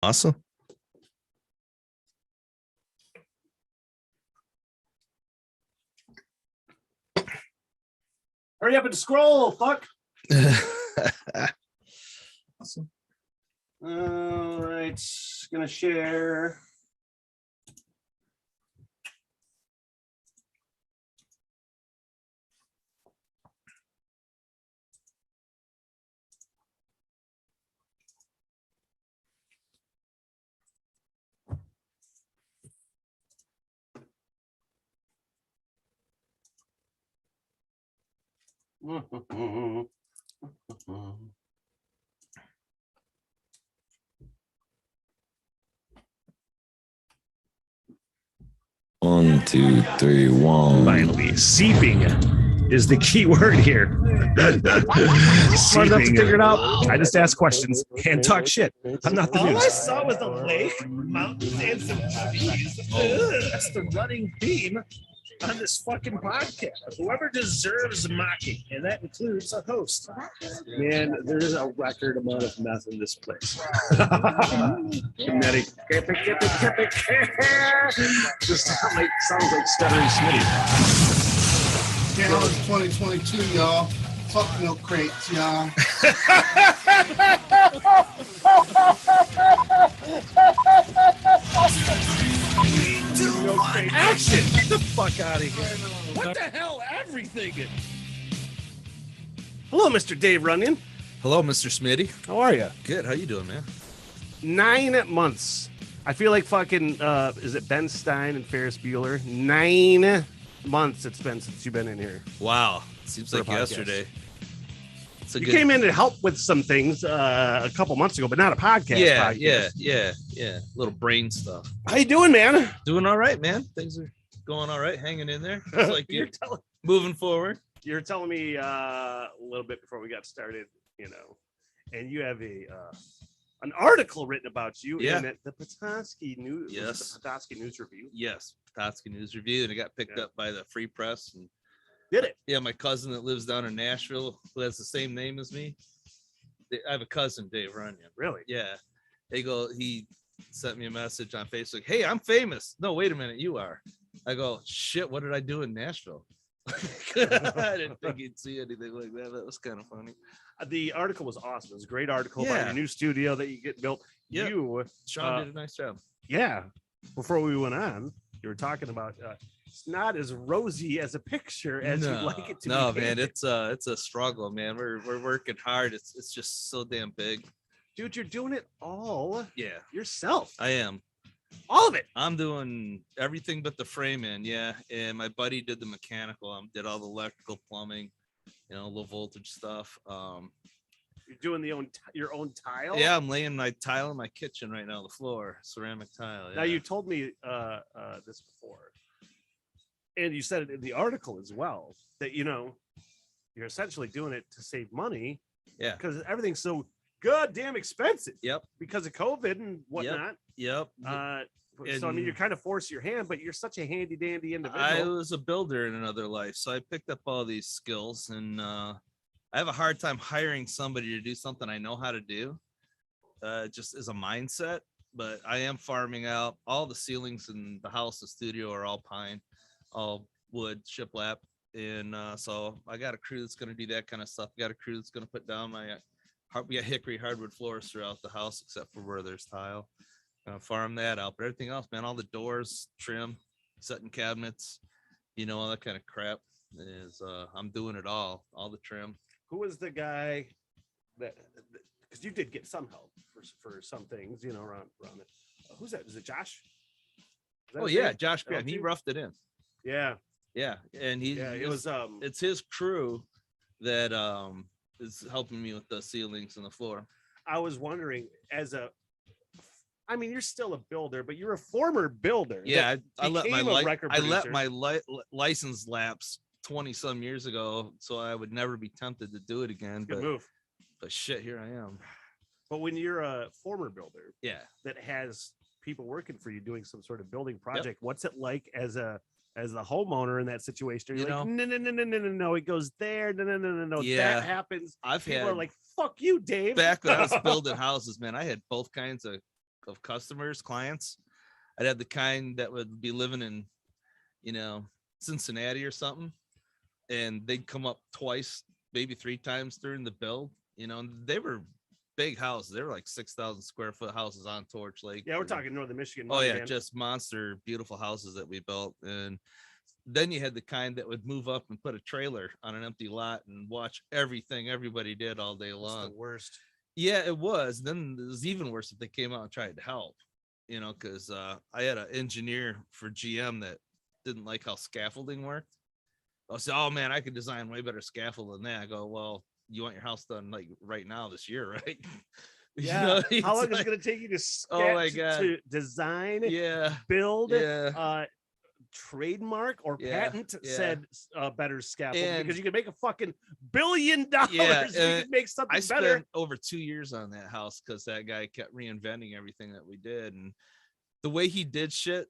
Awesome. Hurry up and scroll, fuck. Awesome. All right, gonna share. One, two, three, one. Finally, seeping is the key word here. Smart enough to figure it out. I just ask questions and talk shit. I'm not the All news. I saw was a lake, mountains, and some trees. That's the running theme on this fucking podcast. Whoever deserves mocking, and that includes a host. Man, there's a record amount of meth in this place. Kinetic. Just sounds like stuttering Smitty. Yeah, it's 2022, y'all. Fuck milk crates, y'all. Action! Get the fuck out of here. What the hell? Everything. Hello, Mr. Dave Runyan. Hello, Mr. Smitty. How are you? Good. How you doing, man? 9 months. I feel like fucking, is it Ben Stein and Ferris Bueller? 9 months it's been since you've been in here. Wow. Seems For like a podcast. yesterday. It's a You good... came in to help with some things a couple months ago, but not a podcast. Yeah. Little brain stuff. How you doing, man? Doing all right, man. Things are going all right. Hanging in there. Just like you. Moving forward. You're telling me a little bit before we got started, and you have an article written about you in the Petoskey News. Yes. The Petoskey News Review. Yes. Petoskey News Review. And it got picked up by the Free Press. And Did it? yeah, my cousin that lives down in Nashville, who has the same name as me. I have a cousin, Dave Runyan. Really? Yeah. He sent me a message on Facebook. Hey, I'm famous. No, wait a minute. You are. I go, shit, what did I do in Nashville? I didn't think he'd see anything like that. That was kind of funny. The article was awesome. It was a great article Yeah. about your new studio that you get built. Yeah. You, Sean did a nice job. yeah. Before we went on, you were talking about it's not as rosy as a picture as you'd like it to be. No, man, painted. it's a struggle, man. We're working hard. It's just so damn big. Dude, you're doing it all Yeah, yourself. I am. All of it. I'm doing everything but the frame in, yeah. And my buddy did the mechanical. Did all the electrical, plumbing, low voltage stuff. You're doing your own tile. Yeah, I'm laying my tile in my kitchen right now, the floor, ceramic tile. Now yeah. you told me this before, and you said it in the article as well that you're essentially doing it to save money. Yeah. Because everything's so goddamn expensive. Yep. Because of COVID and whatnot. Yep. So I mean, you're kind of forcing your hand, but you're such a handy dandy individual. I was a builder in another life, so I picked up all these skills, and I have a hard time hiring somebody to do something I know how to do. Just as a mindset, but I am farming out. All the ceilings in the house, the studio are all pine, all wood, shiplap, and so I got a crew that's going to do that kind of stuff. I got a crew that's going to put down we got hickory hardwood floors throughout the house, except for where there's tile. Farm that out, but everything else, man, all the doors, trim, setting cabinets, all that kind of crap is I'm doing it all the trim. Who was the guy that because you did get some help for some things, around it. Who's that? Is it Josh? Oh yeah, Josh Graham. He roughed it in. Yeah, and it's his crew that is helping me with the ceilings and the floor. I was wondering, you're still a builder, but you're a former builder. Yeah, I let my license license lapse 20 some years ago, so I would never be tempted to do it again. Good move. But shit, here I am. But when you're a former builder, yeah, that has people working for you doing some sort of building project, what's it like as the homeowner in that situation? You're like, no, it goes there. No, yeah, that happens. People are like, fuck you, Dave. Back when I was building houses, man, I had both kinds of of customers, clients. I'd have the kind that would be living in, Cincinnati or something, and they'd come up twice, maybe 3 times during the build. And they were big houses. They were like 6,000 square foot houses on Torch Lake. Yeah, we're talking Northern Michigan. Oh yeah, just monster, beautiful houses that we built. And then you had the kind that would move up and put a trailer on an empty lot and watch everything everybody did all day long. That's the worst. Yeah, it was. Then it was even worse if they came out and tried to help, because I had an engineer for GM that didn't like how scaffolding worked. I said, oh man, I could design way better scaffold than that. I go, well, you want your house done like right now this year, right? Yeah. How long is it going to take you to to design, build, trademark or patent said better scaffold, because you can make a fucking $1 billion. You could make something I better. spent over 2 years on that house because that guy kept reinventing everything that we did, and the way he did shit,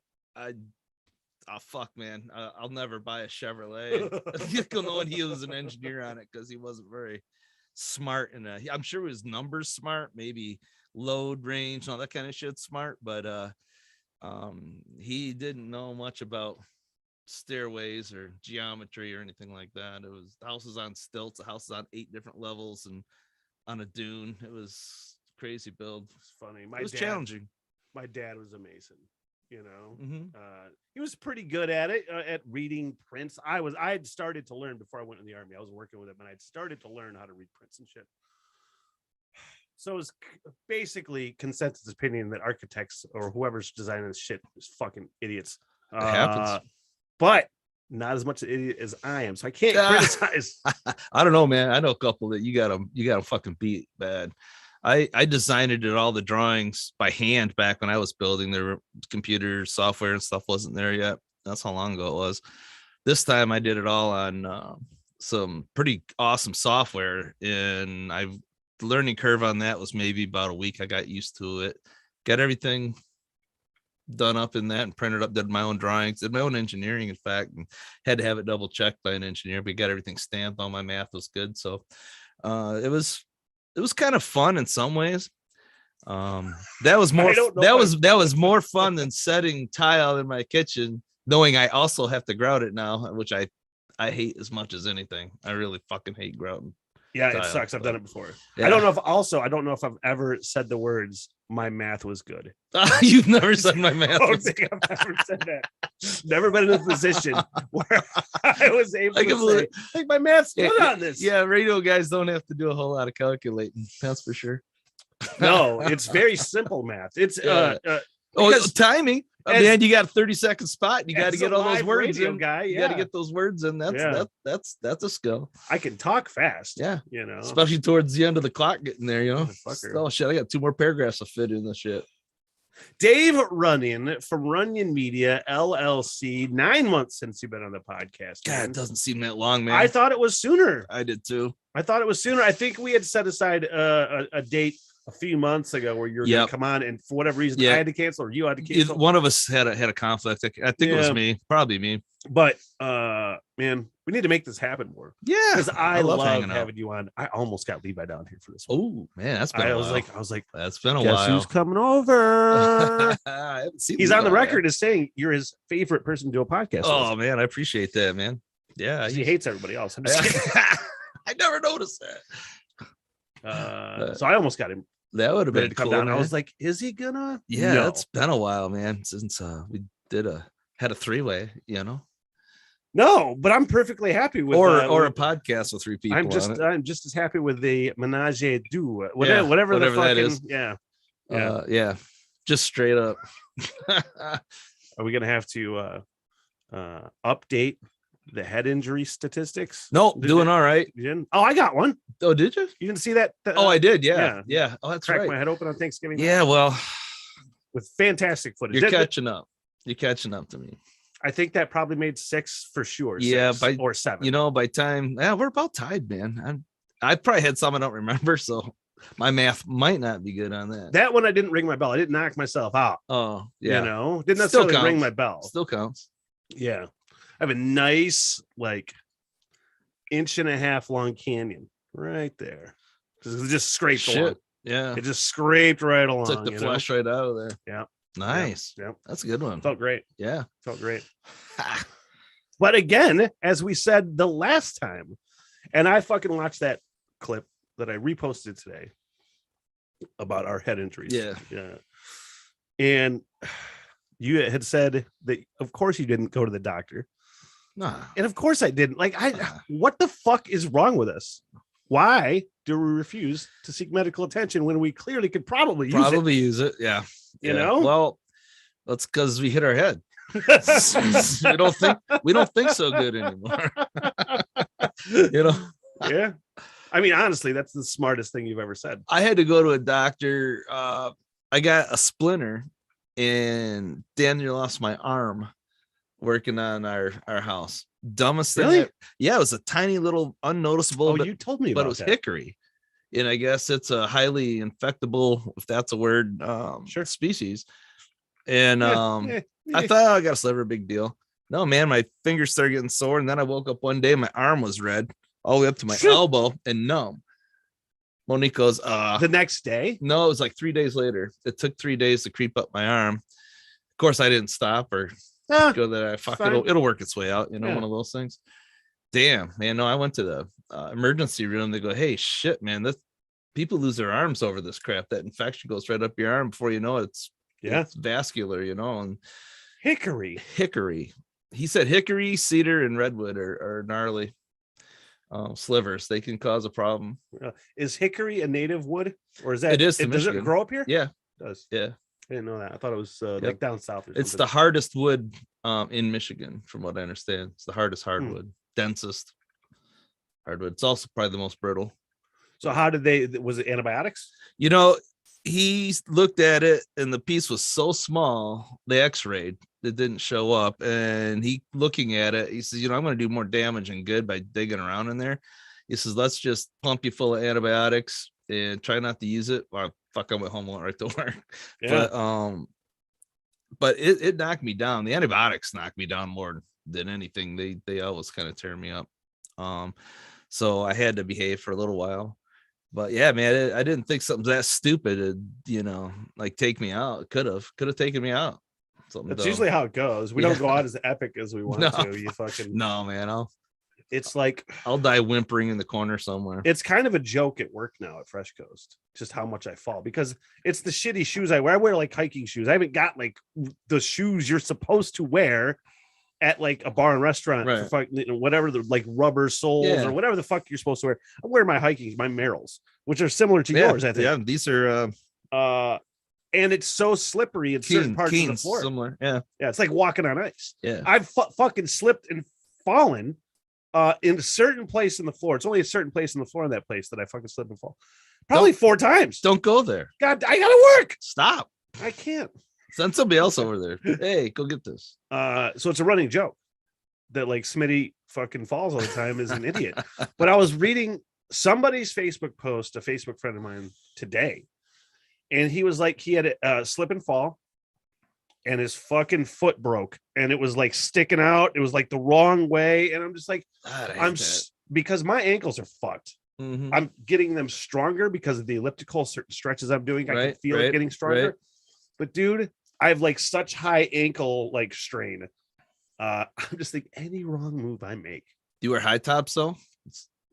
fuck, man, I'll never buy a Chevrolet. Knowing he was an engineer on it, because he wasn't very smart, and I'm sure his numbers smart, maybe load range, all that kind of shit smart, but he didn't know much about stairways or geometry or anything like that. It was houses on stilts, houses on 8 different levels and on a dune. It was crazy build. It's funny. It was challenging. My dad was a mason. Mm-hmm. He was pretty good at it, at reading prints. I had started to learn before I went in the Army. I was working with him, and I'd started to learn how to read prints and shit. So it was basically consensus opinion that architects or whoever's designing this shit is fucking idiots. It happens, but not as much an idiot as I am, so I can't criticize. I don't know, man. I know a couple that you got to fucking beat bad. I designed it, all the drawings by hand back when I was building. There were computer software and stuff wasn't there yet. That's how long ago it was. This time I did it all on some pretty awesome software, and the learning curve on that was maybe about a week. I got used to it, got everything done up in that and printed up, did my own drawings, did my own engineering, in fact, and had to have it double checked by an engineer, but got everything stamped. All my math was good. So it was kind of fun in some ways. That was more fun than setting tile in my kitchen, knowing I also have to grout it now, which I hate as much as anything. I really fucking hate grouting. Yeah, it sucks. I've done it before. Yeah. I don't know if I've ever said the words "my math was good." You've never said my math. I don't think I've ever said that. Never been in a position where I was able to say, "I think my math's good on this." Yeah, radio guys don't have to do a whole lot of calculating. That's for sure. No, it's very simple math. It's timing. Man, you got a 30-second spot. And you got to get all those words in. Guy, you got to get those words in. That's a skill. I can talk fast. Yeah, especially towards the end of the clock getting there. Oh shit, I got 2 more paragraphs to fit in the shit. Dave Runyan from Runyan Media LLC. 9 months since you've been on the podcast. God, it doesn't seem that long, man. I thought it was sooner. I did too. I think we had set aside a date a few months ago where you're going to come on, and for whatever reason I had to cancel or you had to cancel. One of us had a conflict. I think it was me, probably me. But man, we need to make this happen more. Yeah, because I love having you on. I almost got Levi down here for this one. Oh man, that's been a while. I was like, that's been a while. Who's coming over? I haven't seen He's on the record as saying you're his favorite person to do a podcast. Oh man, I appreciate that, man. Yeah, he hates everybody else. I'm just kidding. I never noticed that. So I almost got him. That would have been cool. I was like, is he gonna? Yeah, no. It's been a while, man, since we had a 3-way, No, but I'm perfectly happy with or a podcast with 3 people. I'm just as happy with the menage a deux, whatever the fucking, that is. Yeah. Just straight up. Are we gonna have to update the head injury statistics? No, doing all right. You didn't? Oh, I got one. Oh, did you? You didn't see that? I did. Yeah. Oh, that's Cracked right. my head open on Thanksgiving. Yeah, well, with fantastic footage. You're catching up. You're catching up to me. I think that probably made 6 for sure. Yeah, or 7. By time, we're about tied, man. I probably had some I don't remember, so my math might not be good on that. That one I didn't ring my bell. I didn't knock myself out. Oh, yeah. Didn't necessarily ring my bell. Still counts. Yeah. I have a nice 1.5 inch long canyon right there. Just scraped along. Yeah. It just scraped right along. Took the you flesh know? right out of there. Yeah. Nice. Yeah. That's a good one. Felt great. Yeah. Felt great. But again, as we said the last time, and I fucking watched that clip that I reposted today about our head injuries. Yeah. Yeah. And you had said that, of course, you didn't go to the doctor. Nah. And of course I didn't. What the fuck is wrong with us? Why do we refuse to seek medical attention when we clearly could probably use it? Yeah. You Yeah. know? Well, that's because we hit our head. we don't think so good anymore. You know? Yeah. I mean, honestly, that's the smartest thing you've ever said. I had to go to a doctor. I got a splinter, and Daniel lost my arm working on our house. Dumbest thing. Really? Yeah, it was a tiny little unnoticeable. Oh, but, you told me but about it was that. hickory, and I guess it's a highly infectable, if that's a word, Sure. species. And Yeah. I thought, oh, I got a sliver, big deal. No, man, my fingers started getting sore, and then I woke up one day, my arm was red all the way up to my elbow and numb. Monique goes, the next day? no, it was like 3 days later. It took 3 days to creep up my arm. Of course, I didn't stop or go there. It'll work its way out, one of those things. Damn, man. No, I went to the emergency room. They go, hey, shit, man, people lose their arms over this crap. That infection goes right up your arm before you know it. It's vascular, and Hickory. He said hickory, cedar, and redwood are gnarly slivers. They can cause a problem. Is hickory a native wood, or is that it is? Does it grow up here? Yeah, it does. Yeah, I didn't know that. I thought it was like down south. Or it's the hardest wood in Michigan, from what I understand. It's the hardest hardwood, densest hardwood. It's also probably the most brittle. So was it antibiotics? He looked at it, and the piece was so small, they x-rayed, it didn't show up. And he looking at it, he says, I'm going to do more damage than good by digging around in there. He says, let's just pump you full of antibiotics and try not to use it. Well, fuck, I went home, went right to work. Yeah. But it knocked me down. The antibiotics knocked me down more than anything. They always kind of tear me up. So I had to behave for a little while. But yeah, man, I didn't think something that stupid would, like take me out. It could have taken me out. That's usually how it goes. We don't go out as epic as we want to. You fucking no, man. It's like I'll die whimpering in the corner somewhere. It's kind of a joke at work now at Fresh Coast, just how much I fall, because it's the shitty shoes I wear. I wear like hiking shoes. I haven't got like the shoes you're supposed to wear at like a bar and restaurant, right, for whatever, the like rubber soles or whatever the fuck you're supposed to wear. I wear my Merrells, which are similar to yours, I think. Yeah, these are and it's so slippery in certain parts of the floor. Similar. Yeah, it's like walking on ice. Yeah, I've fucking slipped and fallen in a certain place in the floor. It's only a certain place in the floor in that place that I fucking slip and fall. Probably 4 times. Don't go there. God, I gotta work. Stop. I can't. Send somebody else over there. Hey, go get this. So it's a running joke that like Smitty fucking falls all the time is an idiot. But I was reading somebody's Facebook post, a Facebook friend of mine today, and he was like, he had a slip and fall, and his fucking foot broke, and it was like sticking out. It was like the wrong way, and I'm just like, because my ankles are fucked. Mm-hmm. I'm getting them stronger because of the elliptical certain stretches I'm doing. I can feel it getting stronger. Right. But dude, I have like such high ankle like strain. I'm just like, any wrong move I make. Do you wear high tops though?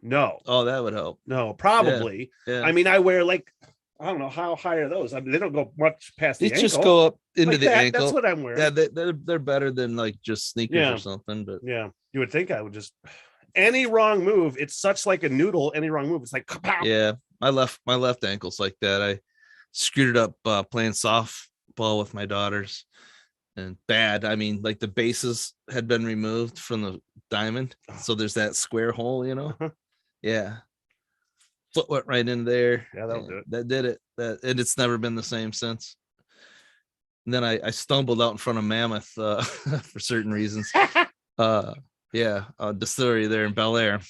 No. Oh, that would help. No, probably. Yeah. I mean, I wear like, I don't know how high are those. I mean, they don't go much past the ankle. Just go up into like the ankle. That's what I'm wearing. Yeah, they're better than like just sneakers or something. But yeah, you would think I would just any wrong move. It's such like a noodle. Any wrong move, it's like kapow. Yeah. My left ankle's like that. I screwed it up playing softball with my daughters, and bad. I mean, like the bases had been removed from the diamond, so there's that square hole. Yeah. Foot went right in there. Yeah, that'll do it. That did it. And it's never been the same since. And then I stumbled out in front of Mammoth for certain reasons. Distillery there in Bel Air.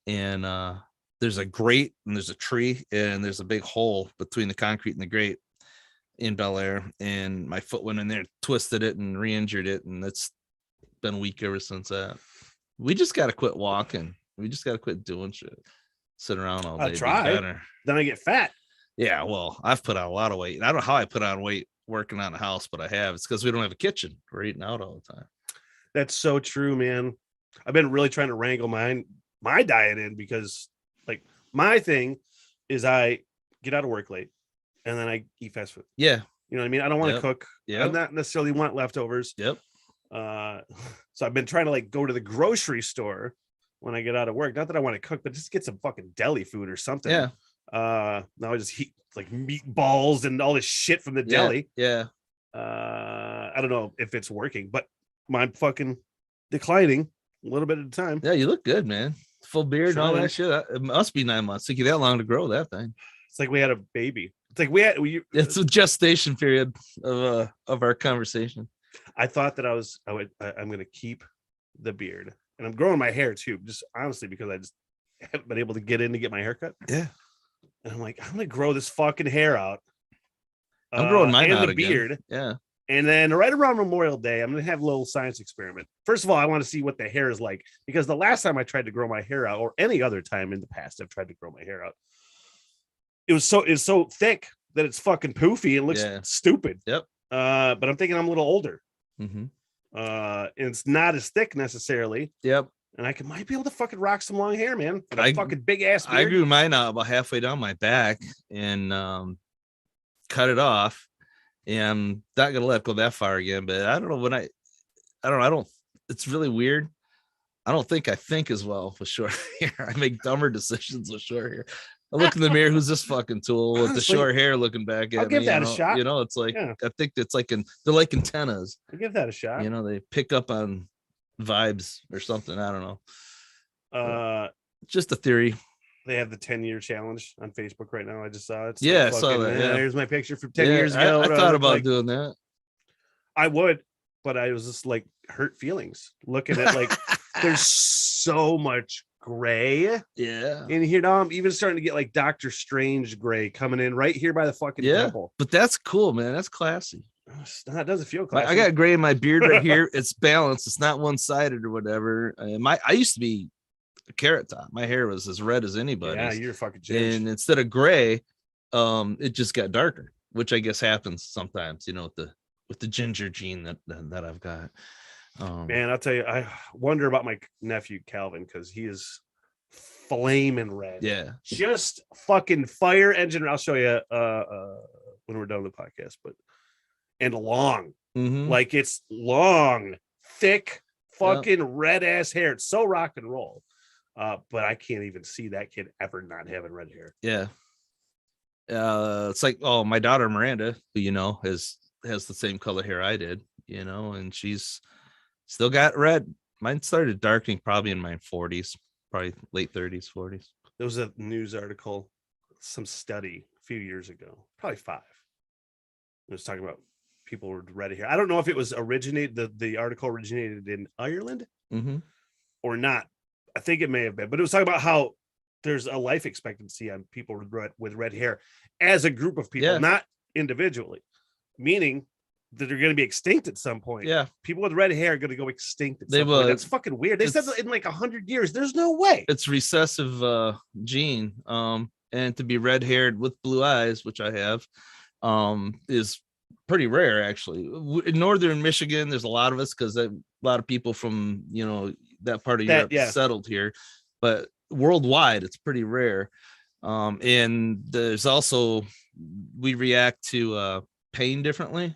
And there's a grate and there's a tree and there's a big hole between the concrete and the grate in Bel Air. And my foot went in there, twisted it and re-injured it. And it's been weak ever since that. We just got to quit walking. We just got to quit doing shit. Sit around all day. Try. Then I get fat. Yeah, well, I've put on a lot of weight. I don't know how I put on weight working on the house, but I have. It's because we don't have a kitchen. We're eating out all the time. That's so true, man. I've been really trying to wrangle my diet in because like my thing is I get out of work late and then I eat fast food. Yeah. You know what I mean? I don't want to Yep. cook. Yep. I not necessarily want leftovers. Yep. So I've been trying to like go to the grocery store when I get out of work. Not that I want to cook, but just get some fucking deli food or something. Yeah. Now I just eat like meatballs and all this shit from the deli. Yeah. I don't know if it's working, but I'm fucking declining a little bit at a time. Yeah, you look good, man. Full beard and all Trying. that shit. It must be 9 months. Took you that long to grow that thing. It's like we had a baby. It's like It's a gestation period of our conversation. I thought that I'm going to keep the beard, and I'm growing my hair too, just honestly because I just haven't been able to get in to get my hair cut. Yeah. And I'm like, I'm going to grow this fucking hair out. I'm growing mine and out the again. beard. Yeah. And then right around Memorial Day, I'm going to have a little science experiment. First of all, I want to see what the hair is like, because the last time I tried to grow my hair out, or any other time in the past I've tried to grow my hair out, it's so thick that it's fucking poofy and looks stupid. Yep. But I'm thinking I'm a little older. Mm-hmm. And it's not as thick necessarily. Yep. And might be able to fucking rock some long hair, man. With a fucking big ass beard. I grew mine out about halfway down my back and cut it off. And I'm not gonna let it go that far again. But I don't know it's really weird. I don't think I think as well with short hair. I make dumber decisions with short hair. I look in the mirror, who's this fucking tool with Honestly, the short hair looking back at me? I'll give that a shot. You know, it's like Yeah. I think it's like they're like antennas. I'll give that a shot. You know, they pick up on vibes or something. I don't know. Just a theory. They have the 10-year challenge on Facebook right now. I just saw it. Yeah, I saw that. Yeah. There's my picture from 10 years ago. I thought about doing that. I would, but I was just like hurt feelings looking at like there's so much gray in here now. I'm even starting to get like Doctor Strange gray coming in right here by the fucking temple. But that's cool, man. That's classy. It doesn't feel classy. I got gray in my beard right here. It's balanced. It's not one-sided or whatever. I used to be a carrot top. My hair was as red as anybody's. Yeah, you're fucking ginger. And instead of gray, it just got darker, which I guess happens sometimes, you know, with the ginger gene that I've got. Man, I'll tell you, I wonder about my nephew Calvin, because he is flaming red. Yeah, just fucking fire engine. I'll show you when we're done with the podcast, and long, like it's long, thick, fucking red ass hair. It's so rock and roll. But I can't even see that kid ever not having red hair. Yeah. It's like, my daughter Miranda, who you know has the same color hair I did, you know, and she's still got red. Mine started darkening probably in my 40s, probably late 30s, 40s. There was a news article, some study a few years ago, probably 5. It was talking about people with red hair. I don't know if it was the article originated in Ireland or not. I think it may have been, but it was talking about how there's a life expectancy on people with red hair as a group of people, not individually, meaning that they're going to be extinct at some point. Yeah. People with red hair are going to go extinct at some point. That's fucking weird. They said that in like 100 years. There's no way. It's recessive gene. And to be red haired with blue eyes, which I have, is pretty rare actually. In northern Michigan, there's a lot of us because a lot of people from, you know, that part of Europe settled here, but worldwide it's pretty rare. And there's also, we react to pain differently,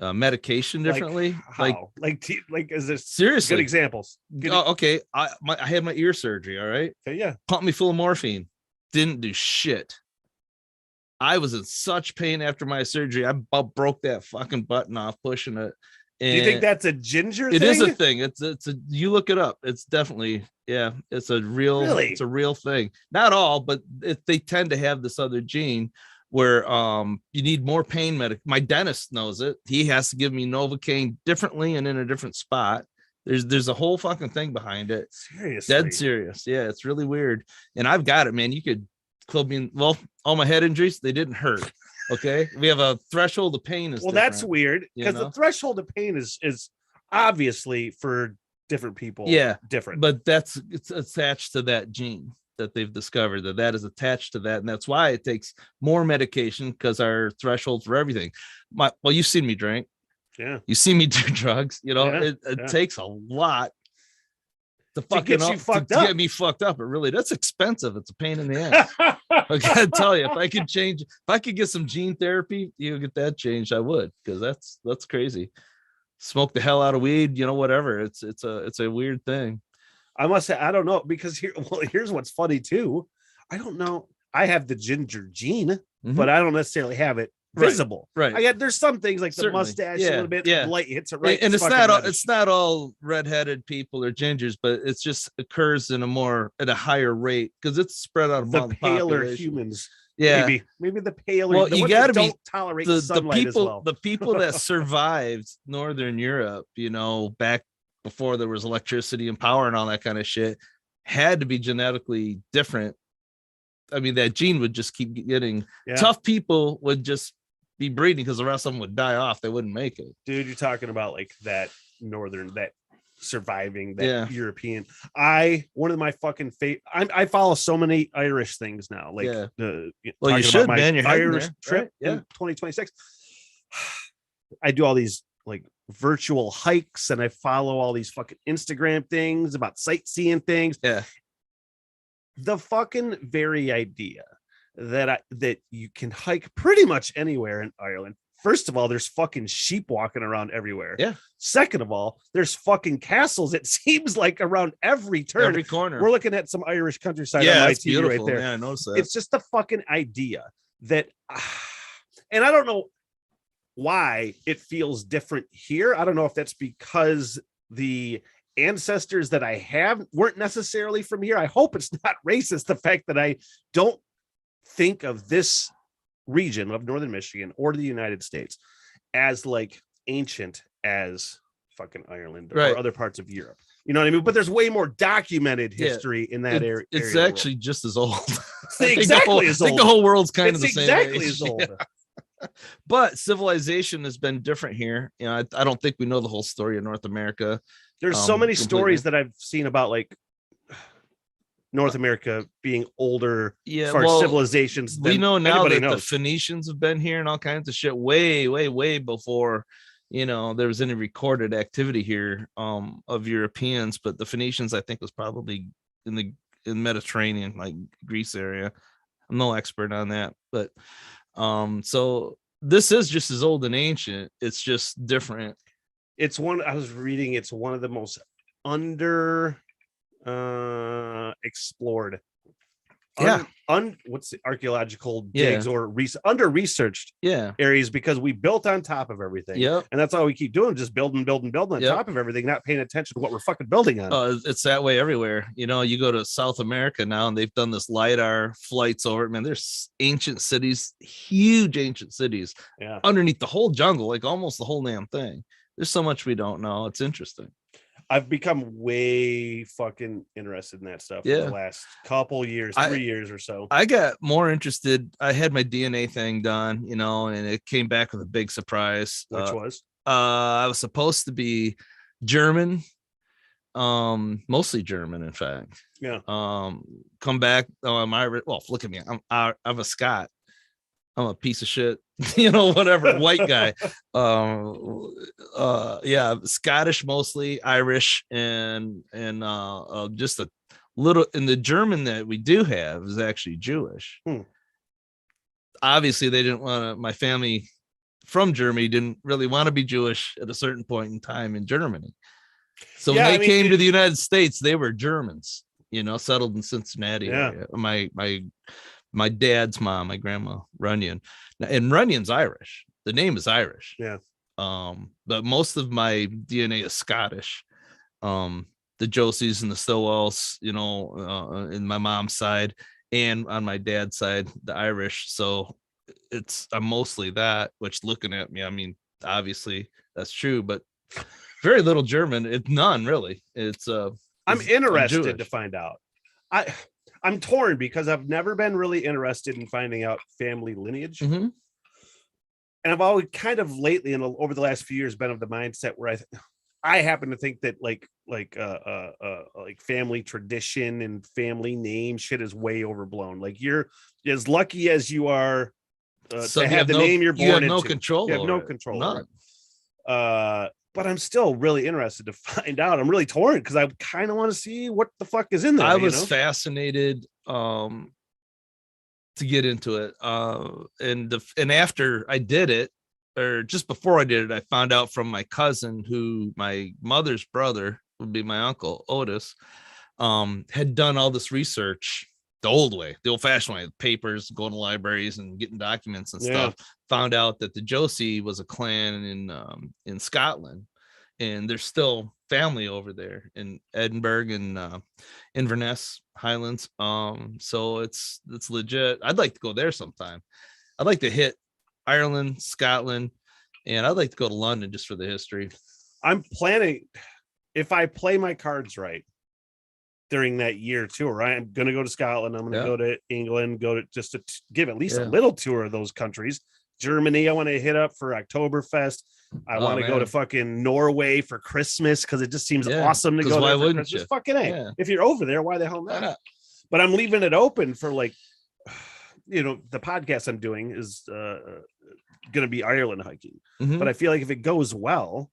medication differently. Like is this seriously good examples? Okay, I had my ear surgery. All right, pumped me full of morphine, didn't do shit. I was in such pain after my surgery. I broke that fucking button off pushing it. And do you think that's a ginger thing? It is a thing. It's a, you look it up. It's definitely, it's a real thing. Not all, but they tend to have this other gene where you need more pain medic. My dentist knows it. He has to give me Novocaine differently and in a different spot. There's a whole fucking thing behind it. Seriously. Dead serious. Yeah, it's really weird. And I've got it, man. You could club me in. Well, all my head injuries, they didn't hurt. Okay, we have a threshold of pain. That's weird, because the threshold of pain is obviously for different people. Yeah, different. But it's attached to that gene. that they've discovered that is attached to that, and that's why it takes more medication, because our threshold for everything. Well, you've seen me drink. Yeah. You see me do drugs. Yeah, It takes a lot to get you fucked up. get me fucked up. It really, that's expensive. It's a pain in the ass. I gotta tell you, if I could get some gene therapy, get that changed, I would, because that's crazy. Smoke the hell out of weed, whatever. It's a weird thing. I must say, I don't know, because here's what's funny too. I don't know. I have the ginger gene, but I don't necessarily have it visible. Right. There's some things like Certainly. the mustache, Yeah, a little bit yeah. light hits it right. And it's not all redheaded people or gingers, but it just occurs at a higher rate, because it's spread out the among the paler population. humans. Yeah, maybe the paler. Well, the you ones that gotta be don't tolerate the sunlight people. as well. The people that survived Northern Europe, back before there was electricity and power and all that kind of shit, had to be genetically different. I mean, that gene would just keep getting tough. People would just be breeding, because the rest of them would die off. They wouldn't make it. Dude, you're talking about like that northern, that surviving, that Yeah. European. One of my fucking I follow so many Irish things now. Like, Well, you talking should, about my man. You're heading Irish there, trip right? Yeah. in 2026. I do all these like virtual hikes, and I follow all these fucking Instagram things about sightseeing things. Yeah. The fucking very idea that you can hike pretty much anywhere in Ireland. First of all, there's fucking sheep walking around everywhere. Yeah. Second of all, there's fucking castles. It seems like around every turn, Every corner. we're looking at some Irish countryside on Yeah, my it's TV beautiful. right there. Yeah, I noticed that. It's just the fucking idea that, and I don't know why it feels different here. I don't know if that's because the ancestors that I have weren't necessarily from here. I hope it's not racist, the fact that I don't think of this region of northern Michigan or the United States as like ancient as fucking Ireland or other parts of Europe. You know what I mean? But there's way more documented history in that area. It's actually just as old. Exactly as old. I think the whole world's kind of the exactly same as old. But civilization has been different here. I don't think we know the whole story of North America. There's so many completely. stories that I've seen about like North America being older for civilizations. We know now that knows. the Phoenicians have been here and all kinds of shit way, way, way before there was any recorded activity here of Europeans. But the Phoenicians, I think, was probably in Mediterranean, like Greece area. I'm no expert on that, but so this is just as old and ancient. It's just different. It's one I was reading. It's one of the most under explored. What's the archaeological digs or under researched areas, because we built on top of everything. And that's all we keep doing, just building on top of everything, not paying attention to what we're fucking building on. It's that way everywhere. You go to South America now and they've done this LiDAR flights over it. Man, there's ancient cities, huge ancient cities underneath the whole jungle, like almost the whole damn thing. There's so much we don't know. It's interesting. I've become way fucking interested in that stuff for the last couple years, 3 years or so. I got more interested. I had my DNA thing done, and it came back with a big surprise. Which was? I was supposed to be German, mostly German, in fact. Yeah. Come back. Oh, I'm Irish. Well, look at me. I'm a Scot. I'm a piece of shit, whatever, white guy. Scottish, mostly Irish, and just a little. And the German that we do have is actually Jewish. Obviously, they didn't want to. My family from Germany didn't really want to be Jewish at a certain point in time in Germany. So when they came to the United States, they were Germans, settled in Cincinnati area. My dad's mom, my grandma Runyan, and Runyan's Irish. The name is Irish. Yeah. But most of my DNA is Scottish. The Josies and the Stillwells, in my mom's side, and on my dad's side, the Irish. So I'm mostly that. Which, looking at me, I mean, obviously that's true, but very little German. It's none really. I'm interested to find out. I'm torn because I've never been really interested in finding out family lineage. Mm-hmm. And I've always kind of lately and over the last few years been of the mindset where I happen to think that like family tradition and family name shit is way overblown. Like you're as lucky as you are So to you have the no- name you're born you have into. no control. You have no over it. control. Over None. it. But I'm still really interested to find out. I'm really torn because I kind of want to see what the fuck is in there. I was fascinated to get into it. And after I did it, or just before I did it, I found out from my cousin, who my mother's brother would be my uncle Otis, had done all this research the old way, the old-fashioned way, papers, going to libraries and getting documents and stuff. Found out that the Josie was a clan in Scotland, and there's still family over there in Edinburgh and Inverness Highlands. So it's legit. I'd like to go there sometime. I'd like to hit Ireland, Scotland, and I'd like to go to London just for the history. I'm planning, if I play my cards right during that year tour, right? I'm going to go to Scotland. I'm going to go to England, go to just to give at least a little tour of those countries. Germany, I want to hit up for Oktoberfest. I want to go to fucking Norway for Christmas because it just seems awesome to go there. Why for wouldn't Christmas. you? Fucking A. Yeah. If you're over there, why the hell Why not? not? But I'm leaving it open for like, you know, the podcast I'm doing is going to be Ireland hiking. Mhm. But I feel like if it goes well,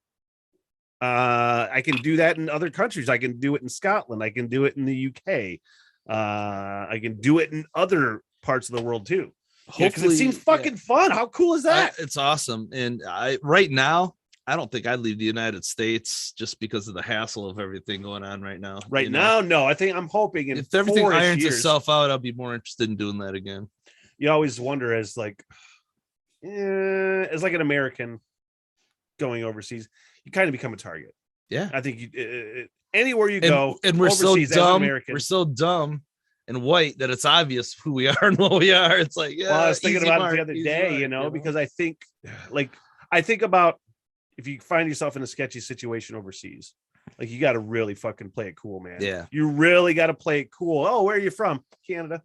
I can do that in other countries. I can do it in Scotland. I can do it in the UK. I can do it in other parts of the world too. Because it seems fucking fun. How cool is that? It's awesome. And right now, I don't think I'd leave the United States just because of the hassle of everything going on right now. Right now, no. I think I'm hoping if everything 4-ish irons years, itself out, I'll be more interested in doing that again. You always wonder as like an American going overseas, you kind of become a target. Yeah, I think you, anywhere you go, and we're so overseas as an dumb. American. We're so dumb and white that it's obvious who we are and what we are. It's like, Well, I was thinking about it the other day, you know, because I think about if you find yourself in a sketchy situation overseas, like you got to really fucking play it cool, man. Yeah, you really got to play it cool. Oh, where are you from? Canada.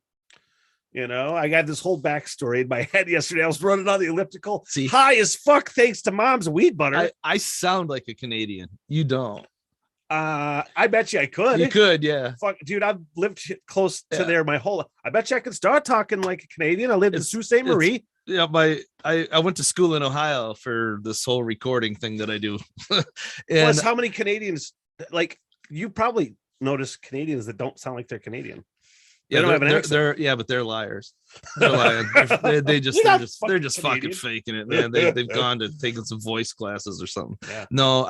You know, I got this whole backstory in my head yesterday. I was running on the elliptical, high as fuck, thanks to mom's weed butter. I sound like a Canadian. You don't. I bet you I could. You could, yeah. Fuck, dude, I've lived close to there my whole life. I bet you I could start talking like a Canadian. I lived in Sault Ste. Marie. Yeah, I went to school in Ohio for this whole recording thing that I do. And plus, how many Canadians, like, you probably notice Canadians that don't sound like they're Canadian. Yeah, but they're liars. They're lying. They're just fucking faking it, man. They've gone to taking some voice classes or something. Yeah. No,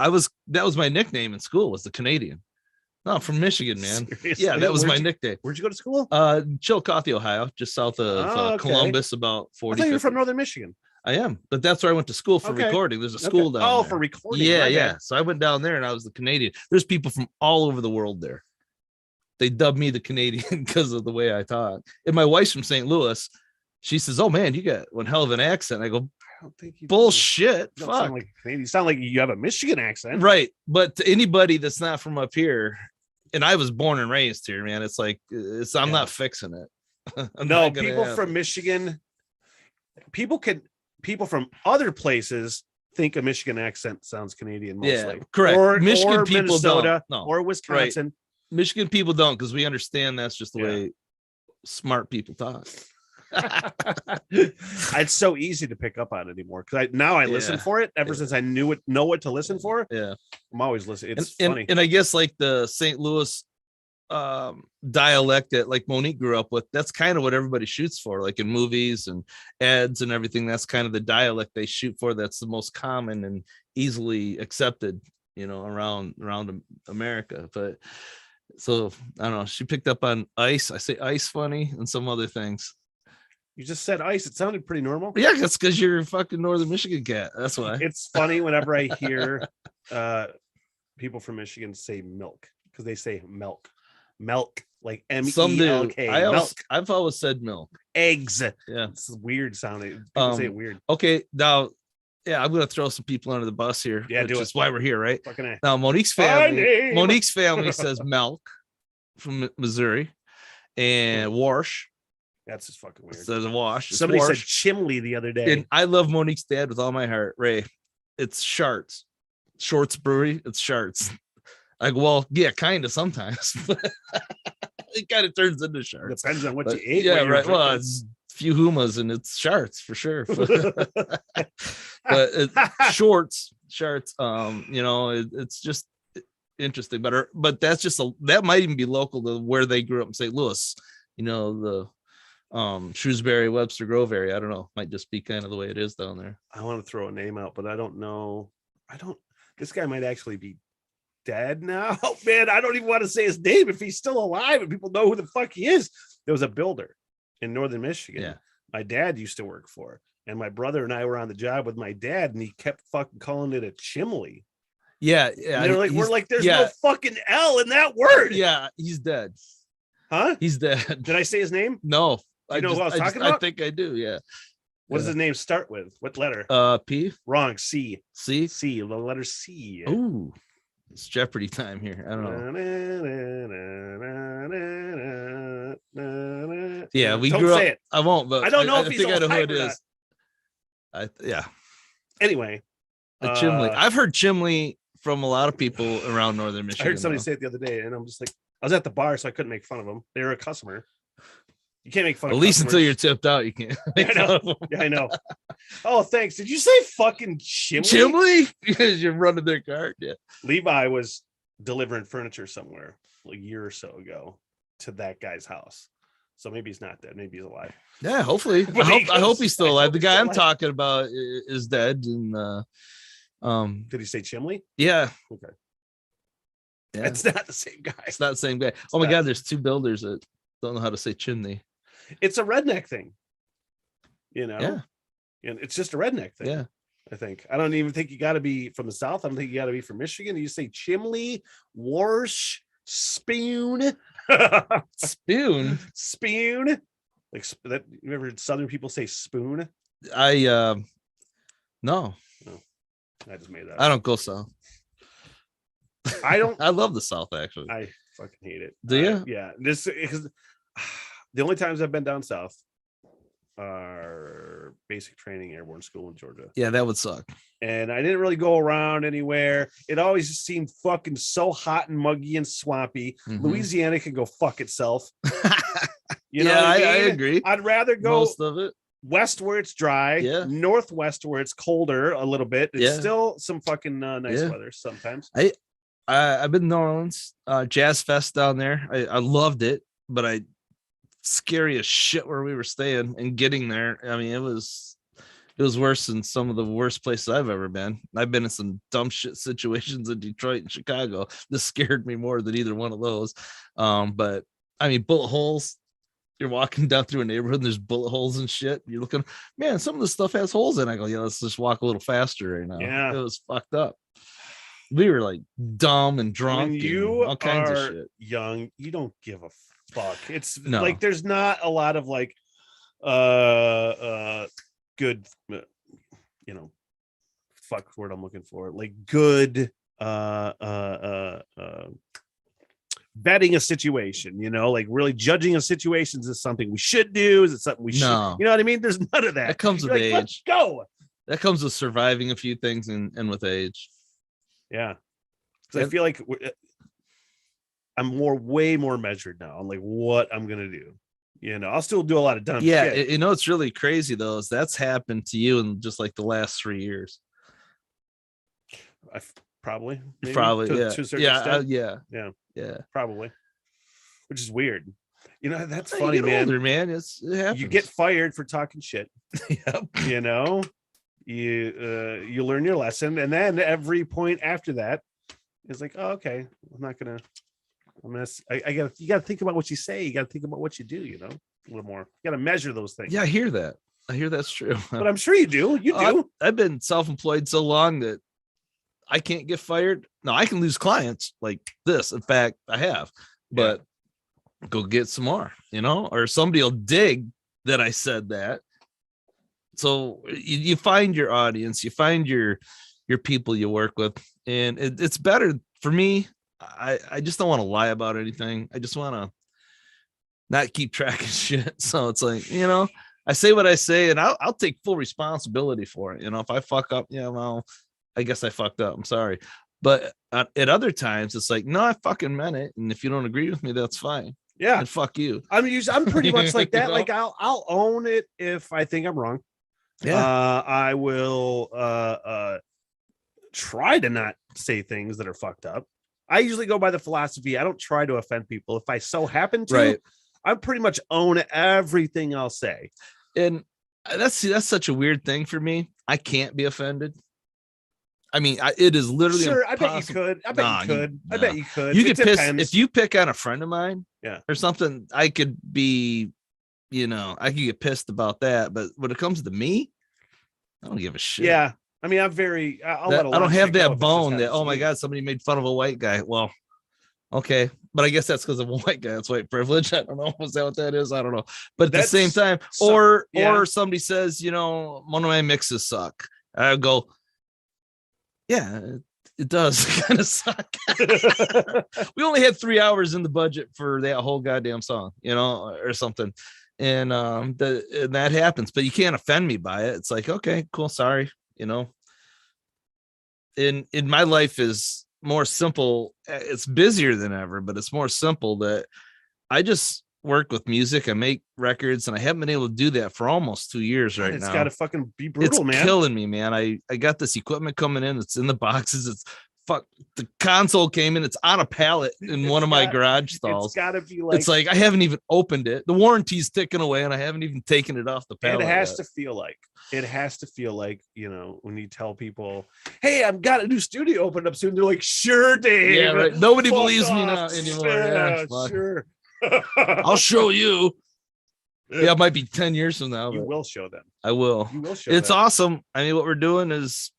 that was my nickname in school, was the Canadian. No, I'm from Michigan, man. Seriously? Yeah, that was my nickname. Where'd you go to school? Chillicothe, Ohio, just south of Columbus, about 40. I thought you were from Northern Michigan. I am, but that's where I went to school for recording. There's a school down there. Oh, for recording. Yeah. So I went down there and I was the Canadian. There's people from all over the world there. They dubbed me the Canadian because of the way I talk. And my wife's from St. Louis. She says, "Oh man, you got one hell of an accent." I go, "I don't think you bullshit. You sound like a Canadian. You sound like you have a Michigan accent." Right. But to anybody that's not from up here, and I was born and raised here, man, it's like I'm not fixing it. No, people from Michigan, people from other places think a Michigan accent sounds Canadian mostly. Yeah, correct. Or Michigan people Minnesota, don't. No. Or Wisconsin. Right. Michigan people don't, because we understand that's just the way smart people talk. It's so easy to pick up on anymore because I listen for it ever since I know what to listen for. Yeah, I'm always listening. It's funny. And I guess like the St. Louis dialect that like Monique grew up with, that's kind of what everybody shoots for, like in movies and ads and everything. That's kind of the dialect they shoot for. That's the most common and easily accepted, you know, around America. But so I don't know, she picked up on ice. I say ice funny and some other things. You just said ice. It sounded pretty normal. Yeah, that's because you're a fucking Northern Michigan cat. That's why. It's funny whenever I hear people from Michigan say milk, because they say milk, like M-E-L-K. I've always said milk. Eggs. Yeah, it's weird sounding. People say it weird. Okay, now, yeah, I'm gonna throw some people under the bus here. Yeah, which is why we're here, right? A. Now, Monique's family says milk from Missouri, and wash. That's just fucking weird. Says a wash. Somebody said chimley the other day. And I love Monique's dad with all my heart, Ray. It's sharts. Shorts Brewery. It's Sharts. Like, well, yeah, kind of sometimes. It kind of turns into Sharts. Depends on what But, you ate. yeah, what you were right. Well, drinking. it's a few Humas and it's Sharts for sure. But Shorts. It's just interesting. But that's just that might even be local to where they grew up in St. Louis. The Shrewsbury, Webster Grove area. I don't know. Might just be kind of the way it is down there. I want to throw a name out, but I don't know. This guy might actually be dead now. Oh, man, I don't even want to say his name if he's still alive and people know who the fuck he is. There was a builder in northern Michigan. Yeah. My dad used to work for, and my brother and I were on the job with my dad, and he kept fucking calling it a chimley. Yeah. And they're like, we're like, there's no fucking L in that word. Yeah, he's dead. Huh? He's dead. Did I say his name? No. Do you know who I was talking about? I think I do. Yeah. What does his name start with? What letter? P. Wrong. C. C. The letter C. Ooh, it's Jeopardy time here. I don't know. Yeah, we Don't grew say up. it. I won't, but I don't know I if he's think I know who alive it or is. Yeah, Anyway, a chimney. I've heard chimney from a lot of people around northern Michigan. I heard somebody say it the other day, and I'm just like, I was at the bar, so I couldn't make fun of them. They were a customer. You can't make fun At of least customers. until you're tipped out, you can't. I know. Yeah, I know. Oh, thanks. Did you say fucking chimney? Chimney? Because you're running their cart. Yeah. Levi was delivering furniture somewhere like a year or so ago to that guy's house. So maybe he's not dead. Maybe he's alive. Yeah, hopefully. But I hope he's still alive. The guy I'm alive. talking about is dead. And Did he say chimney? yeah. Okay. Yeah. It's not the same guy. It's not the same guy. Oh my God, there's two builders that don't know how to say chimney. It's a redneck thing. Yeah. And it's just a redneck thing. Yeah. I think. I don't even think you got to be from the South. I don't think you got to be from Michigan. You say chimney, warsh, spoon. Spoon. Spoon. Like that. You ever heard Southern people say spoon? No. I just made that. I don't go south. I don't. I love the South actually. I fucking hate it. Do you? Yeah. This because the only times I've been down south are basic training airborne school in Georgia. Yeah, that would suck. And I didn't really go around anywhere. It always just seemed fucking so hot and muggy and swampy. Mhm. Louisiana can go fuck itself. You know Yeah, what I I mean? agree. I'd rather go Most of it. west where it's dry, Yeah. northwest where it's colder a little bit. It's Yeah. still some fucking nice Yeah. weather sometimes. I've been to New Orleans, Jazz Fest down there. I loved it, but scary as shit where we were staying and getting there. I mean, it was worse than some of the worst places I've ever been. I've been in some dumb shit situations in Detroit and Chicago. This scared me more than either one of those. But I mean, bullet holes. You're walking down through a neighborhood and there's bullet holes and shit. You're looking, man, some of the stuff has holes in it. I go, yeah, let's just walk a little faster right now. Yeah. It was fucked up. We were like dumb and drunk. When and you all kinds of are shit. young, you don't give a fuck. It's No. like there's not a lot of like good fuck word I'm looking for. Like good vetting a situation, like really judging a situation. Is this something we should do? Is it something we should? No. You know what I mean? There's none of that. That comes You're with like, age. let's go. That comes with surviving a few things and with age. Yeah. Because I feel like I'm way more measured now on like what I'm gonna do. I'll still do a lot of dumb shit. It's really crazy though, is that's happened to you in just like the last 3 years. Probably Yeah. to a certain extent. Yeah. Probably, which is weird. That's You funny, get man. older, man. It happens. You get fired for talking shit. Yep. You learn your lesson, and then every point after that is like, oh, okay, you gotta think about what you say. You gotta think about what you do, a little more. You gotta measure those things. Yeah, I hear that. That's true. But I'm sure you do. You do. I've been self-employed so long that I can't get fired. No, I can lose clients like this. In fact, I have, but go get some more, or somebody will dig that I said that. So you find your audience, you find your people you work with, and it's better for me. I just don't want to lie about anything. I just want to not keep track of shit. So it's like, I say what I say, and I'll take full responsibility for it. If I fuck up, well, I guess I fucked up. I'm sorry. But at other times, it's like, no, I fucking meant it. And if you don't agree with me, that's fine. Yeah. And fuck you. I'm pretty much like that. You know? Like I'll own it if I think I'm wrong. Yeah. I will try to not say things that are fucked up. I usually go by the philosophy, I don't try to offend people. If I so happen to, Right. I pretty much own everything I'll say. And that's such a weird thing for me. I can't be offended. I mean, it is literally Sure, I bet you impossible. could. I bet you could. I bet you could. You It could piss depends. if you pick on a friend of mine, Yeah, or something. I could be, I could get pissed about that. But when it comes to me, I don't give a shit. Yeah, I mean, I'm very. I'll That, let a I lot don't of have shit go if that it's just bone that, happens oh to my me. God, somebody made fun of a white guy. Well, okay, but I guess that's because of a white guy. That's white privilege. I don't know. Is that what that is? I don't know. But at the same time, or somebody says, one of my mixes suck. I go, yeah, it does kind of suck. We only had 3 hours in the budget for that whole goddamn song, or something. And that happens, but you can't offend me by it. It's like, okay, cool, sorry. In my life is more simple. It's busier than ever, but it's more simple that I just work with music. I make records, and I haven't been able to do that for almost 2 years right now. It's got to fucking be brutal, it's man. Killing me, man. I got this equipment coming in. It's in the boxes. It's the console came in. It's on a pallet in one of my garage stalls. It's got to be like. It's like I haven't even opened it. The warranty's ticking away, and I haven't even taken it off the pallet. It has to feel like. It has to feel like, when you tell people, "Hey, I've got a new studio opened up soon," they're like, "Sure, Dave." Yeah, right. Nobody Fuck believes me off. now anymore. Yeah, Yeah, sure. I'll show you. Yeah, it might be 10 years from now. You will show them. I will. You will show It's them. awesome. I mean, what we're doing is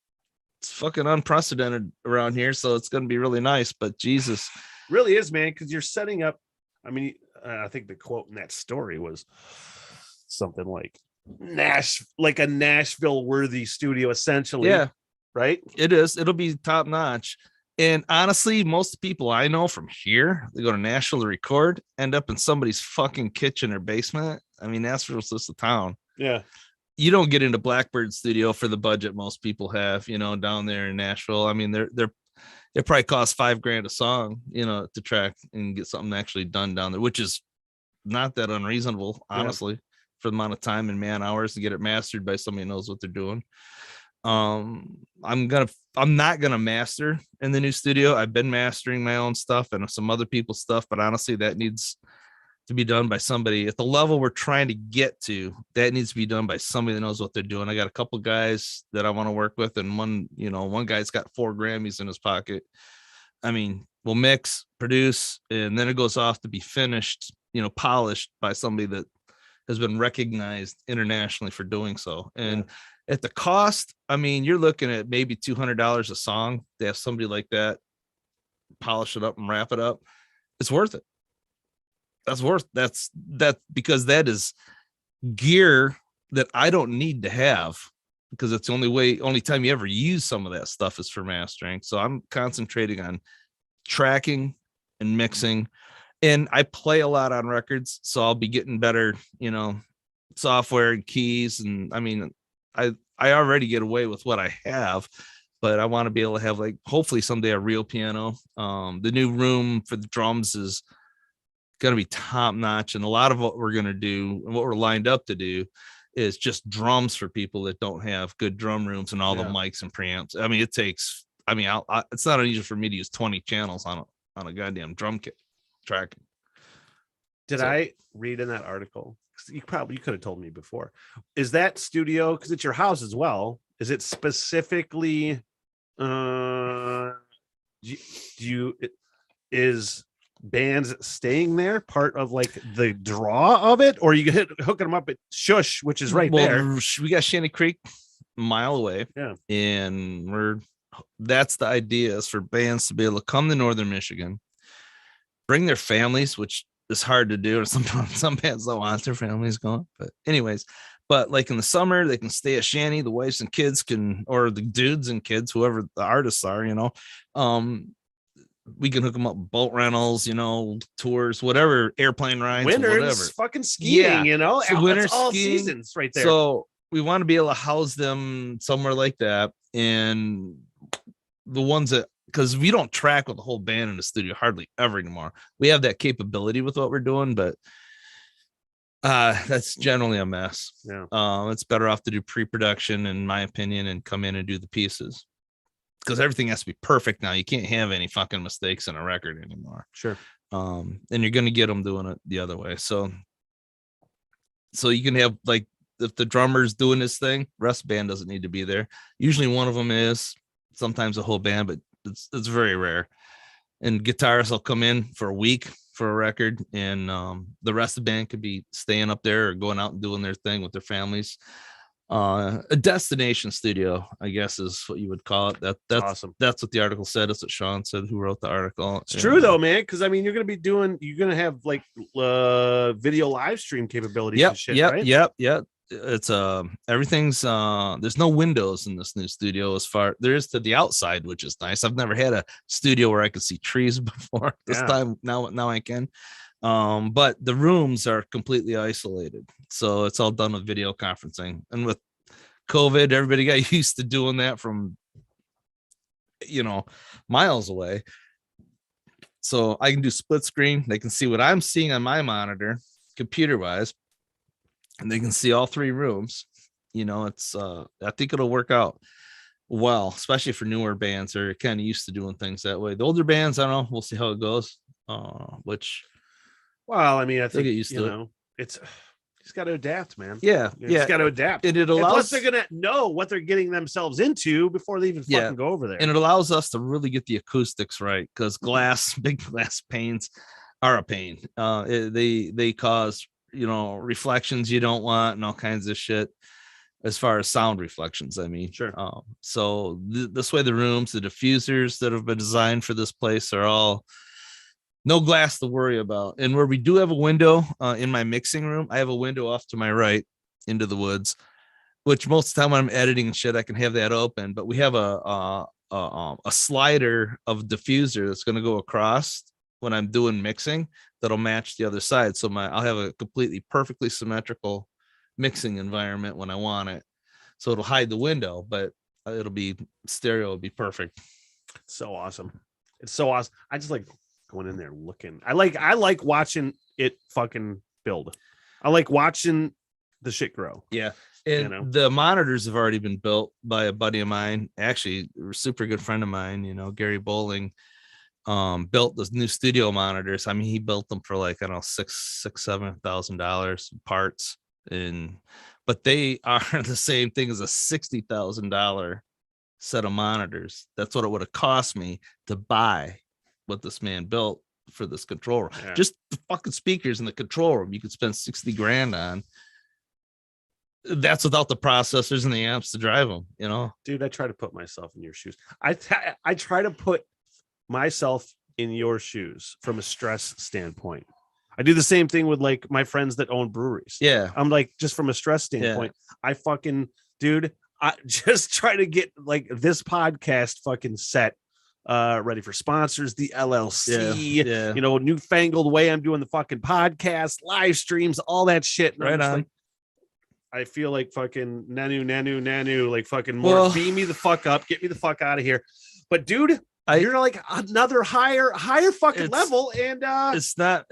it's fucking unprecedented around here, so it's going to be really nice. But Jesus, Really is, man, because you're setting up. I mean, I think the quote in that story was something like a Nashville worthy studio, essentially. yeah, Right. it is. It'll be top notch. And honestly, most people I know from here, they go to Nashville to record, end up in somebody's fucking kitchen or basement. I mean, Nashville's just a town. Yeah. You don't get into Blackbird Studio for the budget most people have, down there in Nashville. I mean, it probably costs $5,000 a song, to track and get something actually done down there, which is not that unreasonable, honestly, for the amount of time and man hours to get it mastered by somebody who knows what they're doing. I'm not gonna master in the new studio. I've been mastering my own stuff and some other people's stuff, but honestly, that needs to be done by somebody at the level we're trying to get to. That needs to be done by somebody that knows what they're doing. I got a couple guys that I want to work with, and one guy's got 4 Grammys in his pocket. I mean, we'll mix, produce, and then it goes off to be finished, polished by somebody that has been recognized internationally for doing so. And at the cost, I mean, you're looking at maybe $200 a song to have somebody like that polish it up and wrap it up. It's worth it. That's because that is gear that I don't need to have, because it's the only time you ever use some of that stuff is for mastering. So I'm concentrating on tracking and mixing, and I play a lot on records, so I'll be getting better, software and keys. And I mean, I already get away with what I have, but I want to be able to have, like, hopefully someday a real piano. The new room for the drums is going to be top notch. And a lot of what we're going to do and what we're lined up to do is just drums for people that don't have good drum rooms and all the mics and preamps. I mean, it's not unusual for me to use 20 channels on a goddamn drum kit tracking. Did I read in that article? You could have told me before. Is that studio, because it's your house as well, is it specifically is bands staying there part of like the draw of it, or you hooking them up at Shush, which is right there? We got Shanty Creek a mile away, and that's the idea, is for bands to be able to come to Northern Michigan, bring their families, which is hard to do, or some bands don't want their families going, but anyways, but like in the summer they can stay at Shanty, the wives and kids can, or the dudes and kids, whoever the artists are, we can hook them up with boat rentals, tours, whatever, airplane rides, Winter, whatever, fucking skiing, so winter all skiing, seasons right there. So we want to be able to house them somewhere like that. And the ones that, because we don't track with the whole band in the studio hardly ever anymore. We have that capability with what we're doing, but that's generally a mess. Yeah. It's better off to do pre-production, in my opinion, and come in and do the pieces, because everything has to be perfect now. You can't have any fucking mistakes in a record anymore. Sure. And you're going to get them doing it the other way. So you can have, like, if the drummer's doing this thing, rest band doesn't need to be there. Usually one of them is, sometimes a whole band, but it's very rare. And guitarists will come in for a week for a record, and the rest of the band could be staying up there or going out and doing their thing with their families. A destination studio, I guess, is what you would call it. That's awesome. That's what the article said. That's what Sean said, who wrote the article. It's true though, man, because I mean, you're gonna have like video live stream capabilities. Yep, and shit, right? Yep. It's everything's there's no windows in this new studio as far there is to the outside, which is nice. I've never had a studio where I could see trees before. This time now I can. But the rooms are completely isolated, so it's all done with video conferencing. And with COVID, everybody got used to doing that from miles away. So I can do split screen. They can see what I'm seeing on my monitor, computer wise, and they can see all three rooms. It's I think it'll work out well, especially for newer bands. They're kind of used to doing things that way. The older bands, I don't know. We'll see how it goes. Well, I mean, I think get used to it. It's just got to adapt, man. Yeah. Just got to adapt. And it allows, plus they're gonna know what they're getting themselves into before they even fucking go over there. And it allows us to really get the acoustics right, because big glass panes are a pain. They cause reflections you don't want and all kinds of shit as far as sound reflections. I mean, sure. So this way, the rooms, the diffusers that have been designed for this place are all no glass to worry about. And where we do have a window in my mixing room, I have a window off to my right into the woods, which most of the time when I'm editing and shit, I can have that open. But we have a slider of diffuser that's going to go across when I'm doing mixing that'll match the other side. So I'll have a completely perfectly symmetrical mixing environment when I want it. So it'll hide the window, but it'll be stereo. It'll be perfect. So awesome. It's so awesome. I just like going in there looking. I like watching it fucking build. I like watching the shit grow. Yeah. And the monitors have already been built by a buddy of mine, actually a super good friend of mine, Gary Bowling, built those new studio monitors. I mean, he built them for like, I don't know, $7,000 parts, but they are the same thing as a $60,000 set of monitors. That's what it would have cost me to buy what this man built for this control room. Yeah. Just the fucking speakers in the control room, you could spend 60 grand on. That's without the processors and the amps to drive them, Dude, I try to put myself in your shoes. I try to put myself in your shoes from a stress standpoint. I do the same thing with like my friends that own breweries. Yeah. I'm like, just from a stress standpoint, I just try to get like this podcast fucking set ready for sponsors, the LLC, newfangled way I'm doing the fucking podcast, live streams, all that shit. And right on. Like, I feel like fucking nanu, like fucking more beam me the fuck up, get me the fuck out of here. But dude, you're like another higher fucking level. And it's not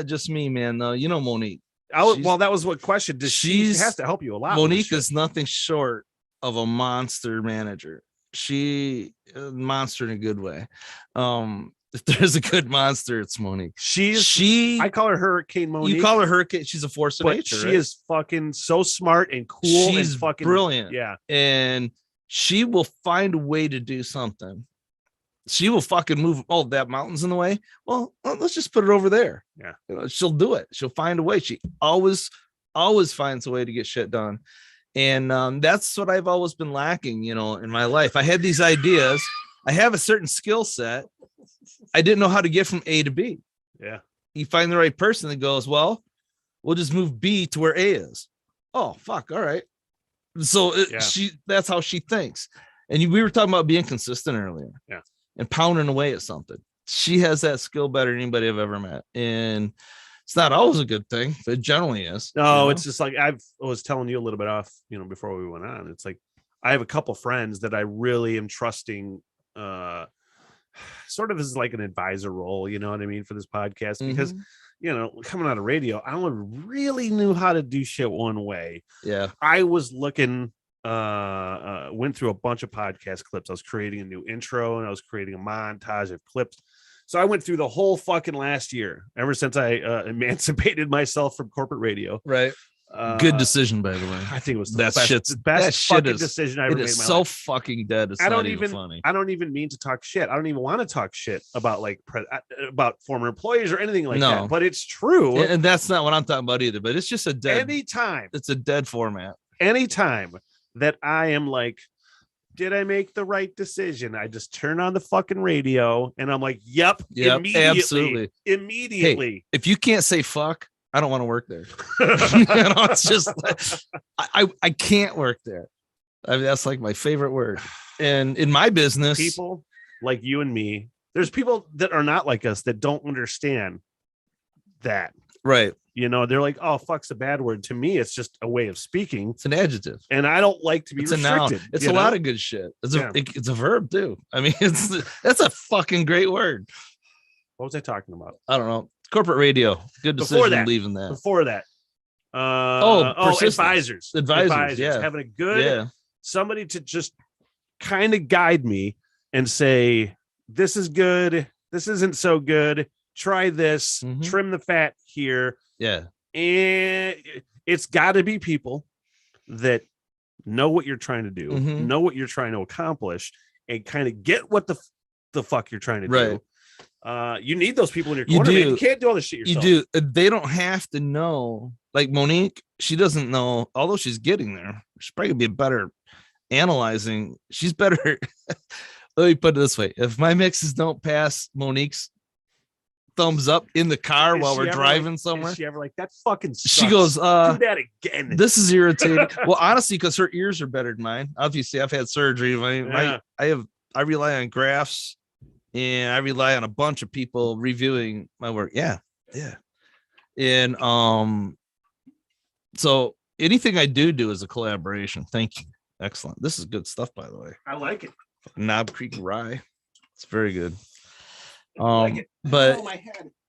just me, man. Though, Monique. That was what question. She has to help you a lot. Monique is nothing short of a monster manager. She monster in a good way. If there's a good monster, it's Monique. I call her Hurricane Monique. You call her Hurricane. She's a force of nature. She is fucking so smart and cool. She's and fucking brilliant. Yeah. And she will find a way to do something. She will fucking move. Oh, that mountain's in the way. Well, let's just put it over there. Yeah. She'll do it. She'll find a way. She always finds a way to get shit done. And that's what I've always been lacking, in my life. I had these ideas. I have a certain skill set. I didn't know how to get from A to B. Yeah. You find the right person that goes, well, we'll just move B to where A is. Oh, fuck. All right. So that's how she thinks. And we were talking about being consistent earlier. Yeah. And pounding away at something. She has that skill better than anybody I've ever met. And it's not always a good thing, but it generally is. No, it's just like I was telling you a little bit off, before we went on. It's like I have a couple friends that I really am trusting sort of as like an advisor role, you know what I mean, for this podcast, because you know, coming out of radio, I only really knew how to do shit one way. Yeah. I was looking, went through a bunch of podcast clips. I was creating a new intro and I was creating a montage of clips. So I went through the whole fucking last year, ever since I emancipated myself from corporate radio. Right. Good decision, by the way. I think it was the That best shit fucking is, decision I it ever made in is my so life. fucking dead. It's I don't not even funny. I don't even mean to talk shit. I don't even want to talk shit about like about former employees or anything like that. But it's true. And that's not what I'm talking about either. But it's just a dead. Anytime. It's a dead format. Anytime that I am like, did I make the right decision? I just turn on the fucking radio and I'm like, yep immediately. Immediately. Hey, if you can't say fuck, I don't want to work there. You know, it's just like, I can't work there. I mean, that's like my favorite word. And in my business, people like you and me, there's people that are not like us that don't understand that. Right. You know, they're like, oh, fuck's a bad word. To me, it's just a way of speaking. It's an adjective. And I don't like to be it's restricted. A noun. It's a lot of good shit. It's a verb too. I mean, that's a fucking great word. What was I talking about? I don't know. Corporate radio. Good decision leaving that. Before that. Advisors. Yeah. Having a good somebody to just kind of guide me and say, this is good. This isn't so good. Try this. Trim the fat here. Yeah. And it's got to be people that know what you're trying to do, know what you're trying to accomplish, and kind of get what the fuck you're trying to do. You need those people in your corner. You can't do all this shit yourself. You do. They don't have to know. Like Monique, she doesn't know, although she's getting there. She's probably gonna be better analyzing. She's better. Let me put it this way: if my mixes don't pass Monique's thumbs up in the car while we're driving somewhere, is she ever like, that fucking sucks. She goes, do that again. This is irritating. Well, honestly, because her ears are better than mine. Obviously, I've had surgery. I rely on graphs. And I rely on a bunch of people reviewing my work. Yeah. And so anything I do is a collaboration. Thank you. Excellent. This is good stuff, by the way. I like it. Knob Creek Rye. It's very good. Like it. But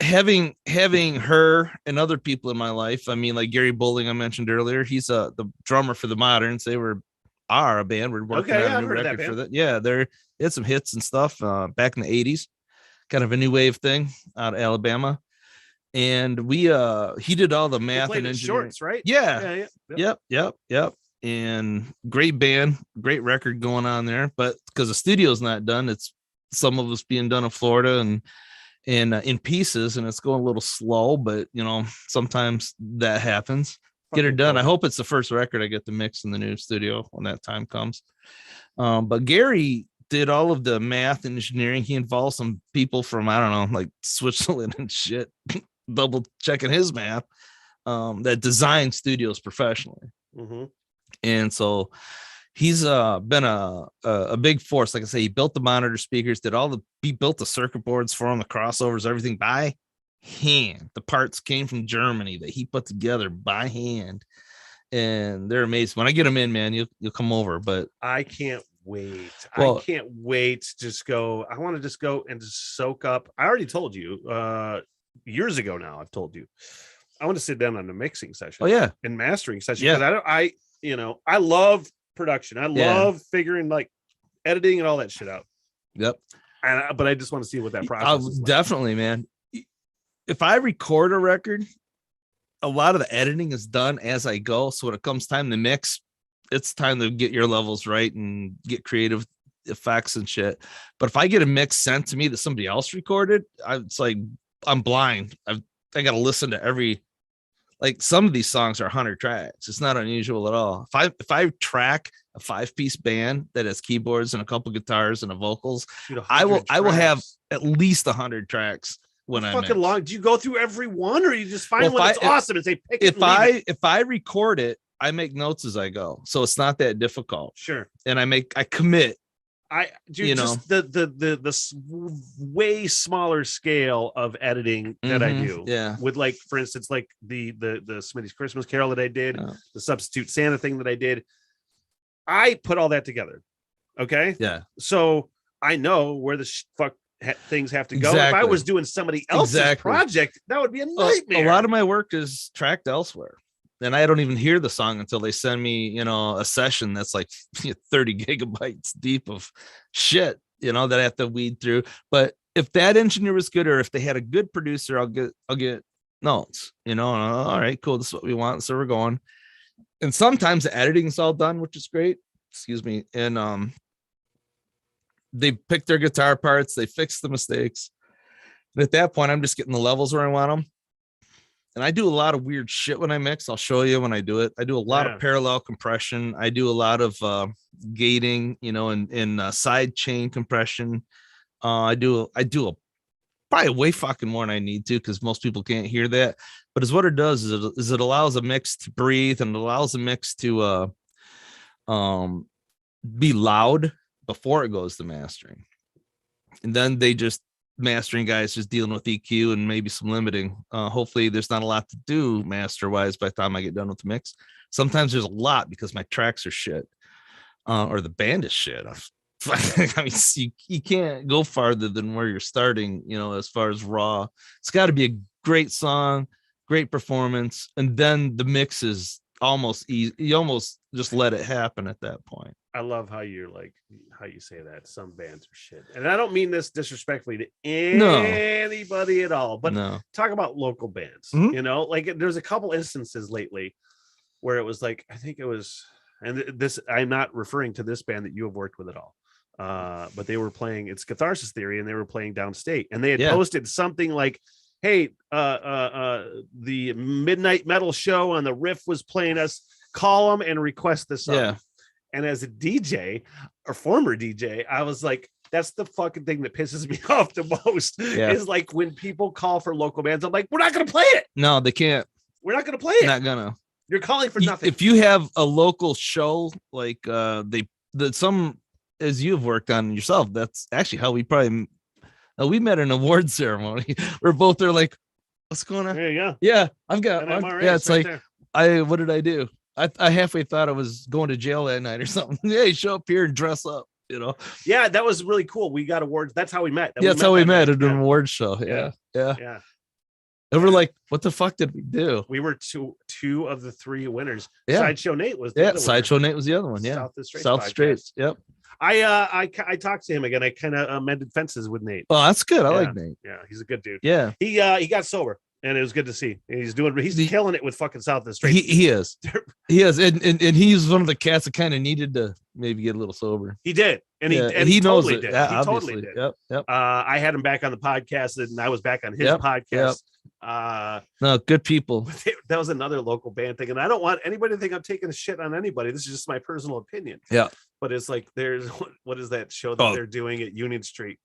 having her and other people in my life, I mean, like Gary Bowling, I mentioned earlier, he's the drummer for the Moderns. They are a band. We're working on a new record for that. Yeah, they had some hits and stuff back in the 80s, kind of a new wave thing out of Alabama. And he did all the math and engineering. Shorts, right? Yeah. Yep. And great band, great record going on there. But because the studio's not done, it's some of us being done in Florida and in pieces, and it's going a little slow, but you know, sometimes that happens. Get her done. I hope it's the first record I get to mix in the new studio when that time comes. But Gary did all of the math and engineering. He involved some people from, I don't know, like Switzerland and shit, double checking his math, that design studios professionally. And so he's been a big force. Like I say, he built the monitor speakers, he built the circuit boards for them, the crossovers, everything by hand. The parts came from Germany that he put together by hand, and they're amazing. When I get them in, man, you'll come over. But I can't wait. I can't wait to just go. I want to just go and just soak up. I already told you years ago now. I've told you I want to sit down on a mixing session. And mastering session. Because I love production. I love figuring like editing and all that shit out. But I just want to see what that process is like. Definitely, man. If I record a record, a lot of the editing is done as I go. So when it comes time to mix, it's time to get your levels right and get creative effects and shit. But if I get a mix sent to me that somebody else recorded, it's like I'm blind. I got to listen to every, like some of these songs are 100 tracks. It's not unusual at all. If I track a 5-piece band that has keyboards and a couple guitars and a vocals, I will have at least 100 tracks. When I fucking long, do you go through every one, or you just find one that's awesome and say pick it? If I record it, I make notes as I go, so it's not that difficult. Sure. And I commit. The way smaller scale of editing that I do. Yeah. With like, for instance, like the Smitty's Christmas Carol that I did, the Substitute Santa thing that I did. I put all that together. Okay. Yeah. So I know where the fuck things have to go. If I Exactly. was doing somebody else's project, that would be a nightmare. A lot of my work is tracked elsewhere, and I don't even hear the song until they send me, a session that's like 30 gigabytes deep of shit, that I have to weed through. But if that engineer was good, or if they had a good producer, I'll get notes, all right, cool. This is what we want. So we're going. And sometimes the editing is all done, which is great. Excuse me. And, they pick their guitar parts, they fix the mistakes. And at that point, I'm just getting the levels where I want them. And I do a lot of weird shit when I mix. I'll show you when I do it. I do a lot of parallel compression. I do a lot of gating, and side chain compression. I do probably way fucking more than I need to, because most people can't hear that. But is what it does is it allows a mix to breathe, and it allows a mix to be loud before it goes to mastering. And then mastering guys just dealing with EQ and maybe some limiting. Hopefully there's not a lot to do master wise by the time I get done with the mix. Sometimes there's a lot because my tracks are shit, or the band is shit. I mean, you can't go farther than where you're starting, as far as raw. It's got to be a great song, great performance, and then the mix is almost easy. You almost just let it happen at that point. I love how you say that some bands are shit, and I don't mean this disrespectfully to anybody at all, but talk about local bands. Like there's a couple instances lately where it was like, I think it was, and this, I'm not referring to this band that you have worked with at all, but they were playing, it's Catharsis Theory, and they were playing downstate, and they had posted something like, hey, the midnight metal show on the Riff was playing us, call them and request this song. And as a DJ or former DJ, I was like, that's the fucking thing that pisses me off the most, is like when people call for local bands, I'm like, we're not going to play it. No, they can't. We're not going to play it. Not gonna. You're calling for nothing. If you have a local show, like some, as you've worked on yourself, that's actually how we we met at an award ceremony. We're both there like, what's going on? There you go. Yeah, I've got it's right like there. what did I do? I halfway thought I was going to jail that night or something. Yeah, show up here and dress up, Yeah, that was really cool. We got awards. That's how we met. That's how we met at an award show. Yeah. And we're like, what the fuck did we do? We were two of the three winners. Yeah. Sideshow Nate was the other Sideshow Nate was the other one. Yeah. South Straits. Yep. I talked to him again. I kind of mended fences with Nate. Oh, that's good. I like Nate. Yeah, he's a good dude. Yeah. He got sober, and it was good to see. He's killing it with fucking South Straits. He is. He is. And he's one of the cats that kind of needed to maybe get a little sober. He did. And he totally knows it. Did. Yeah, he totally did. Yep. I had him back on the podcast, and I was back on his podcast. No, good people. That was another local band thing, and I don't want anybody to think I'm taking a shit on anybody. This is just my personal opinion. Yeah. But it's like, there's what is that show that they're doing at Union Street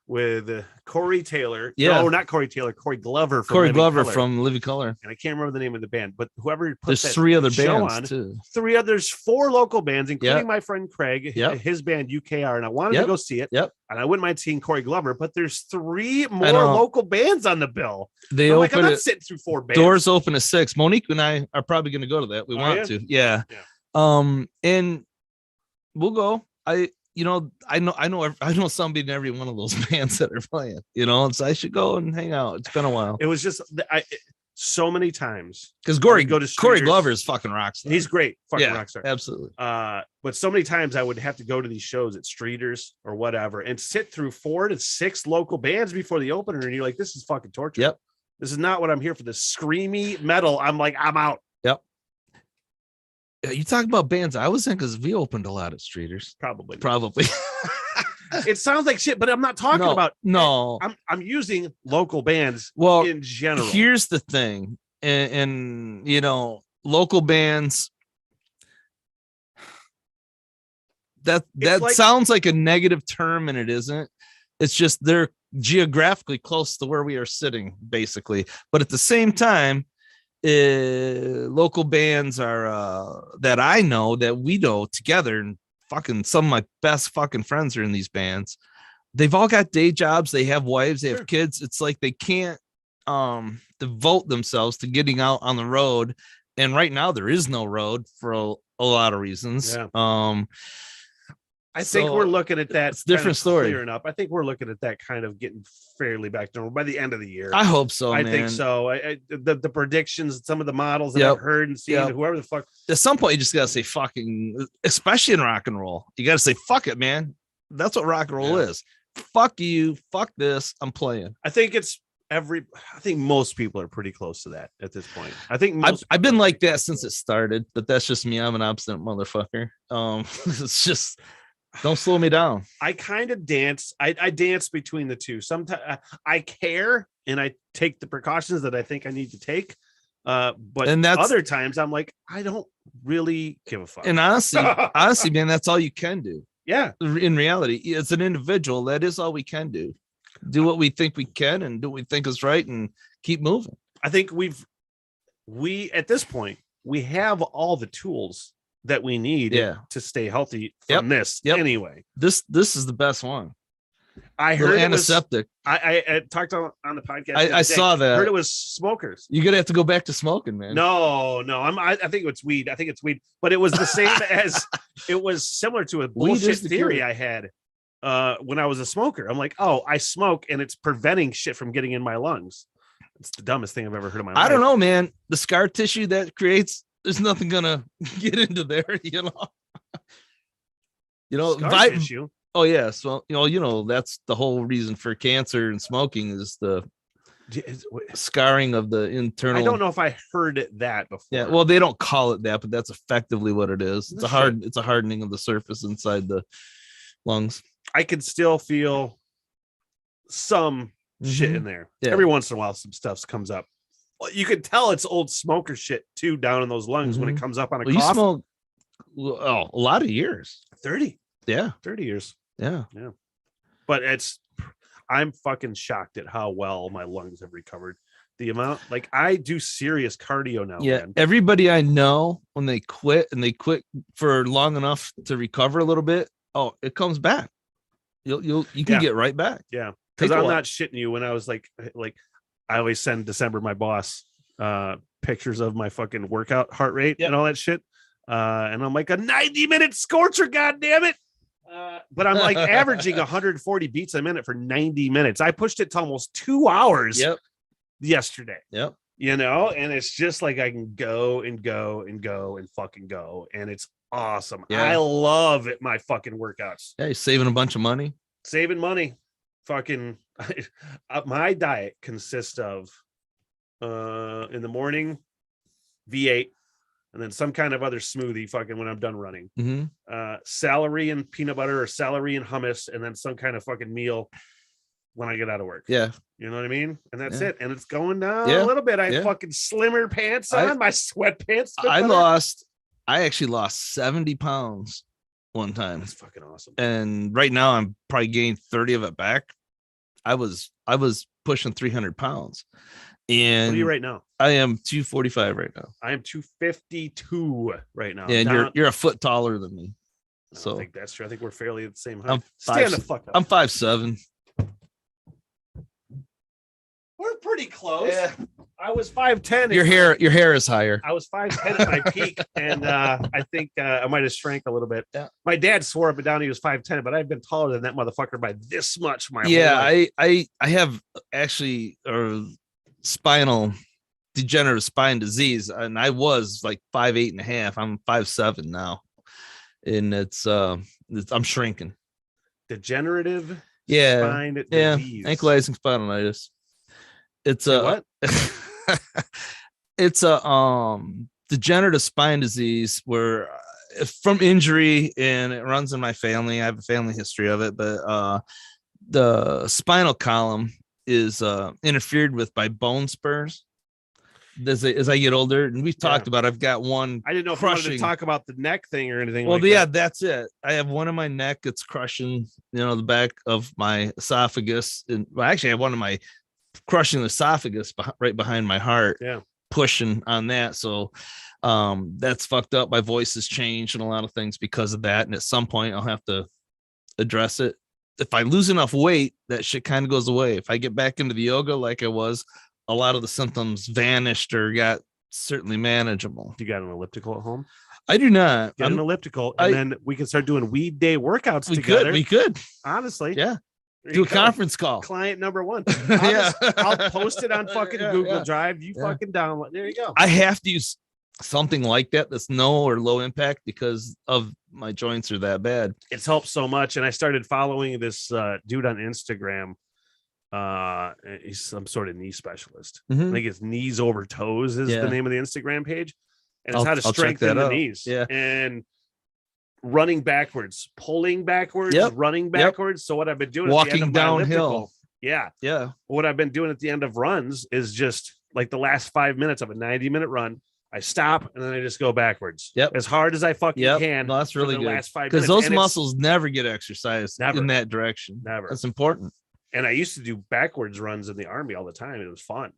with Corey Taylor? No, not Corey Taylor. Corey Glover. From Living Color. And I can't remember the name of the band, but whoever put there's that three other show bands on, too. There's four local bands, including my friend Craig, his band UKR, and I wanted to go see it. Yep. And I wouldn't mind seeing Corey Glover, but there's three more local bands on the bill. I'm not sitting through four bands. Doors open at 6. Monique and I are probably going to go to that. We want to. Yeah. And we'll go. I know somebody in every one of those bands that are playing, so I should go and hang out. It's been a while. It was just so many times because Corey Glover is fucking rock star. He's great, fucking rock star, absolutely. But so many times I would have to go to these shows at Streeters or whatever and sit through 4 to 6 local bands before the opener, and you're like, this is fucking torture. Yep. This is not what I'm here for. The screamy metal. I'm like, I'm out. Yep. You talk about bands I was in because we opened a lot at Streeters. Probably. It sounds like shit, but I'm not talking about. No, I'm using local bands. In general. Here's the thing, and local bands. That sounds like a negative term, and it isn't. It's just they're geographically close to where we are sitting, basically. But at the same time, local bands are that I know, that we know together, and fucking some of my best fucking friends are in these bands. They've all got day jobs, they have wives, they have kids. It's like they can't devote themselves to getting out on the road, and right now there is no road for a lot of reasons. I think So, we're looking at that. it's a different kind of story. Clearing up. I think we're looking at that kind of getting fairly back to normal by the end of the year. I hope so, I man. think so. The predictions, some of the models that Yep. I've heard and seen, Yep. whoever the fuck. At some point, you just gotta say fucking, especially in rock and roll. You gotta say fuck it, man. That's what rock and roll is. Fuck you. Fuck this. I'm playing. I think most people are pretty close to that at this point. I think I've been like that since it started, but that's just me. I'm an obstinate motherfucker. It's just don't slow me down. I kind of dance. I dance between the two. Sometimes I care and I take the precautions that I think I need to take. But And that's- other times I'm like, I don't really give a fuck. And honestly, man, that's all you can do. Yeah. In reality, as an individual, that is all we can do. Do what we think we can and do what we think is right and keep moving. I think we at this point, we have all the tools that we need to stay healthy from this anyway. This is the best one. I heard antiseptic. I talked on the podcast. I saw that. Heard it was smokers. You're gonna have to go back to smoking, man. No. I think it's weed. I think it's weed, but it was the same as it was similar to a bullshit theory I had when I was a smoker. I'm like, oh, I smoke and it's preventing shit from getting in my lungs. It's the dumbest thing I've ever heard in my life. I don't know, man. The scar tissue that creates, there's nothing gonna get into there, you know. Scar tissue. Oh yeah, so that's the whole reason for cancer and smoking is the scarring of the internal. I don't know if I heard that before. Yeah, well, they don't call it that, but that's effectively what it is. It's a hardening of the surface inside the lungs. I could still feel some shit in there. Yeah. Every once in a while, some stuff comes up. Well, you can tell it's old smoker shit too down in those lungs when it comes up on a cough. You smoke a lot of years. 30. Yeah. 30 years. Yeah. But I'm fucking shocked at how well my lungs have recovered. The amount, like, I do serious cardio now. Yeah. Man. Everybody I know, when they quit for long enough to recover a little bit, it comes back. You can get right back. Yeah. Because I'm not shitting you. When I was like I always send December, my boss, pictures of my fucking workout heart rate and all that shit. And I'm like a 90-minute scorcher, god damn it. But I'm like averaging 140 beats a minute for 90 minutes. I pushed it to almost 2 hours yesterday. Yep. And it's just like I can go and go and go and fucking go. And it's awesome. Yeah. I love it, my fucking workouts. Yeah, you're saving a bunch of money. Saving money. Fucking my diet consists of in the morning V8 and then some kind of other smoothie fucking when I'm done running. Celery and peanut butter or celery and hummus and then some kind of fucking meal when I get out of work. Yeah. You know what I mean? And that's it. And it's going down a little bit. I fucking slimmer pants on, my sweatpants. I actually lost 70 pounds one time. That's fucking awesome. And right now I'm probably gaining 30 of it back. I was pushing 300 pounds. And what are you right now? I am 245 right now. I am 252 right now. Yeah, and you're a foot taller than me. So I think that's true. I think we're fairly at the same height. Stand the fuck up. I'm 5'7". We're pretty close. Yeah. I was 5'10". Your hair is higher. I was 5'10" at my peak, and I think I might have shrank a little bit. Yeah. My dad swore up and down he was 5'10", but I've been taller than that motherfucker by this much my whole life. I have actually degenerative spine disease, and I was like 5'8.5". I'm 5'7" now, and it's I'm shrinking. Degenerative spine disease. Ankylosing spondylitis. It's what? It's a degenerative spine disease where from injury, and it runs in my family. I have a family history of it, but the spinal column is interfered with by bone spurs as I get older. And we've talked about, I've got one. I didn't know if you wanted to talk about the neck thing or anything. Well, that's it. I have one in my neck. It's crushing, the back of my esophagus. And actually I have one of my crushing the esophagus right behind my heart, pushing on that. So that's fucked up. My voice has changed and a lot of things because of that. And at some point I'll have to address it. If I lose enough weight, that shit kind of goes away. If I get back into the yoga like I was, a lot of the symptoms vanished or got certainly manageable. You got an elliptical at home? I do not. Get an elliptical, and then we can start doing weed day workouts together. We could. Honestly. Yeah. There Do you a go. conference call. Client number 1. Yeah. I'll post it on fucking Yeah, Google yeah. Drive. You Yeah. fucking download. There you go. I have to use something like that that's no or low impact because of my joints are that bad. It's helped so much. And I started following this dude on Instagram. He's some sort of knee specialist. I think it's Knees Over Toes is the name of the Instagram page. And it's how to strengthen the knees. Yeah. And running backwards, pulling backwards, running backwards. So what I've been doing walking at the end of my downhill. elliptical, Yeah. what I've been doing at the end of runs is just like the last 5 minutes of a 90-minute run. I stop and then I just go backwards. As hard as I fucking can. No, that's really for the good. last 5 Because minutes. those muscles never get exercised in that direction. Never. That's important. And I used to do backwards runs in the Army all the time. It was fun,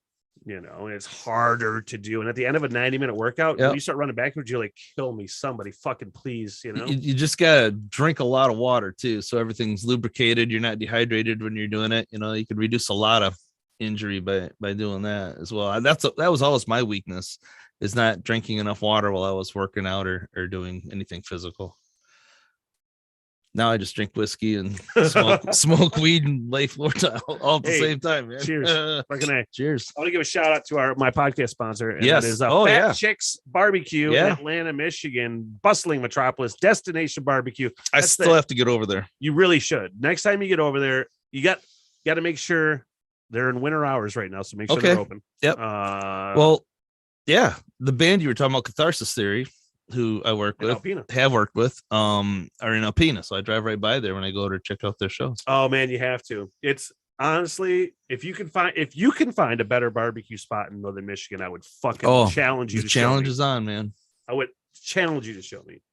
and it's harder to do. And at the end of a 90-minute workout, when you start running backwards, you're like, kill me, somebody fucking please, You just gotta drink a lot of water too, so everything's lubricated. You're not dehydrated when you're doing it. You could reduce a lot of injury by doing that as well. That was always my weakness, is not drinking enough water while I was working out or doing anything physical. Now I just drink whiskey and smoke weed and lay floor tile all at the same time, man. Cheers. Cheers. I want to give a shout out to my podcast sponsor. And yes. That is Fat Chicks Barbecue in Atlanta, Michigan, bustling metropolis, destination barbecue. I still have to get over there. You really should. Next time you get over there, you got to make sure they're in winter hours right now. So make sure they're open. Yep. The band you were talking about, Catharsis Theory, who I work with, have worked with, are in Alpena. So I drive right by there when I go to check out their shows. Oh man, you have to. It's honestly, if you can find a better barbecue spot in Northern Michigan, I would fucking challenge you. The challenge is on, man. I would challenge you to show me.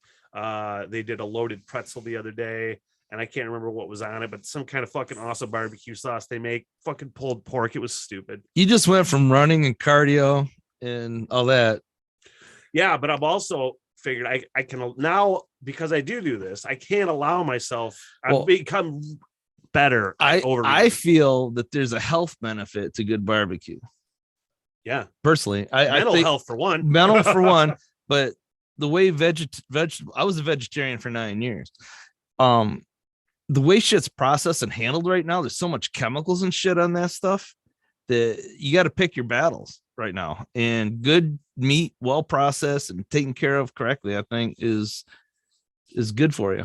They did a loaded pretzel the other day, and I can't remember what was on it, but some kind of fucking awesome barbecue sauce they make. Fucking pulled pork. It was stupid. You just went from running and cardio and all that. Yeah, but I've also figured I can now, because I do this, I can't allow myself. I've become better. I feel that there's a health benefit to good barbecue. Yeah, personally, I think health for one. Mental for one, but the way I was a vegetarian for 9 years. The way shit's processed and handled right now, there's so much chemicals and shit on that stuff that you got to pick your battles right now. And good meat, well processed and taken care of correctly, I think is good for you.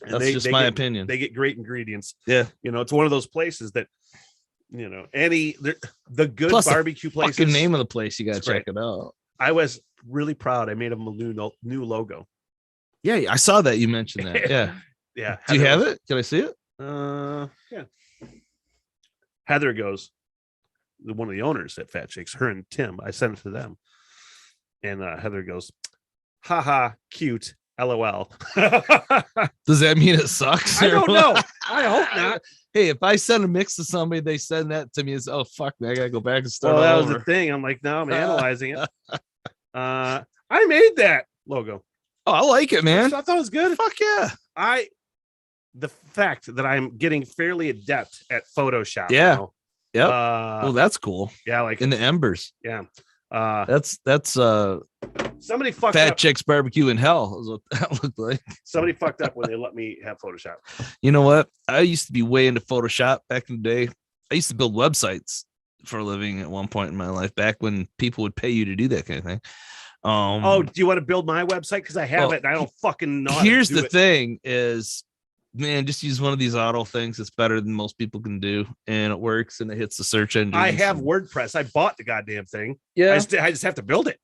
That's just my opinion. They get great ingredients. Yeah, it's one of those places that the good plus barbecue places. Fucking name of the place, you gotta check it out. I was really proud. I made them a new logo. Yeah, I saw that. You mentioned that. Yeah. Yeah. Do you have it? Can I see it? Yeah. Heather goes, one of the owners at Fat Chicks, her and Tim. I sent it to them, and Heather goes, "Haha, cute, LOL." Does that mean it sucks? I don't know. I hope not. Hey, if I send a mix to somebody, they send that to me as, oh fuck, man, I gotta go back and start. Well, that over. was the thing. I'm like, no, I'm analyzing it. I made that logo. Oh, I like it, man. I thought that was good. Fuck yeah. The fact that I'm getting fairly adept at Photoshop. Yeah. Now, yep. Well, that's cool. Yeah, like in the embers. Yeah. That's somebody fucked Fat up. Chicks Barbecue in Hell is what that looked like. Somebody fucked up when they let me have Photoshop. You know what? I used to be way into Photoshop back in the day. I used to build websites for a living at one point in my life, back when people would pay you to do that kind of thing. Do you want to build my website? Because I have it and I don't fucking know. Here's the thing is, man, just use one of these auto things. It's better than most people can do, and it works, and it hits the search engine. I have WordPress. I bought the goddamn thing. Yeah, I just have to build it.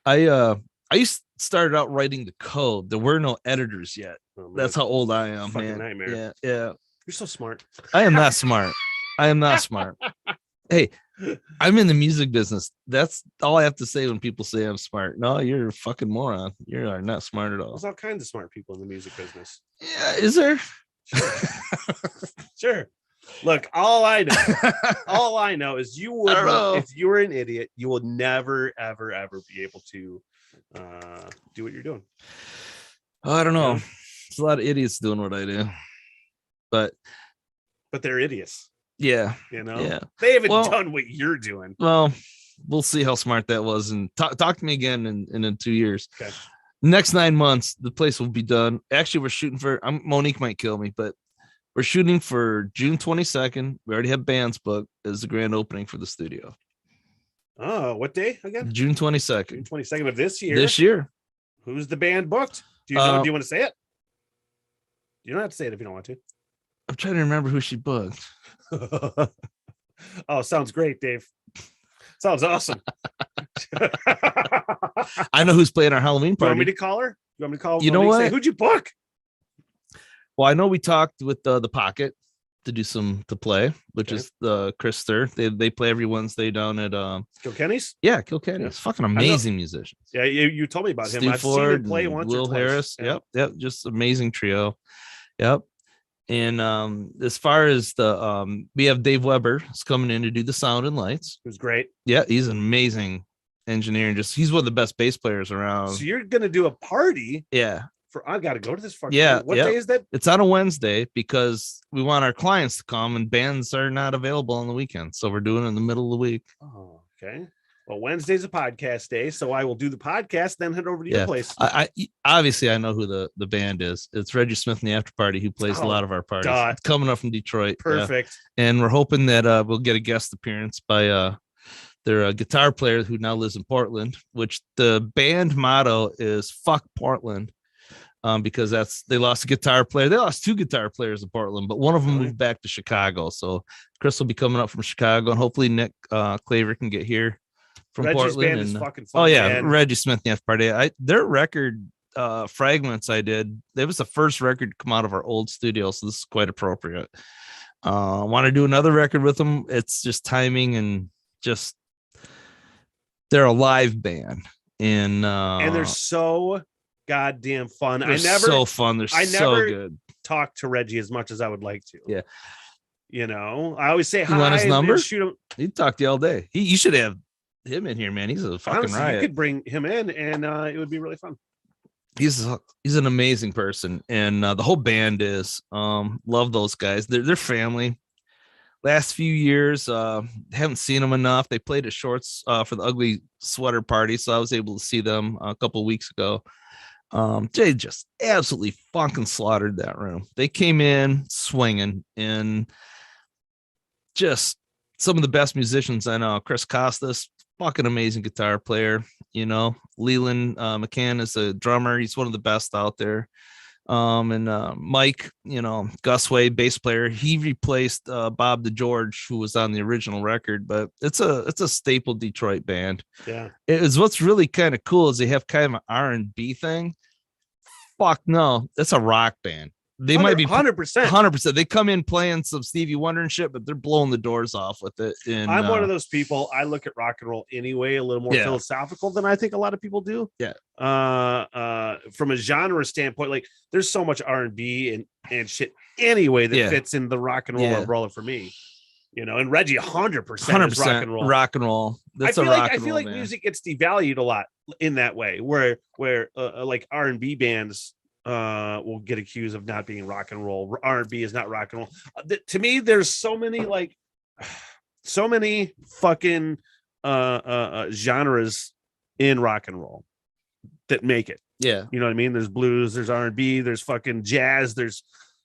I started out writing the code. There were no editors yet. Oh, that's how old I am, man. Nightmare. Yeah. You're so smart. I am not smart. I am not smart. Hey, I'm in the music business. That's all I have to say when people say I'm smart. No, you're a fucking moron. You are not smart at all. There's all kinds of smart people in the music business. Yeah, is there? Sure. Look, all I know is you would, if you were an idiot, you will never, ever, ever be able to do what you're doing. Oh, I don't know. There's a lot of idiots doing what I do, but they're idiots. Yeah. They haven't done what you're doing. Well, we'll see how smart that was, and talk to me again in 2 years. Okay. Next 9 months, the place will be done. Actually, we're shooting for. Monique might kill me, but we're shooting for June 22nd. We already have bands booked as the grand opening for the studio. Oh, what day again? June 22nd. June 22nd of this year. This year. Who's the band booked? Do you know? Do you want to say it? You don't have to say it if you don't want to. I'm trying to remember who she booked. Oh, sounds great, Dave. Sounds awesome. I know who's playing our Halloween You party. want me to call her? You want me to call? You know Monique, what? say, who'd you book? Well, I know we talked with the Pocket to do to play, which Okay. is the Chris Thur. They play every Wednesday down at Kilkenny's? yeah, Kilkenny. Yeah. It's fucking amazing musicians. Yeah, you told me about him. Stu I've seen Ford him play and once. Will or twice. Harris. Yeah. Yep, just amazing trio. Yep. And as far as the we have Dave Weber is coming in to do the sound and lights. It was great. Yeah, he's an amazing engineer, and he's one of the best bass players around. So you're gonna do a party Yeah. I gotta go to this fucking Yeah, What yeah. day is that? It's on a Wednesday because we want our clients to come, and bands are not available on the weekend. So we're doing it in the middle of the week. Oh, okay. Well, Wednesday's a podcast day, so I will do the podcast, then head over to your Yeah. place. I obviously I know who the band is. It's Reggie Smith and the After Party, who plays a Oh, lot of our parties. duh. It's coming up from Detroit. Yeah. Perfect. And we're hoping that we'll get a guest appearance by their guitar player who now lives in Portland, which the band motto is "Fuck Portland." Because they lost a guitar player. They lost 2 guitar players in Portland, but one of them Really? moved back to Chicago. So Chris will be coming up from Chicago, and hopefully Nick Claver can get here from Reggie's Portland. band is And, fucking fun. oh yeah, man. Reggie Smith, the F Party. Their record Fragments I did. That was the first record to come out of our old studio, so this is quite appropriate. Want to do another record with them. It's just timing and just they're a live band, and they're so goddamn fun. they're so fun. They're I so never good. talk to Reggie as much as I would like to. Yeah. You know, I always say You hi. want his and number? Shoot him. He'd talk to you all day. You should have him in here, man. He's a fucking Honestly, you riot. could bring him in, and it would be really fun. He's an amazing person, and the whole band is. Love those guys. They're family. Last few years, haven't seen them enough. They played at Shorts for the Ugly Sweater Party, so I was able to see them a couple of weeks ago. They just absolutely fucking slaughtered that room. They came in swinging, and just some of the best musicians I know. Chris Costas, fucking amazing guitar player. You know, Leland McCann is a drummer. He's one of the best out there. And Mike, you know, Gusway, bass player. He replaced Bob DeGeorge, who was on the original record. But it's a staple Detroit band. Yeah. It is what's really kind of cool is they have kind of an R&B thing. Fuck no, that's a rock band. They might be 100%. 100%. They come in playing some Stevie Wonder and shit, but they're blowing the doors off with it. And I'm one of those people. I look at rock and roll anyway, a little more Yeah. philosophical than I think a lot of people do. Yeah. From a genre standpoint, like there's so much R&B and shit anyway that Yeah. fits in the rock and roll Yeah. umbrella for me. You know, and Reggie 100% 100% is rock and roll. Rock and roll. That's I a feel rock like, I and feel roll like band. music gets devalued a lot in that way, where like R&B bands will get accused of not being rock and roll. R&B is not rock and roll. To me, there's so many fucking genres in rock and roll that make it. Yeah. You know what I mean? There's blues, there's R&B, there's fucking jazz, there's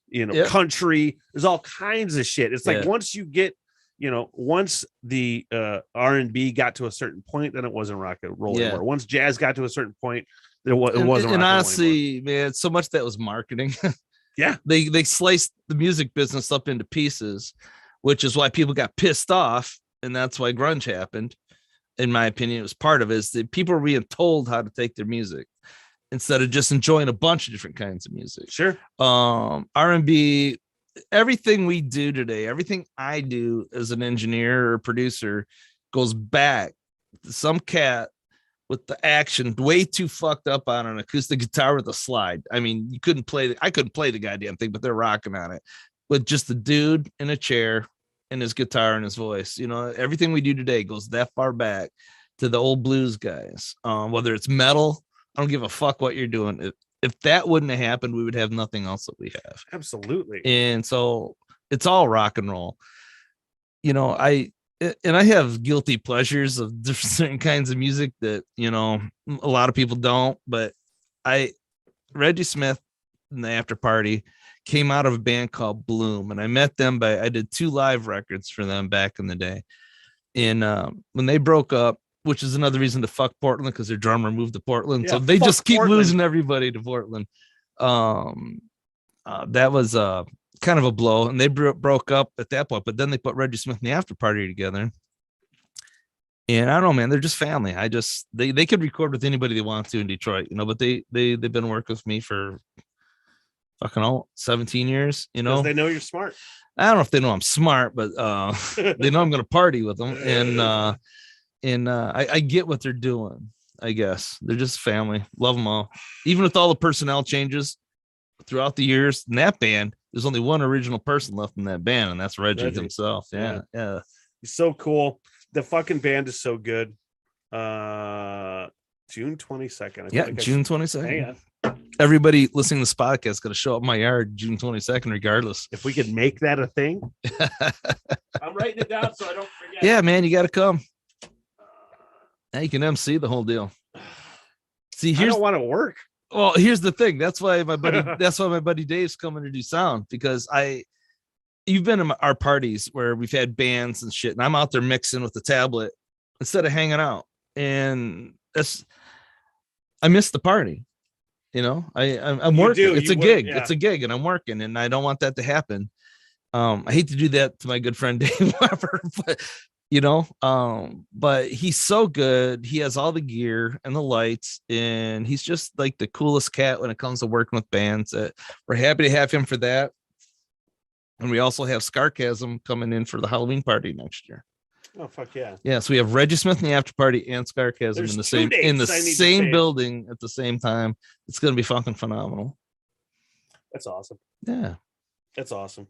Yep. country, there's all kinds of shit. It's like Yeah. once you get, once the R&B got to a certain point, then it wasn't rock and roll Yeah. anymore. Once jazz got to a certain point, it wasn't And rock and roll honestly, man, so much that was marketing. Yeah. They sliced the music business up into pieces, which is why people got pissed off, and that's why grunge happened. In my opinion, it was part of it, is that people were being told how to take their music instead of just enjoying a bunch of different kinds of music. Sure. R&B, everything we do today, everything I do as an engineer or producer goes back to some cat with the action way too fucked up on an acoustic guitar with a slide. I mean, I couldn't play the goddamn thing, but they're rocking on it with just the dude in a chair and his guitar and his voice. You know, everything we do today goes that far back to the old blues guys. Whether it's metal, I don't give a fuck what you're doing. If that wouldn't have happened, we would have nothing else that we have. Absolutely. And so it's all rock and roll. You know, and I have guilty pleasures of certain kinds of music that, you know, a lot of people don't, but Reggie Smith in the After Party came out of a band called Bloom, and I met them I did 2 live records for them back in the day. And when they broke up, which is another reason to fuck Portland, because their drummer moved to Portland. Yeah, so they fuck just keep Portland. losing everybody to Portland. That was kind of a blow, and they broke up at that point, but then they put Reggie Smith and the After Party together. And I don't know, man, they're just family. They could record with anybody they want to in Detroit, you know, but they've been working with me for fucking 17 years, you know. They know you're smart. I don't know if they know I'm smart, but they know I'm going to party with them. And I get what they're doing. I guess they're just family. Love them all. Even with all the personnel changes throughout the years in that band, there's only one original person left in that band, and that's Reggie himself. Yeah. He's so cool. The fucking band is so good. June 22nd. June 22nd. Hang on. Everybody listening to this podcast is going to show up in my yard June 22nd, regardless. If we could make that a thing. I'm writing it down so I don't forget. Yeah, man, you got to come. Now you can MC the whole deal. See, I don't want to work. Well, here's the thing. That's why my buddy Dave's coming to do sound, because you've been in our parties where we've had bands and shit, and I'm out there mixing with the tablet instead of hanging out. And I miss the party. You know, I'm working. It's a gig. Yeah. It's a gig, and I'm working, and I don't want that to happen. I hate to do that to my good friend Dave Weber, but you know, but he's so good. He has all the gear and the lights, and he's just like the coolest cat when it comes to working with bands. We're happy to have him for that. And we also have Scarcasm coming in for the Halloween party next year. Oh, fuck yeah. Yeah, so we have Reggie Smith in the After Party and Scarcasm in the same building at the same time. It's going to be fucking phenomenal. That's awesome. Yeah. That's awesome.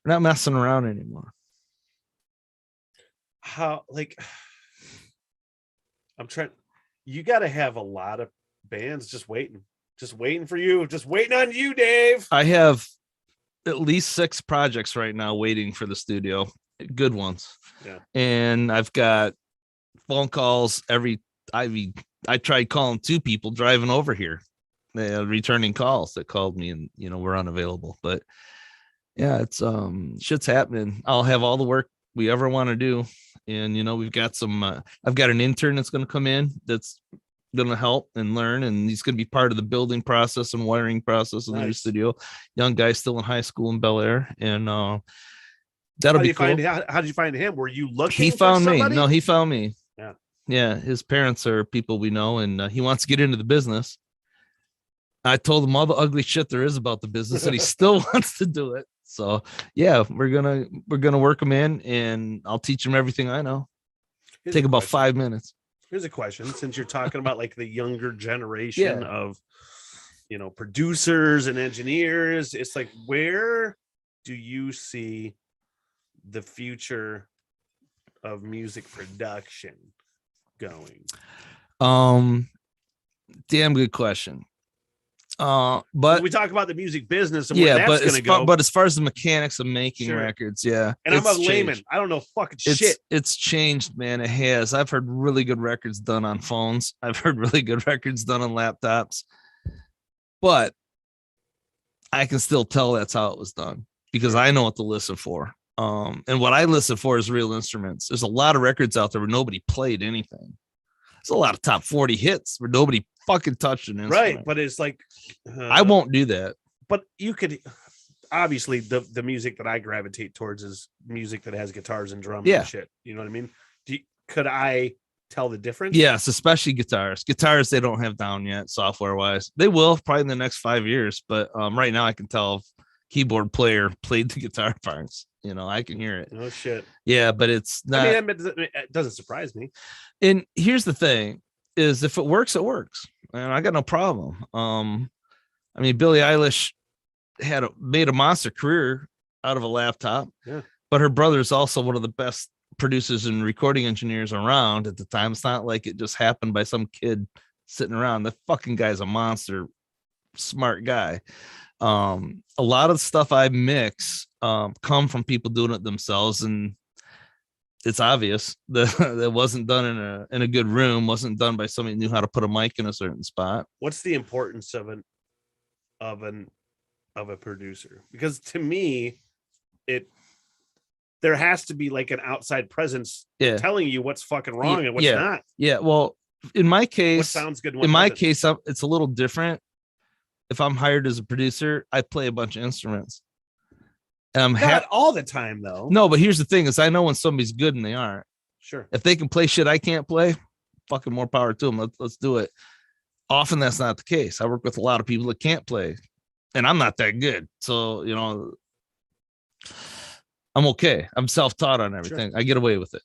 We're not messing around anymore. You got to have a lot of bands just waiting for you, just waiting on you, Dave. I have at least 6 projects right now waiting for the studio. Good ones. Yeah. And I've got phone calls I tried calling 2 people driving over here. Returning calls that called me and, you know, we're unavailable. But yeah, it's shit's happening. I'll have all the work we ever want to do. And, you know, we've got I've got an intern that's going to come in that's going to help and learn, and he's going to be part of the building process and wiring process of the new studio. Young guy still in high school in Bel Air, and that'll be cool. How did you find him? Were you looking? He found me. No, he found me. Yeah. His parents are people we know, and he wants to get into the business. I told him all the ugly shit there is about the business, and he still wants to do it. So yeah, we're gonna work him in, and I'll teach him everything I know. Take about 5 minutes. Here's a question, since you're talking about like the younger generation of, you know, producers and engineers. It's like, where do you see the future of music production going? Damn good question. But we talk about the music business and where that's going to go. But as far as the mechanics of making records, and I'm a layman. I don't know fucking shit. It's changed, man. It has. I've heard really good records done on phones. I've heard really good records done on laptops. But I can still tell that's how it was done because I know what to listen for. And what I listen for is real instruments. There's a lot of records out there where nobody played anything. There's a lot of top 40 hits where nobody fucking touched an instrument. Right, but it's like I won't do that. But you could obviously the music that I gravitate towards is music that has guitars and drums and shit. You know what I mean? Could I tell the difference? Yes, especially guitars. Guitars they don't have down yet, software wise. They will probably in the next 5 years, but right now I can tell if keyboard player played the guitar parts. You know, I can hear it. Oh shit. Yeah, but it's not. I mean, it doesn't surprise me. And here's the thing: is if it works, it works, and I got no problem. I mean, Billie Eilish made a monster career out of a laptop. Yeah. But her brother is also one of the best producers and recording engineers around at the time. It's not like it just happened by some kid sitting around. The fucking guy's a monster, smart guy. A lot of the stuff I mix come from people doing it themselves, and it's obvious that wasn't done in a good room, wasn't done by somebody who knew how to put a mic in a certain spot. What's the importance of a producer? Because to me, there has to be like an outside presence telling you what's fucking wrong and what's not. Yeah. Well, in my case, what sounds good. In my case, it's a little different. If I'm hired as a producer, I play a bunch of instruments. Not all the time though. No, but here's the thing: is I know when somebody's good and they aren't. Sure. If they can play shit I can't play, fucking more power to them. Let's do it. Often that's not the case. I work with a lot of people that can't play, and I'm not that good. So I'm okay. I'm self-taught on everything. Sure. I get away with it.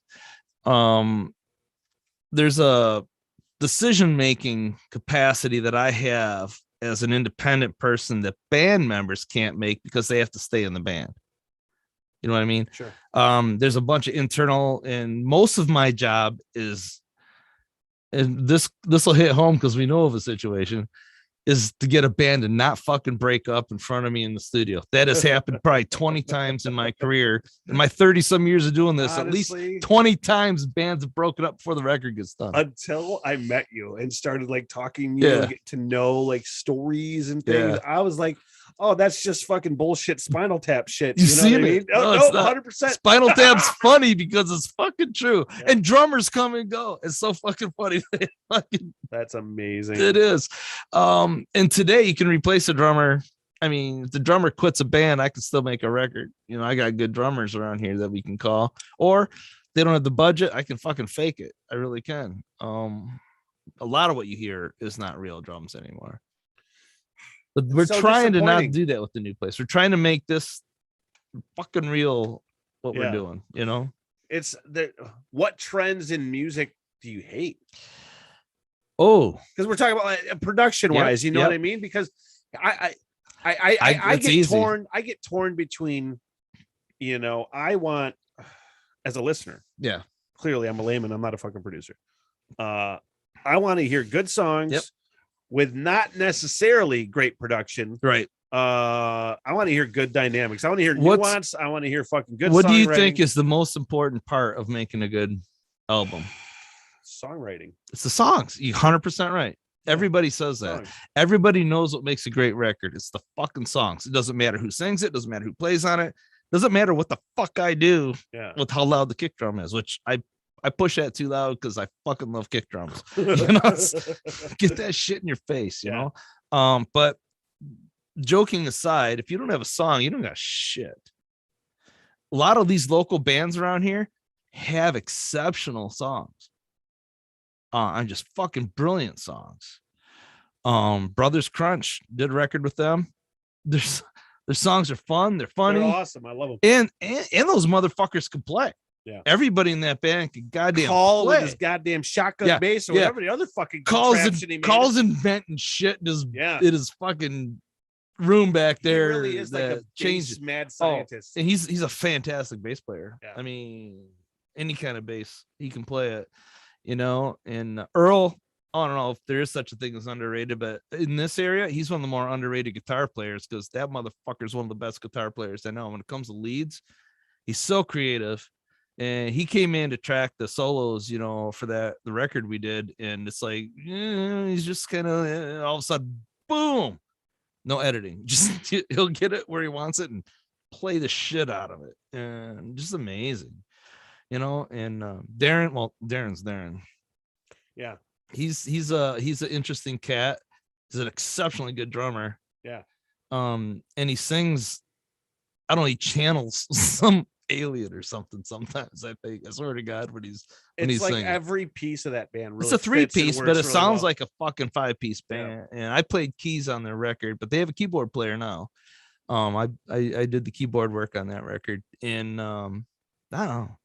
There's a decision-making capacity that I have as an independent person that band members can't make because they have to stay in the band. You know what I mean? Sure. There's a bunch of internal, and most of my job is, and this will hit home because we know of a situation, is to get a band to not fucking break up in front of me in the studio. That has happened probably 20 times in my career. In my 30 some years of doing this, honestly, at least 20 times bands have broken up before the record gets done. Until I met you and started like talking to you and get to know like stories and things. I was like, oh, that's just fucking bullshit Spinal Tap shit. You know what I mean? No, 100%. Spinal Tap's funny because it's fucking true. Yeah. And drummers come and go. It's so fucking funny. That's amazing. It is. And today you can replace a drummer. I mean, if the drummer quits a band, I can still make a record. I got good drummers around here that we can call. Or they don't have the budget, I can fucking fake it. I really can. A lot of what you hear is not real drums anymore. But we're trying to not do that with the new place. We're trying to make this fucking real what we're doing, It's the what trends in music do you hate? Oh, because we're talking about like, production wise, you know what I mean? Because I get easy. Torn. I get torn between, I want as a listener. Yeah. Clearly, I'm a layman. I'm not a fucking producer. I want to hear good songs with not necessarily great production. Right. I want to hear good dynamics. I want to hear nuance. I want to hear fucking good. What do you think is the most important part of making a good album? Songwriting. It's the songs. You 100% right. Everybody says that. Songs. Everybody knows what makes a great record. It's the fucking songs. It doesn't matter who sings it. Doesn't matter who plays on it. Doesn't matter what the fuck I do with how loud the kick drum is, which I push that too loud because I fucking love kick drums. Get that shit in your face, you know? But joking aside, if you don't have a song, you don't got shit. A lot of these local bands around here have exceptional songs. And just fucking brilliant songs. Brothers Crunch did a record with them. Their songs are fun. They're funny. They're awesome. I love them. And those motherfuckers can play. Yeah. Everybody in that band can goddamn call play. With his goddamn shotgun bass or whatever the other fucking calls inventing shit. It is fucking room back there. He really is like a bass mad scientist. And he's a fantastic bass player. Yeah. I mean, any kind of bass, he can play it. And Earl, I don't know if there is such a thing as underrated, but in this area, he's one of the more underrated guitar players because that motherfucker is one of the best guitar players I know. When it comes to leads, he's so creative. And he came in to track the solos, for the record we did. And it's like, he's just kind of all of a sudden, boom, no editing. Just he'll get it where he wants it and play the shit out of it. And just amazing. And Darren, Darren's Darren. Yeah. He's an interesting cat. He's an exceptionally good drummer. Yeah. And he sings, I don't know, he channels some alien or something sometimes. I swear to God, when he's like singing. Every piece of that band really it's a 3-piece, but it sounds well. like a fucking 5-piece band. And I played keys on their record, but they have a keyboard player now. I did the keyboard work on that record, and I don't know.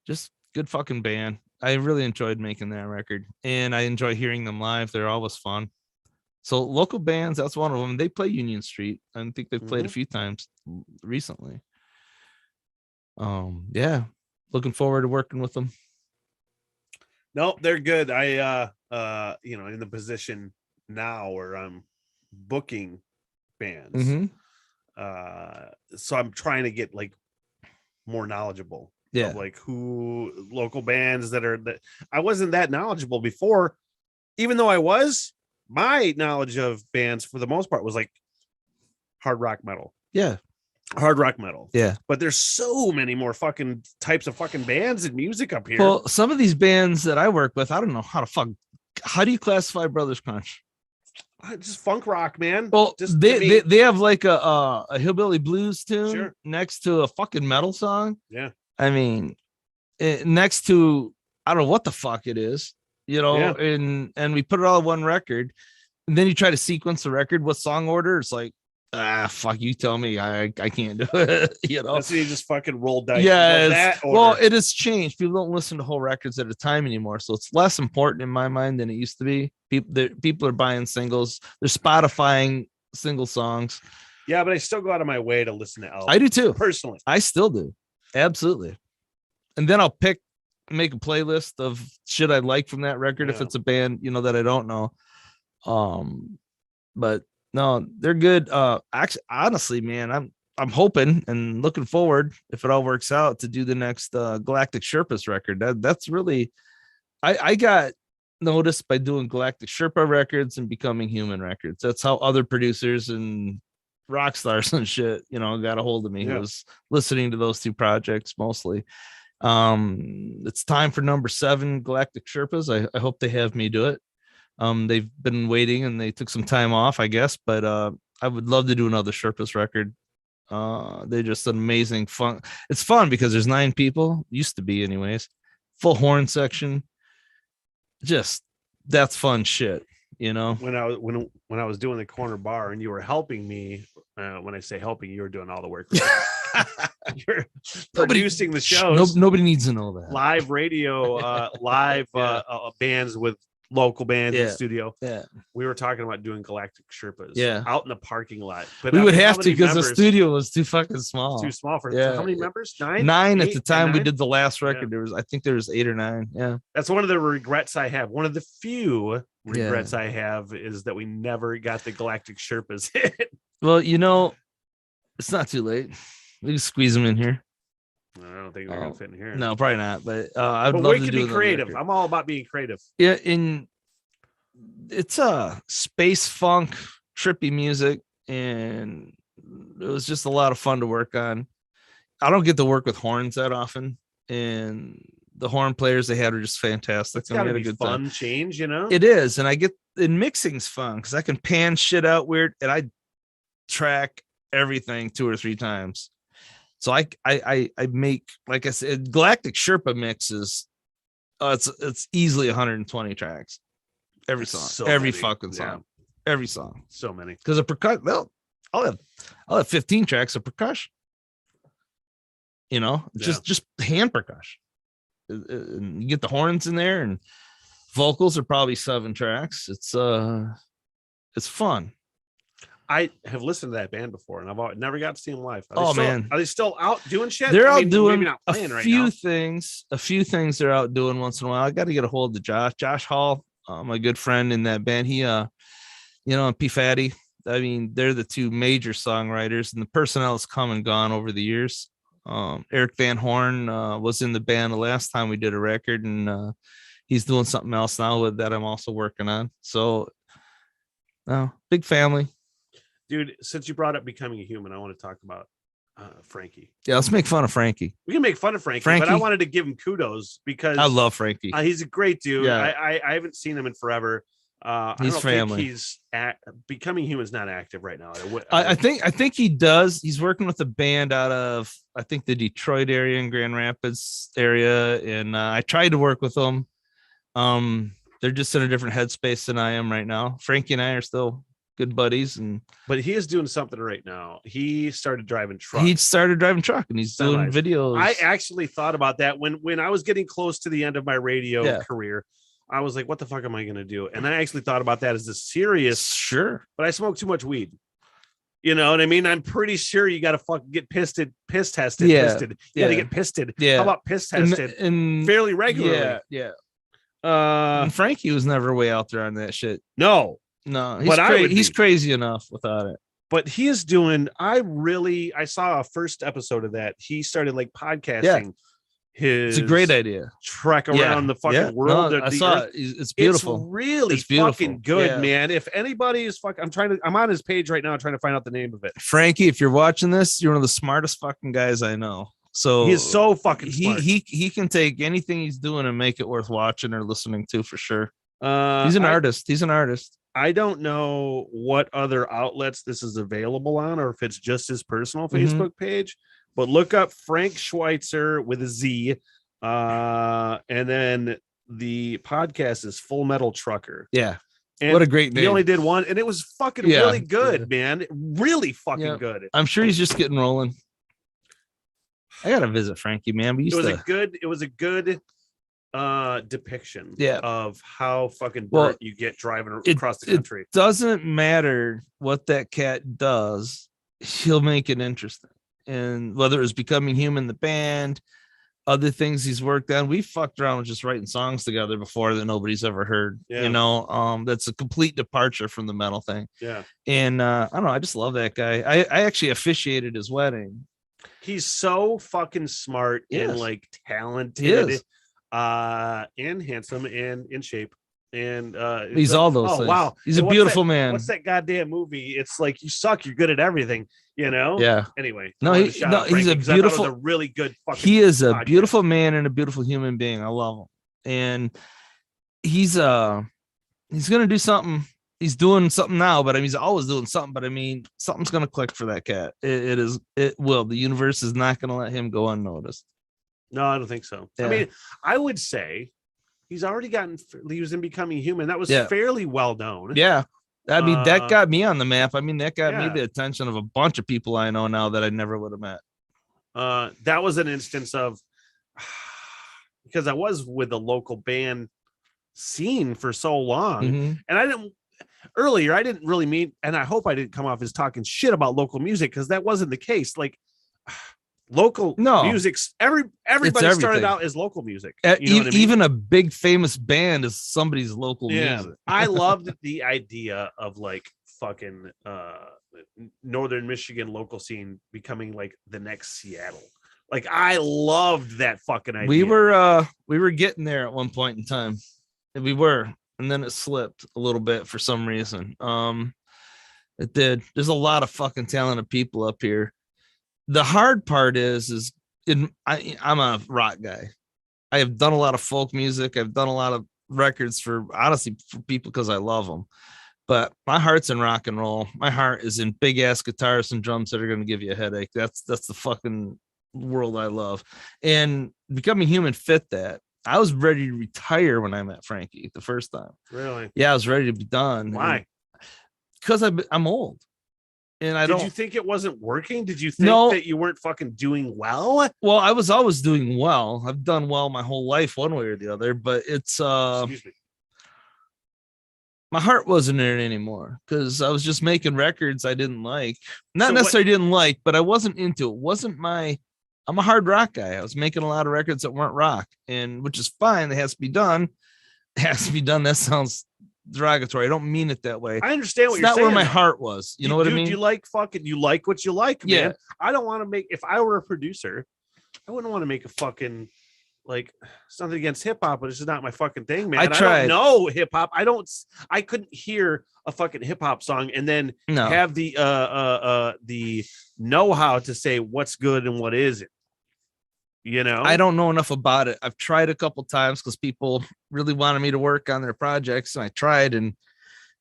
Just good fucking band. I really enjoyed making that record, and I enjoy hearing them live. They're always fun. So local bands, that's one of them. They play Union Street. I think they've played a few times recently. Looking forward to working with them. No, they're good. I in the position now where I'm booking bands. So I'm trying to get like more knowledgeable. Yeah. of like who local bands that I wasn't that knowledgeable before, even though I was. My knowledge of bands for the most part was like hard rock metal. Yeah. Yeah. But there's so many more fucking types of fucking bands and music up here. Well, some of these bands that I work with, I don't know how do you classify Brothers Crunch? Just funk rock, man. Well, just they have like a hillbilly blues tune Sure. next to a fucking metal song. Yeah. I mean, next to, I don't know what the fuck it is, Yeah. and we put it all on one record, and then you try to sequence the record with song order. It's like, fuck, you tell me. I can't do it. That's when you just fucking roll dice. Yeah. Well, it has changed. People don't listen to whole records at a time anymore, so it's less important in my mind than it used to be. People are buying singles. They're Spotifying single songs. Yeah, but I still go out of my way to listen to albums. I do too. Personally. I still do. Absolutely. And then I'll make a playlist of shit I like from that record if it's a band, that I don't know. But no, they're good. Actually, honestly, man, I'm hoping and looking forward, if it all works out, to do the next Galactic Sherpas record. That's really, I got noticed by doing Galactic Sherpa records and Becoming Human records. That's how other producers and rock stars and shit, got a hold of me. Who was listening to those two projects mostly. It's time for number 7, Galactic Sherpas. I hope they have me do it. They've been waiting and they took some time off, I guess, but I would love to do another Sherpas record. They're just an amazing fun. It's fun because there's 9 people, used to be anyways, full horn section. Just that's fun shit, When I was doing the corner bar and you were helping me, when I say helping, you were doing all the work. You're producing the shows. Nobody needs to know that. Live radio, bands with local bands in the studio. Yeah. We were talking about doing Galactic Sherpas out in the parking lot. But we would have to because the studio was too fucking small. Too small for how many members? 9? 9 at the time we did the last record. I think there was 8 or 9. Yeah. That's one of the regrets I have. One of the few regrets I have is that we never got the Galactic Sherpas hit. Well, it's not too late. We can squeeze them in here. I don't think they're gonna fit in here. No, probably not. But I'd love to be creative. I'm all about being creative. Yeah, it's a space funk, trippy music, and it was just a lot of fun to work on. I don't get to work with horns that often, and the horn players they had were just fantastic. It's gotta be a fun change, It is, and I get in mixing's fun because I can pan shit out weird, and I track everything 2 or 3 times. So I make, like I said, Galactic Sherpa mixes. It's easily 120 tracks. Every song, fucking song, every song. So many. Because of percussion, well, I'll have 15 tracks of percussion. Just hand percussion. And you get the horns in there, and vocals are probably 7 tracks. It's fun. I have listened to that band before, and I've never got to see them live. Man, are they still out doing shit? They're out doing maybe not playing a few things. A few things they're out doing once in a while. I got to get a hold of Josh Hall, my good friend in that band. He, and P Fatty. I mean, they're the 2 major songwriters, and the personnel has come and gone over the years. Eric Van Horn was in the band the last time we did a record, and he's doing something else now that I'm also working on. So, big family. Dude, since you brought up Becoming a Human, I want to talk about Frankie. Yeah, let's make fun of Frankie. We can make fun of Frankie, but I wanted to give him kudos because I love Frankie. He's a great dude. Yeah. I haven't seen him in forever. He's family. He's Becoming Human's not active right now. I think he does. He's working with a band out of the Detroit area and Grand Rapids area, and I tried to work with them. They're just in a different headspace than I am right now. Frankie and I are still good buddies, but he is doing something right now. He started driving truck. And he's doing videos. I actually thought about that when I was getting close to the end of my radio career. I was like, what the fuck am I going to do? And I actually thought about that as a serious, but I smoked too much weed. You know what I mean? I'm pretty sure you got to fucking get piss tested. You got to get pissed. How about piss tested and fairly regularly? And Frankie was never way out there on that shit. No, he's crazy enough without it. But he is doing. I saw a first episode of that. He started like podcasting, his It's a great idea. trek around the fucking world. No, of I the saw earth. it. It's beautiful. It's really It's beautiful. fucking good, Yeah. man. If anybody is I'm on his page right now trying to find out the name of it. Frankie, if you're watching this, you're one of the smartest fucking guys I know. So He is so fucking smart. he can take anything he's doing and make it worth watching or listening to for sure. He's He's an artist. He's an artist. I don't know what other outlets this is available on, or if it's just his personal Facebook page, but look up Frank Schweitzer with a Z. And then the podcast is Full Metal Trucker. Yeah. And what a great name. he only did one, and it was fucking really good, man. Really fucking good. I'm sure he's just getting rolling. I gotta visit Frankie, man. It was a good depiction of how fucking burnt you get driving across the country. It doesn't matter what that cat does, he'll make it interesting. And whether it's Becoming Human, the band, other things he's worked on, we fucked around with just writing songs together before that nobody's ever heard. You know, that's a complete departure from the metal thing. Yeah. And I don't know, I just love that guy. I actually officiated his wedding. He's so fucking smart and like talented, and handsome and in shape. And he's all those things. Wow, he's a beautiful man. What's that goddamn movie? It's like you suck, you're good at everything, you know? Yeah. Anyway, he's a beautiful, a really good fucking he is a podcast. beautiful man and a beautiful human being. I love him. And he's gonna do something. He's doing something now, but I mean, he's always doing something. But I mean, something's gonna click for that cat. It will. The universe is not gonna let him go unnoticed. No, I don't think so. Yeah. I mean, I would say he's already he was in Becoming Human. That was fairly well known. Yeah. I mean, that got me on the map. I mean, that got me Yeah. the attention of a bunch of people I know now that I never would have met. That was an instance of, because I was with the local band scene for so long, Mhm. and I didn't really mean, and I hope I didn't come off as talking shit about local music, because that wasn't the case. Like local music's everybody started everything. out as local music. You know what I mean? Even a big famous band is somebody's local music. I loved the idea of like fucking Northern Michigan local scene becoming like the next Seattle. Like I loved that fucking idea. We were getting there at one point in time. And then it slipped a little bit for some reason. It did. There's a lot of fucking talented people up here. The hard part is I'm a rock guy. I have done a lot of folk music. I've done a lot of records for people because I love them. But my heart's in rock and roll. My heart is in big ass guitars and drums that are going to give you a headache. That's the fucking world I love. And Becoming Human fit that. I was ready to retire when I met Frankie the first time. Really? Yeah, I was ready to be done. Why? Because I'm old. And Did you think it wasn't working? Did you think that you weren't fucking doing well? Well, I was always doing well. I've done well my whole life, one way or the other, but it's Excuse me. My heart wasn't in it anymore because I was just making records I didn't like. Not necessarily didn't like, but I wasn't into it. I'm a hard rock guy. I was making a lot of records that weren't rock, and which is fine. It has to be done. It has to be done. That sounds derogatory. I don't mean it that way. I understand what it's you're not saying. Where my heart was. You know what I mean? You like you like what you like, man. Yeah. I don't want to make, if I were a producer, I wouldn't want to make a fucking like something against hip hop, but it's just not my fucking thing, man. I don't know hip hop. I couldn't hear a fucking hip hop song and then have the know-how to say what's good and what isn't. You know, I don't know enough about it. I've tried a couple times because people really wanted me to work on their projects, and I tried, and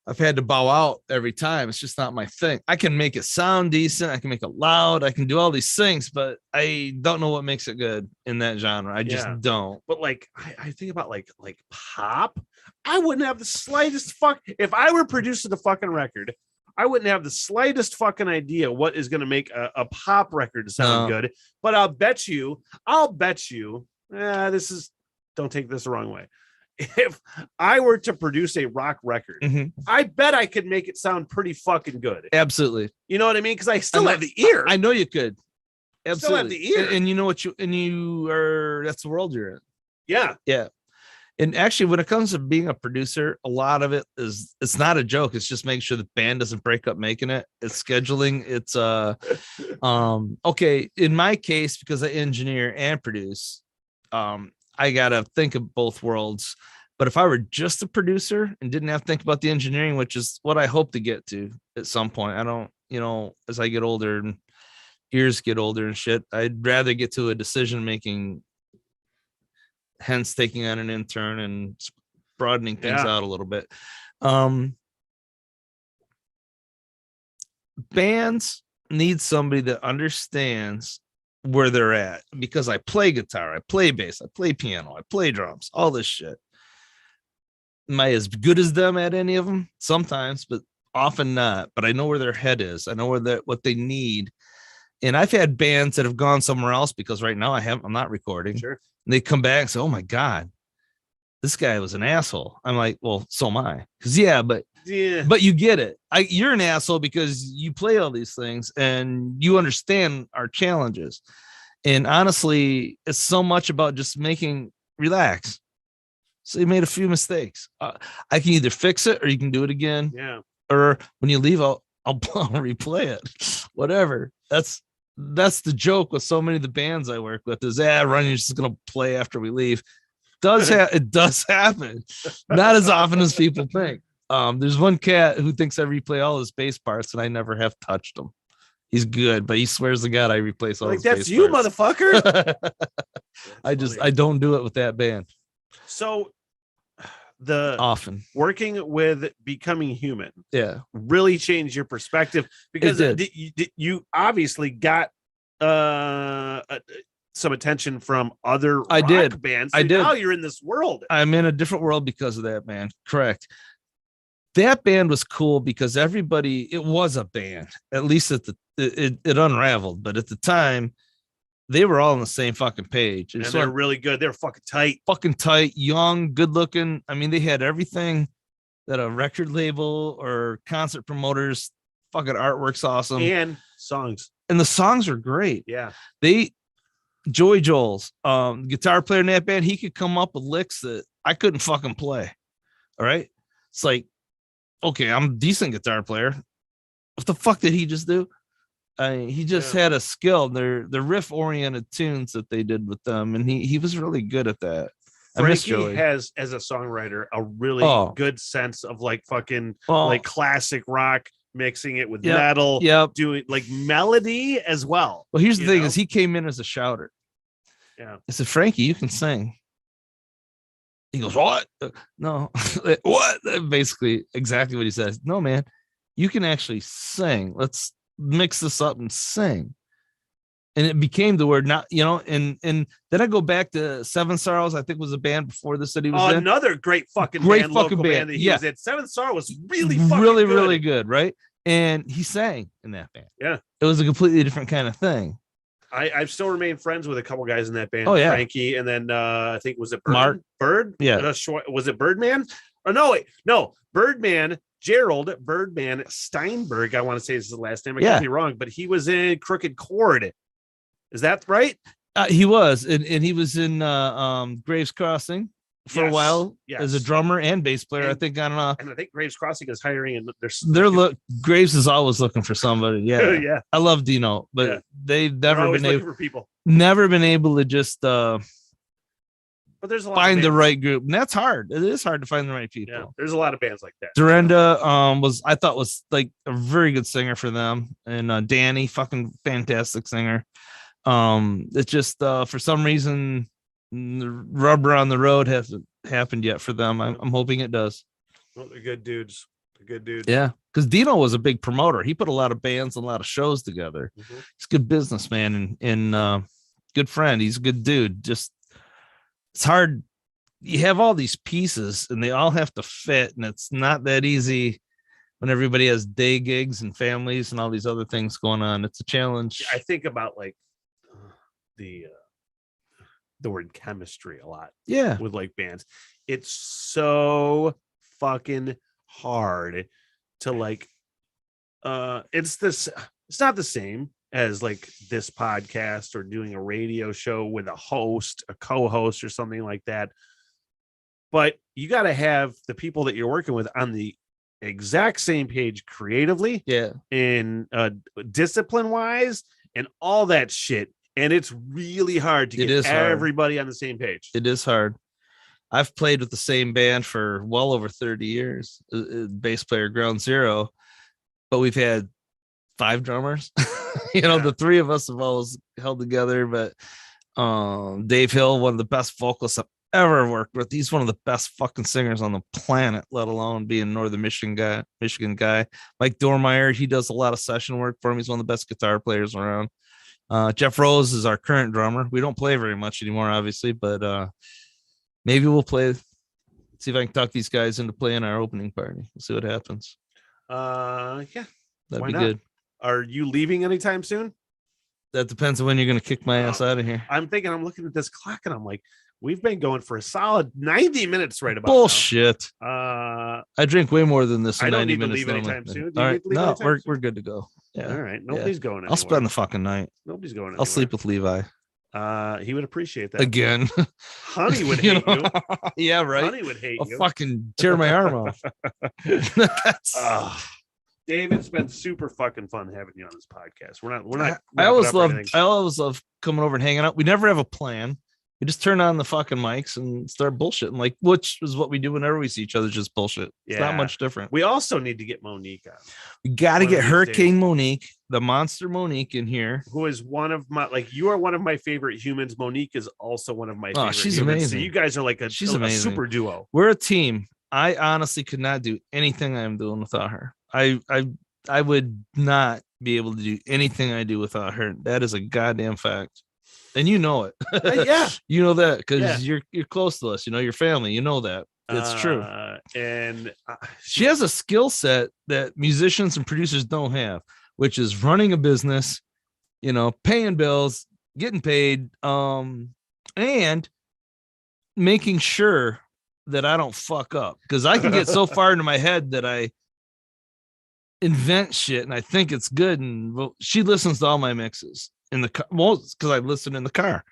I've had to bow out every time. It's just not my thing. I can make it sound decent. I can make it loud. I can do all these things, but I don't know what makes it good in that genre. I just don't. But like, I think about like pop. I wouldn't have the slightest if I were producing a fucking record, I wouldn't have the slightest fucking idea what is going to make a pop record sound good. But I'll bet you, don't take this the wrong way. If I were to produce a rock record, I bet I could make it sound pretty fucking good. Absolutely. You know what I mean? Because I still have the ear. I know you could. Absolutely. Still have the ear. And you know that's the world you're in. Yeah. Yeah. And actually, when it comes to being a producer, a lot of it it's not a joke. It's just making sure the band doesn't break up making it. It's scheduling. It's okay. In my case, because I engineer and produce, I gotta think of both worlds. But if I were just a producer and didn't have to think about the engineering, which is what I hope to get to at some point, I don't, as I get older and ears get older and shit, I'd rather get to a decision making, hence taking on an intern and broadening things out a little bit. Bands need somebody that understands where they're at, because I play guitar, I play bass, I play piano, I play drums, all this shit. Am I as good as them at any of them? Sometimes, but often not. But I know where their head is. I know what they need. And I've had bands that have gone somewhere else because right now I'm not recording. Sure. And they come back and say, "Oh my God, this guy was an asshole." I'm like, "Well, so am I." Because but you get it. You're an asshole because you play all these things and you understand our challenges. And honestly, it's so much about just relax. So you made a few mistakes. I can either fix it or you can do it again. Yeah. Or when you leave, I'll replay it. Whatever. That's the joke with so many of the bands I work with is Runyan's just gonna play after we leave. It does happen. Not as often as people think. There's one cat who thinks I replay all his bass parts and I never have touched him. He's good, but he swears to God I replace all his bass that's you, parts. Motherfucker. I don't do it with that band. So often working with Becoming Human really changed your perspective, because you obviously got some attention from other rock bands. So now you're in this world. I'm in a different world because of that band. Correct. That band was cool because it was a band, at least it unraveled, but at the time they were all on the same fucking page. And they're really good. They're fucking tight, young, good looking. I mean, they had everything that a record label or concert promoters, fucking artwork's awesome. And songs. And the songs are great. Yeah. Joey Joel's guitar player in that band, he could come up with licks that I couldn't fucking play. All right. It's like, okay, I'm a decent guitar player. What the fuck did he just do? He just had a skill. They're riff-oriented tunes that they did with them, and he was really good at that. Frankie has, as a songwriter, a really good sense of like fucking like classic rock, mixing it with metal, doing like melody as well. Well, here's the thing: is he came in as a shouter. Yeah, I said, "Frankie, you can sing." He goes, "What? No, what?" Basically, exactly what he says. No, man, you can actually sing. Let's mix this up and sing. And it became the word, not, and then I go back to Seven Sorrows. I think was a band before this that he was in. Another great fucking band that he was in. Seven Sorrows was really fucking really good, right? And he sang in that band. Yeah, it was a completely different kind of thing. I've still remained friends with a couple guys in that band. Oh yeah, Frankie, and then I think was it Bird? Yeah, was it Birdman? Oh no, Birdman. Gerald Birdman Steinberg, I want to say is the last name. I could be wrong, but he was in Crooked Chord. Is that right? He was, and he was in Graves Crossing for a while as a drummer and bass player. I think and I think Graves Crossing is hiring, and Graves is always looking for somebody. Yeah, yeah. I love Dino, but they've never been able for people. Never been able to just but there's a lot find the right group, and that's hard. It is hard to find the right people. Yeah, there's a lot of bands like that. Dorinda I thought was like a very good singer for them, and Danny, fucking fantastic singer. It's just for some reason the rubber on the road hasn't happened yet for them. I'm hoping it does. Well, they're good dudes. Yeah, because Dino was a big promoter. He put a lot of bands and a lot of shows together. He's a good businessman and good friend. He's a good dude. Just it's hard. You have all these pieces and they all have to fit, and it's not that easy when everybody has day gigs and families and all these other things going on. It's a challenge. I think about like the word chemistry a lot. Yeah, with like bands, it's so fucking hard to like. It's not the same as like this podcast or doing a radio show with a host, a co-host or something like that. But you got to have the people that you're working with on the exact same page creatively, yeah, and discipline wise and all that shit. And it's really hard to It get is hard. everybody on the same page. It is hard. I've played with the same band for well over 30 years, bass player Ground Zero, but we've had 5 drummers. The 3 of us have always held together, but Dave Hill, one of the best vocalists I've ever worked with. He's one of the best fucking singers on the planet, let alone being Northern Michigan guy. Mike Dormeyer, he does a lot of session work for him. He's one of the best guitar players around. Jeff Rose is our current drummer. We don't play very much anymore, obviously, but maybe we'll play. See if I can talk these guys into playing our opening party. We'll see what happens. Yeah, That'd why be not? good. Are you leaving anytime soon? That depends on when you're going to kick my ass out of here. I'm looking at this clock and I'm like, we've been going for a solid 90 minutes right about Bullshit. now. I drink way more than this. I in don't 90 need to minutes leave normally. anytime soon. Do All you right. need to leave No, anytime we're soon? good to go. Yeah. All right. Nobody's going anywhere. I'll spend the fucking night. Nobody's going anywhere. I'll sleep with Levi. He would appreciate that. Again. Honey would hate you. Yeah, right. Honey would hate I'll you. fucking tear my arm off. Dave, it's been super fucking fun having you on this podcast. We're not. I always love coming over and hanging out. We never have a plan. We just turn on the fucking mics and start bullshitting, like, which is what we do whenever we see each other, just bullshit. It's not much different. We also need to get Monique on. We got to One get of these Hurricane Monique, the monster Monique, in here. Who is one of my, you are one of my favorite humans. Monique is also one of my favorite she's humans. amazing. So you guys are like a super duo. We're a team. I honestly could not do anything I'm doing without her. I would not be able to do anything I do without her. That is a goddamn fact. And you know it. Yeah. You know that because you're close to us, your family, you know that. It's true. And she has a skill set that musicians and producers don't have, which is running a business, paying bills, getting paid, and making sure that I don't fuck up, because I can get so far into my head that I invent shit and I think it's good. And she listens to all my mixes in the car, because I listen in the car,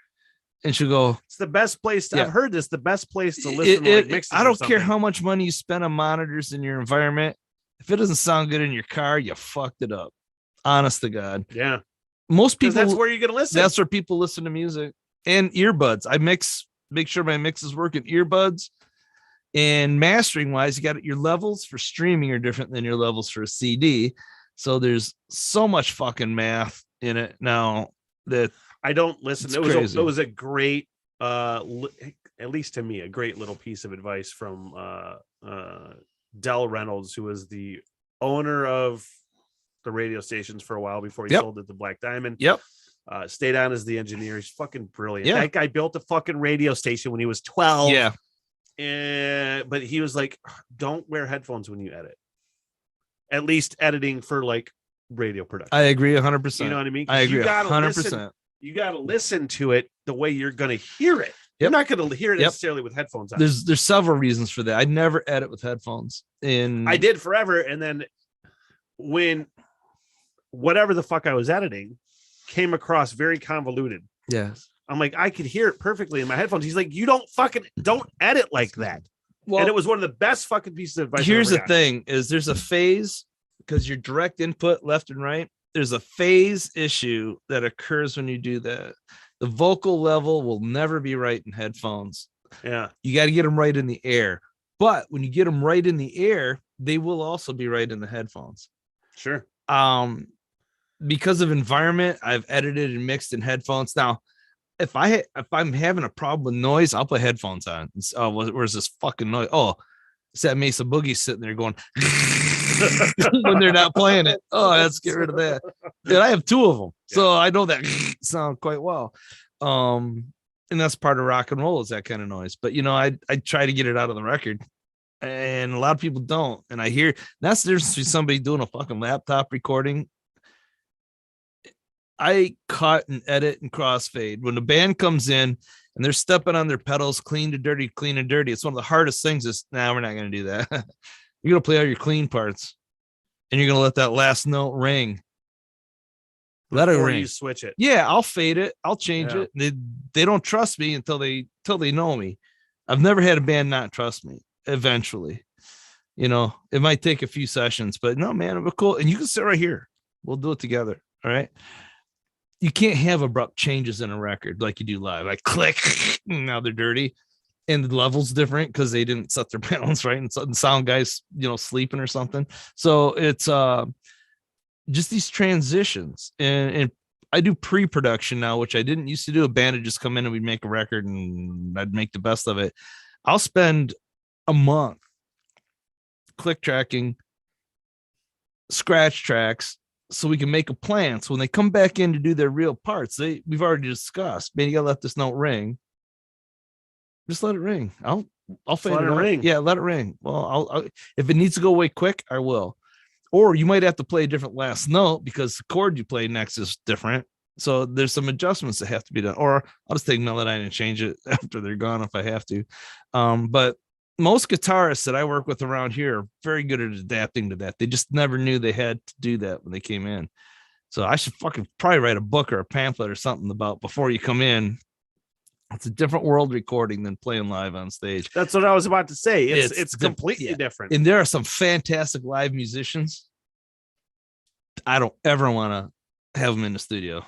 and she'll go, it's the best place I've heard this, the best place to listen to mixes. I don't care how much money you spend on monitors in your environment. If it doesn't sound good in your car, you fucked it up. Honest to God. Yeah. Most people, that's where you're gonna listen. That's where people listen to music. And earbuds. I make sure my mixes work in earbuds. And mastering wise, you got your levels for streaming are different than your levels for a CD. So there's so much fucking math in it now that I don't listen. It was a great, at least to me, a great little piece of advice from Del Reynolds, who was the owner of the radio stations for a while before he sold it to Black Diamond. Yep. Stayed on as the engineer. He's fucking brilliant. Yeah. That guy built a fucking radio station when he was 12. Yeah. But he was like, don't wear headphones when you edit. At least editing for like radio production. I agree 100%. You know what I mean? I agree 100%. Listen, you got to listen to it the way you're going to hear it. You're not going to hear it necessarily with headphones on. There's several reasons for that. I never edit with headphones. I did forever. And then when whatever the fuck I was editing came across very convoluted. Yes. I'm like, I could hear it perfectly in my headphones. He's like, you don't edit like that. Well, and it was one of the best fucking pieces of advice. Here's the thing is there's a phase, because your direct input left and right, there's a phase issue that occurs when you do that. The vocal level will never be right in headphones. Yeah. You got to get them right in the air. But when you get them right in the air, they will also be right in the headphones. Sure. Because of environment, I've edited and mixed in headphones. Now, if I'm having a problem with noise, I'll put headphones on. Oh, where's this fucking noise? Oh, it's that Mesa Boogie sitting there going when they're not playing it. Oh, let's get rid of that. And I have 2 of them, so I know that sound quite well. And that's part of rock and roll, is that kind of noise. But I try to get it out of the record, and a lot of people don't. And I hear that's the difference between somebody doing a fucking laptop recording. I cut and edit and crossfade. When the band comes in and they're stepping on their pedals, clean to dirty, clean and dirty, it's one of the hardest things. Is we're not going to do that. You're going to play all your clean parts, and you're going to let that last note ring. Let it ring. You switch it. Yeah, I'll fade it. I'll change it. They don't trust me until they know me. I've never had a band not trust me. Eventually, it might take a few sessions, but no, man, it'll be cool. And you can sit right here. We'll do it together. All right. you can't have abrupt changes in a record like you do live. Like click, now they're dirty, and the level's different because they didn't set their balance right, and the sound guys, sleeping or something. So it's just these transitions, and I do pre-production now, which I didn't used to do. A band would just come in and we'd make a record, and I'd make the best of it. I'll spend a month click tracking, scratch tracks, so we can make a plan. So when they come back in to do their real parts, we've already discussed, man, you gotta let this note ring. Just let it ring. I'll fade it out. Ring. Yeah, let it ring. Well, I'll if it needs to go away quick, I will. Or you might have to play a different last note because the chord you play next is different. So there's some adjustments that have to be done. Or I'll just take Melodyne and change it after they're gone if I have to. But most guitarists that I work with around here are very good at adapting to that. They just never knew they had to do that when they came in. So I should probably write a book or a pamphlet or something about before you come in. It's a different world recording than playing live on stage. That's what I was about to say. It's completely different. And there are some fantastic live musicians. I don't ever want to have them in the studio.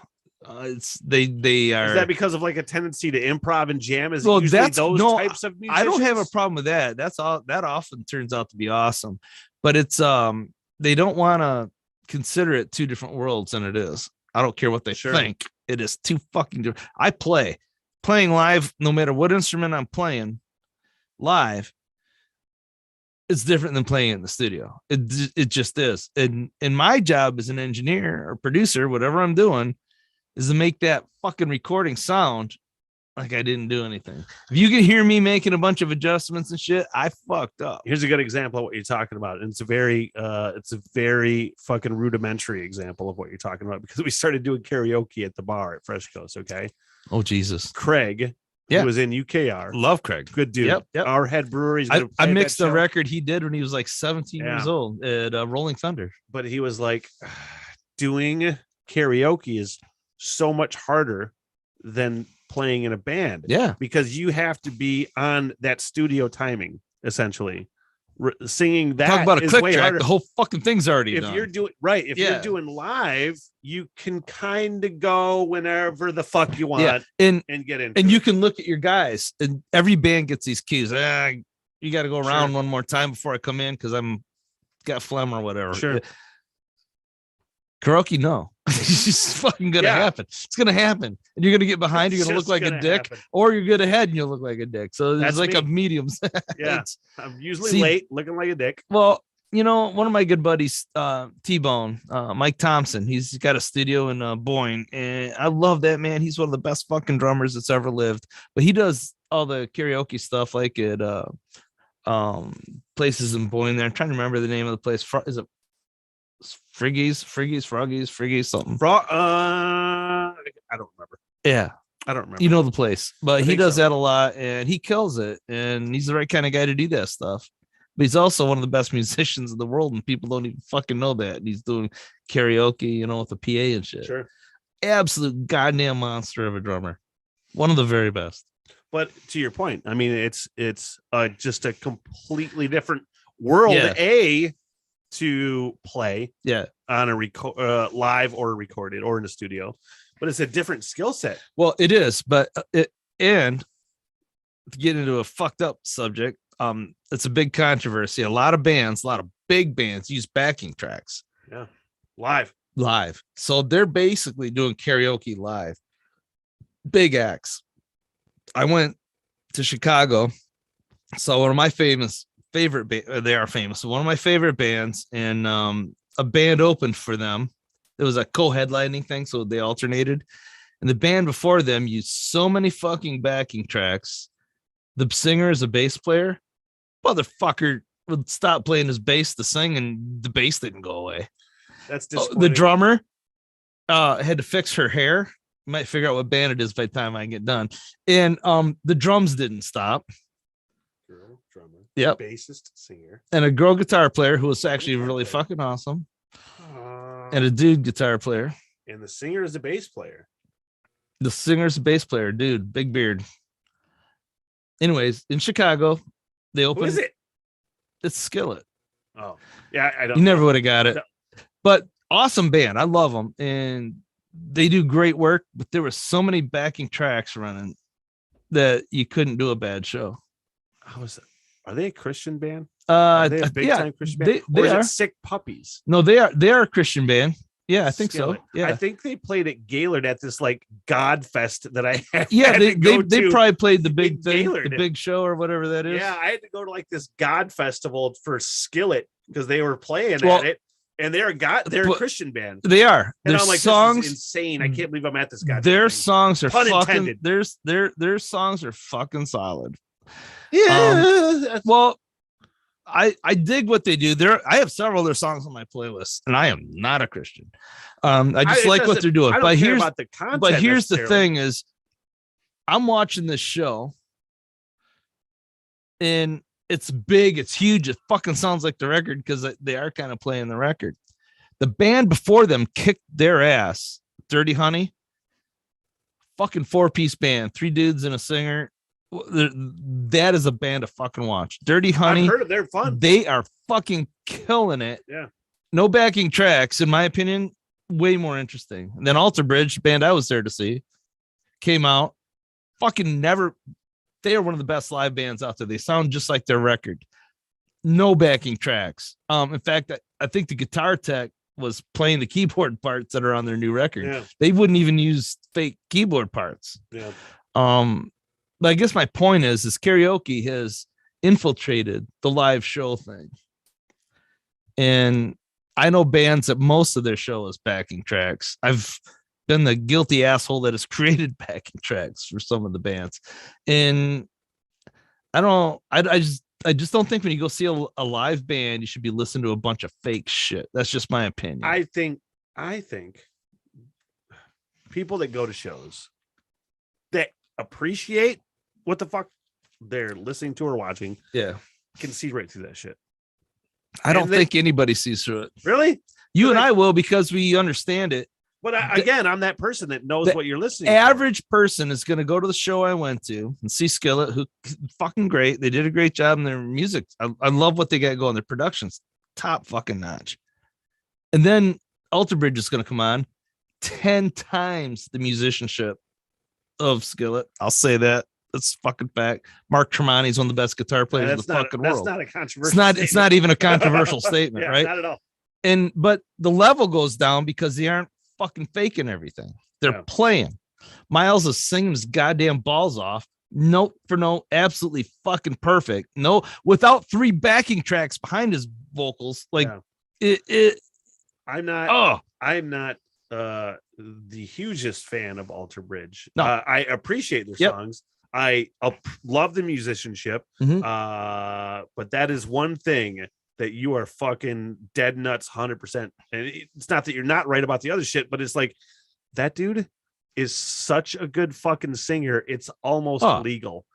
They are. Is that because of like a tendency to improv and jam? Is well, that's those types of musicians? I don't have a problem with that. That's all. That often turns out to be awesome, but it's they don't want to consider it two different worlds than it is. I don't care what they think. It is too fucking different. Playing live, no matter what instrument I'm playing live, it's different than playing in the studio. It just is. And my job as an engineer or producer, whatever I'm doing, is to make that fucking recording sound like I didn't do anything. If you can hear me making a bunch of adjustments and shit, I fucked up. Here's a good example of what you're talking about. And it's a very fucking rudimentary example of what you're talking about, because we started doing karaoke at the bar at Fresh Coast. Okay. Oh, Jesus. Craig, who was in UKR. Love Craig. Good dude. Yep. Our head brewery. I mixed the record he did when he was like 17 years old at Rolling Thunder. But he was like, doing karaoke is so much harder than playing in a band. Yeah. Because you have to be on that studio timing, essentially. Singing that. Talk about a click track. Harder. The whole fucking thing's already done. You're doing you're doing live, you can kind of go whenever the fuck you want and get in. And you can look at your guys, and every band gets these cues. You got to go around one more time before I come in because I'm got phlegm or whatever. Sure. Karaoke, no. It's just fucking gonna happen. It's gonna happen, and you're gonna get behind. You're gonna look like a dick, or you're good ahead and you'll look like a dick. So there's like a medium. I'm usually late, looking like a dick. Well, one of my good buddies, T-Bone, Mike Thompson. He's got a studio in Boyne, and I love that man. He's one of the best fucking drummers that's ever lived. But he does all the karaoke stuff, like at places in Boyne. There, I'm trying to remember the name of the place. Is it Froggies, something. I don't remember. Yeah, I don't remember. You know the place, but he does that a lot, and he kills it. And he's the right kind of guy to do that stuff. But he's also one of the best musicians in the world, and people don't even fucking know that. And he's doing karaoke, with the PA and shit. Sure, absolute goddamn monster of a drummer, one of the very best. But to your point, I mean, it's just a completely different world. To play on a live or recorded or in a studio, but it's a different skill set. Well, it is, but and to get into a fucked up subject, it's a big controversy. A lot of big bands use backing tracks. Live. So they're basically doing karaoke live. Big acts. I went to Chicago, saw one of my favorite they are famous. One of my favorite bands, and a band opened for them. It was a co-headlining thing, so they alternated. And the band before them used so many fucking backing tracks. The singer is a bass player. Motherfucker would stop playing his bass to sing, and the bass didn't go away. That's disappointing. The drummer had to fix her hair. You might figure out what band it is by the time I get done. And the drums didn't stop. Girl drummer. Yep. Bassist, singer, and a girl guitar player who was actually really fucking awesome, and a dude guitar player, and the singer is a bass player. The singer's a bass player, dude, big beard. Anyways, in Chicago, they opened. Who is it? It's Skillet. Oh, yeah, I don't. You never would have got it, but awesome band. I love them, and they do great work, but there were so many backing tracks running that you couldn't do a bad show. Are they a Christian band? Are they a big time Christian band? They are. Sick Puppies? No, they are a Christian band. Yeah, I think Skillet. so. Yeah, I think they played at Gaylord at this like God Fest that I had. Yeah, they to probably played the big in thing, Gaylord. the big show or whatever that is. Yeah, I had to go to like this God festival for Skillet because they were playing Well, at it, and they're a but Christian band. They are. And Their I'm like, songs, this is insane. I can't believe I'm at this guy. their songs are Pun fucking. intended. Their songs are fucking solid. Yeah. Well, I dig what they do. I have several of their songs on my playlist, and I am not a Christian. I just like what they're doing. I don't But care here's about the content. but here's the necessarily. thing: is I'm watching this show, and it's big, it's huge. It fucking sounds like the record because they are kind of playing the record. The band before them kicked their ass. Dirty Honey, fucking 4-piece band, 3 dudes and a singer. That is a band to fucking watch. Dirty Honey. I've heard it. They're fun. They are fucking killing it. Yeah. No No backing tracks, in my opinion, way more interesting. And then Alter Bridge, band I was there to see, came out. Fucking never. They are one of the best live bands out there. They sound just like their record. No backing tracks. In fact, I think the guitar tech was playing the keyboard parts that are on their new record. Yeah. They wouldn't even use fake keyboard parts. Yeah. But I guess my point is karaoke has infiltrated the live show thing. And I know bands that most of their show is backing tracks. I've been the guilty asshole that has created backing tracks for some of the bands. And I just don't think when you go see a live band, you should be listening to a bunch of fake shit. That's just my opinion. I think people that go to shows that appreciate what the fuck they're listening to or watching can see right through that shit. I don't think anybody sees through it. Really? You and I will, because we understand it. But again, I'm that person that knows what you're listening to. Average person is going to go to the show I went to and see Skillet, who fucking great. They did a great job in their music. I love what they got going. Their production's top fucking notch. And then Alter Bridge is going to come on 10 times the musicianship of Skillet. I'll say that. That's fucking fact. Mark Tremonti is one of the best guitar players in the fucking world. That's not a controversial It's not even a controversial statement, right? Not at all. But the level goes down because they aren't fucking faking everything. They're playing. Miles is singing his goddamn balls off, note for note, absolutely fucking perfect. No, without 3 backing tracks behind his vocals. Like I'm not the hugest fan of Alter Bridge. No. I appreciate their songs. I love the musicianship. But that is one thing that you are fucking dead nuts 100%. And it's not that you're not right about the other shit, but it's like that dude is such a good fucking singer. It's almost illegal.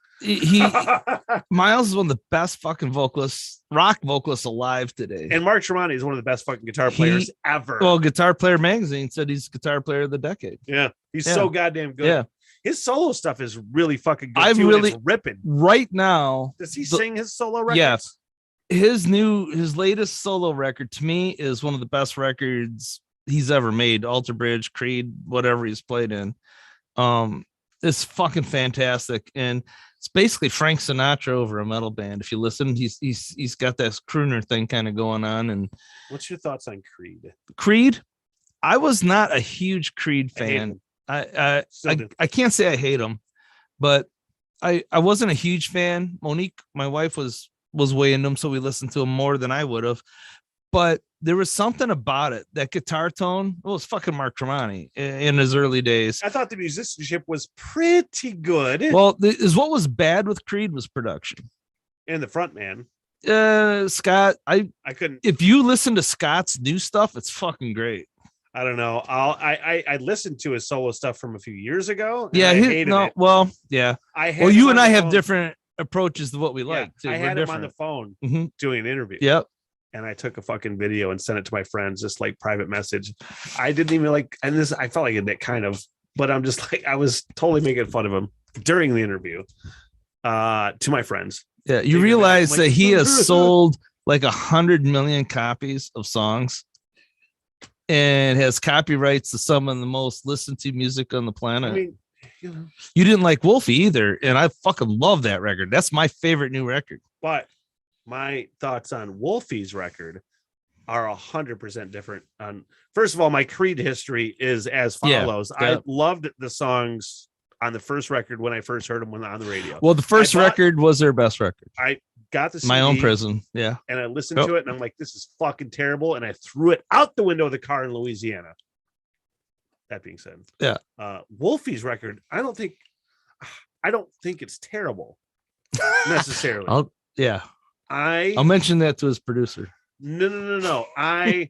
Miles is one of the best fucking rock vocalists alive today. And Mark Tremonti is one of the best fucking guitar players ever. Well, Guitar Player Magazine said he's guitar player of the decade. Yeah. He's so goddamn good. Yeah. His solo stuff is really fucking good. It's ripping right now. Does he sing his solo records? Yes. His latest solo record to me is one of the best records he's ever made. Alter Bridge, Creed, whatever he's played in. It's fucking fantastic. And it's basically Frank Sinatra over a metal band. If you listen, he's got that crooner thing kind of going on. And what's your thoughts on Creed? Creed? I was not a huge Creed fan. I can't say I hate him, but I wasn't a huge fan. Monique, my wife, was way into him, so we listened to him more than I would have. But there was something about it, that guitar tone. Well, it's fucking Mark Tremonti in his early days. I thought the musicianship was pretty good. Well, what was bad with Creed was production and the front man. Scott, I couldn't. If you listen to Scott's new stuff, it's fucking great. I don't know. I listened to his solo stuff from a few years ago. Yeah, it. Well, yeah. Well, you and I have different approaches to what we like too. I had him on the phone doing an interview. Yep. And I took a fucking video and sent it to my friends, just like private message. I didn't even I felt like it kind of, but I'm just like, I was totally making fun of him during the interview to my friends. Yeah. You realize that he has sold like 100 million copies of songs. and has copyrights to some of the most listened to music on the planet. I mean, you know, You didn't like Wolfie either, and I fucking love that record. That's my favorite new record. but my thoughts on Wolfie's record are 100% different. First of all, my Creed history is as follows. Yeah. I loved the songs on the first record when I first heard them on the radio. Well, the first I bought- record was their best record. I got the CD, My Own Prison. Yeah. and I listened Yep. to it, and I'm like, this is fucking terrible, and I threw it out the window of the car in Louisiana. That being said, Yeah. Wolfie's record, I don't think it's terrible necessarily. I'll mention that to his producer. No. I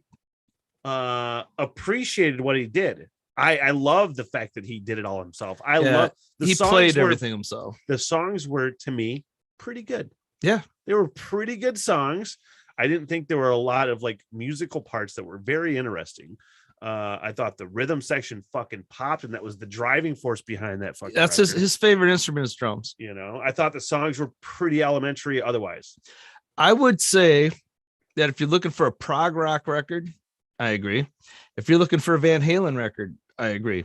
appreciated what he did. I love the fact that he did it all himself. I love He songs played were- everything himself. The songs were, to me, pretty good. Yeah. They were pretty good songs. I didn't think there were a lot of like musical parts that were very interesting. I thought the rhythm section fucking popped, and that was the driving force behind that fucking That's record. his favorite instrument is drums. You know, I thought the songs were pretty elementary otherwise. I would say that if you're looking for a prog rock record, I agree. If you're looking for a Van Halen record, I agree.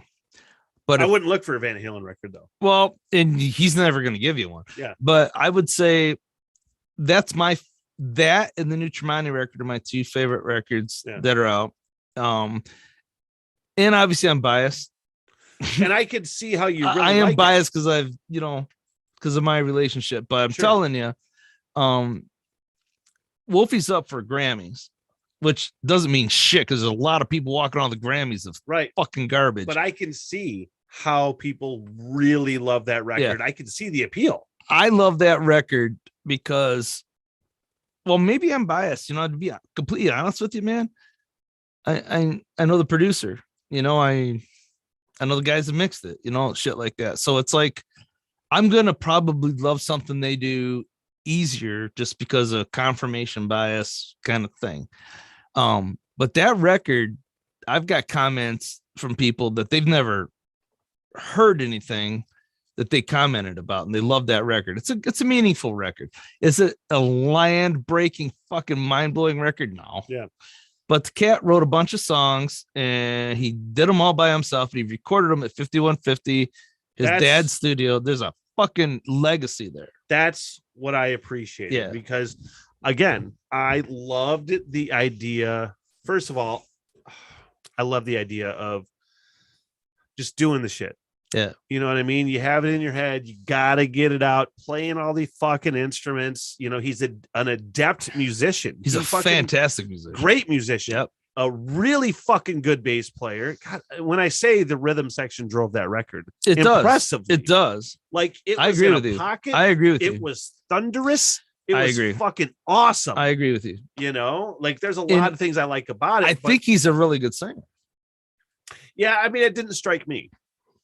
But I wouldn't look for a Van Halen record though. well, and he's never going to give you one. Yeah. But I would say that and the new Tremonti record are my two favorite records that are out. And obviously I'm biased. And I could see how you really I am like biased because because of my relationship. But I'm telling you, Wolfie's up for Grammys, which doesn't mean shit because there's a lot of people walking on the Grammys of fucking garbage. But I can see how people really love that record. I can see the appeal. I love that record because, well, maybe I'm biased, to be completely honest with you, man. I know the producer, I know the guys that mixed it, shit like that. So it's like, I'm going to probably love something they do easier just because of confirmation bias kind of thing. But that record, I've got comments from people that they've never heard anything that they commented about, and they love that record. It's a meaningful record. Is it a land breaking fucking mind blowing record? No. Yeah. But the cat wrote a bunch of songs and he did them all by himself. And he recorded them at 5150, his dad's studio. There's a fucking legacy there. That's what I appreciate. Because again, I loved the idea. First of all, I love the idea of just doing the shit. Yeah. You know what I mean? You have it in your head. You got to get it out, playing all the fucking instruments. He's an adept musician. He's a fantastic musician. Great musician. Yep. A really fucking good bass player. God, when I say the rhythm section drove that record, it impressive. It does. Like it was I agree in with a you. pocket. I agree with you. It was thunderous. It I was agree. fucking awesome. I agree with you. Like there's a lot of things I like about it. I think he's a really good singer. Yeah, I mean, it didn't strike me.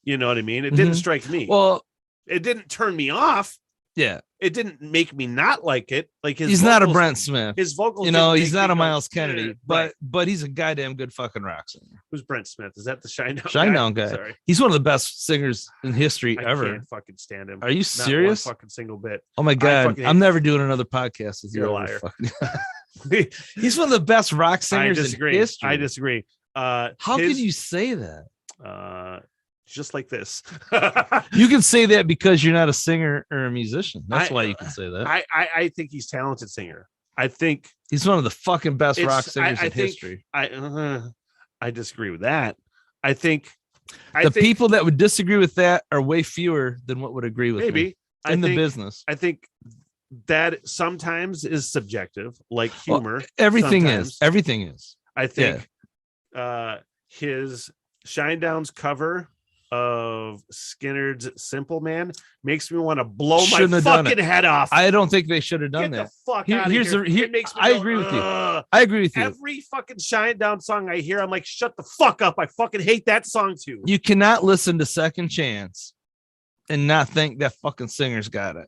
You know what I mean? It didn't strike me. Well, it didn't turn me off. Yeah. It didn't make me not like it. Like he's not a Brent Smith. His vocals, he's not a Miles Kennedy, but he's a goddamn good fucking rock singer. Who's Brent Smith? Is that the Shinedown guy? Sorry. He's one of the best singers in history ever. I can't fucking stand him. Are you serious? Not one fucking single bit. Oh my god, I'm never doing another podcast with you. You're a liar. He's one of the best rock singers in history. I disagree. How could you say that? Just like this. You can say that because you're not a singer or a musician. That's why you can say that. I think he's a talented singer. I think he's one of the fucking best rock singers in history. I disagree with that. I think people that would disagree with that are way fewer than what would agree with me in the business. I think that sometimes is subjective, like humor. Well, everything is. I think his Shinedown's cover of Skinner's Simple Man makes me want to blow my fucking head off. I don't think they should have done Get that. The fuck out of here. It makes me I agree with you. I agree with you. Every fucking Shinedown song I hear, I'm like, shut the fuck up. I fucking hate that song too. You cannot listen to Second Chance and not think that fucking singer's got it.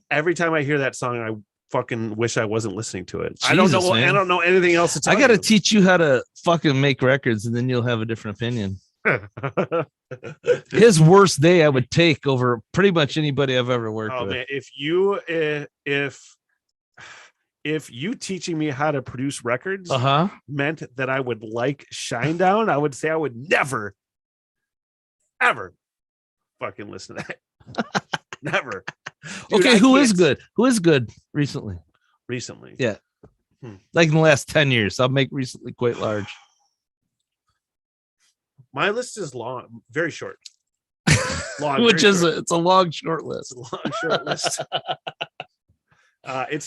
Every time I hear that song, I fucking wish I wasn't listening to it. Jesus, I don't know. Man. I don't know anything else to tell I got to you. teach you how to fucking make records, and then you'll have a different opinion. His worst day I would take over pretty much anybody I've ever worked with. Man, if if you teaching me how to produce records Uh-huh. meant that I would like Shinedown, I would say I would never, ever fucking listen to that. Never. Dude, Okay, I who is can't- good? Who is good recently? Recently. Yeah. Hmm. Like in the last 10 years. I'll make recently quite large. My list is long, very short. Long, Which very is short. it's a long, short It's list. a long, short list.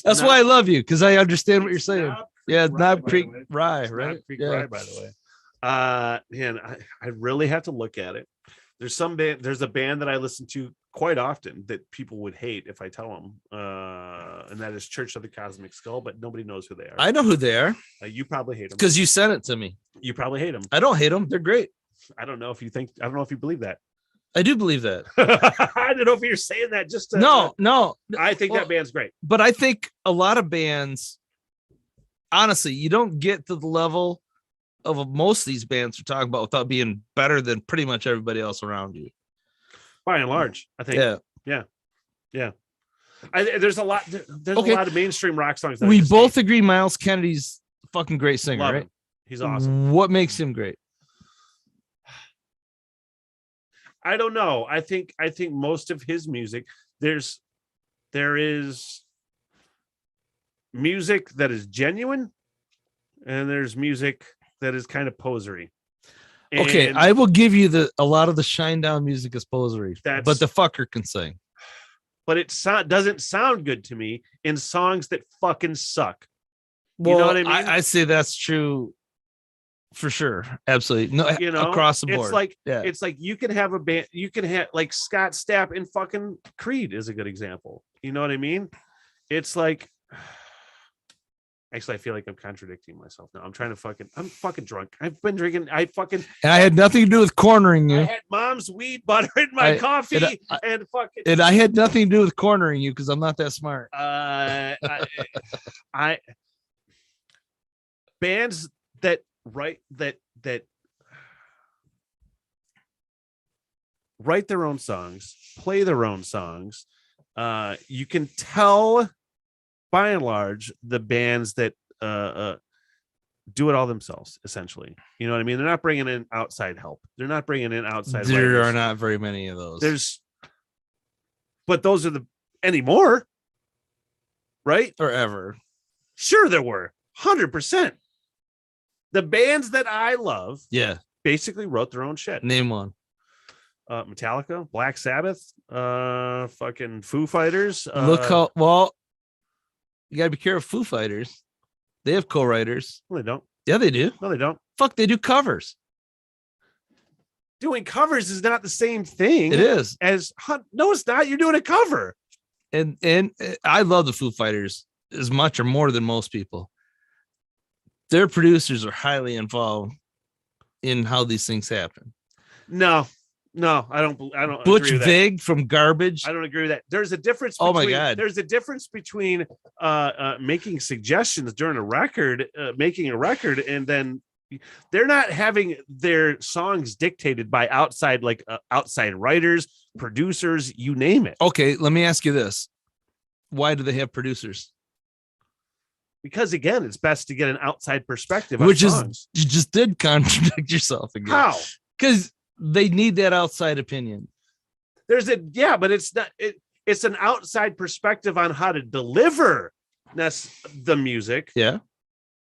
That's why I love you, because I understand what you're saying. Yeah, Knob Creek Rye, It's right? Knob Creek Yeah. Rye, by the way. Man, I really have to look at it. There's a band that I listen to quite often that people would hate if I tell them, and that is Church of the Cosmic Skull, but nobody knows who they are. I know who they are You probably hate them. because you sent it to me. You probably hate them. I don't hate them. They're great. I don't know if you believe that. I do believe that. I don't know if you're saying that just to, No. I think Well, that band's great. But I think a lot of bands, honestly, you don't get to the level of most of these bands we're talking about without being better than pretty much everybody else around you. By and large, I think. Yeah. There's a lot. There's Okay. a lot of mainstream rock songs. That I We just both hate. agree Miles Kennedy's a fucking great singer, Love right? him. He's awesome. What makes him great? I don't know. I think most of his music, there is music that is genuine, and there's music that is kind of posery. Okay, And I will give you a lot of the Shinedown music is posery, That's- but the fucker can sing. but it doesn't sound good to me in songs that fucking suck. Well, You know what I mean? I say that's true for sure. Absolutely. No, You know, across the board. It's like you can have a band, you can have like Scott Stapp in fucking Creed is a good example. You know what I mean? It's like, actually, I feel like I'm contradicting myself now. I'm fucking drunk. I've been drinking. And I had nothing to do with cornering I you. had mom's weed butter in my coffee and fucking. And I had nothing to do with cornering you because I'm not that smart. I bands that write their own songs, play their own songs. You can tell by and large the bands that do it all themselves, essentially. You know what I mean? They're not bringing in outside help. They're not bringing in outside. There writers. are not very many of those. But those are the anymore, right? Or ever. Sure, there were 100%. The bands that I love, Yeah. basically wrote their own shit. Name one. Metallica, Black Sabbath, fucking Foo Fighters. You gotta be careful. Foo Fighters. They have co-writers. No, they don't. Yeah, they do. No, they don't. Fuck, they do covers. Doing covers is not the same thing. It is. No, it's not. You're doing a cover. And I love the Foo Fighters as much or more than most people. Their producers are highly involved in how these things happen. No, I don't. Butch agree with that. Vig from Garbage. I don't agree with that. There's a difference. Oh my between, God. There's a difference between making suggestions during making a record, and then they're not having their songs dictated by outside writers, producers, you name it. Okay, let me ask you this. Why do they have producers? Because again, it's best to get an outside perspective on Which is, songs. you just did contradict yourself again. How? Because they need that outside opinion. But it's not. It's an outside perspective on how to deliver the music. Yeah.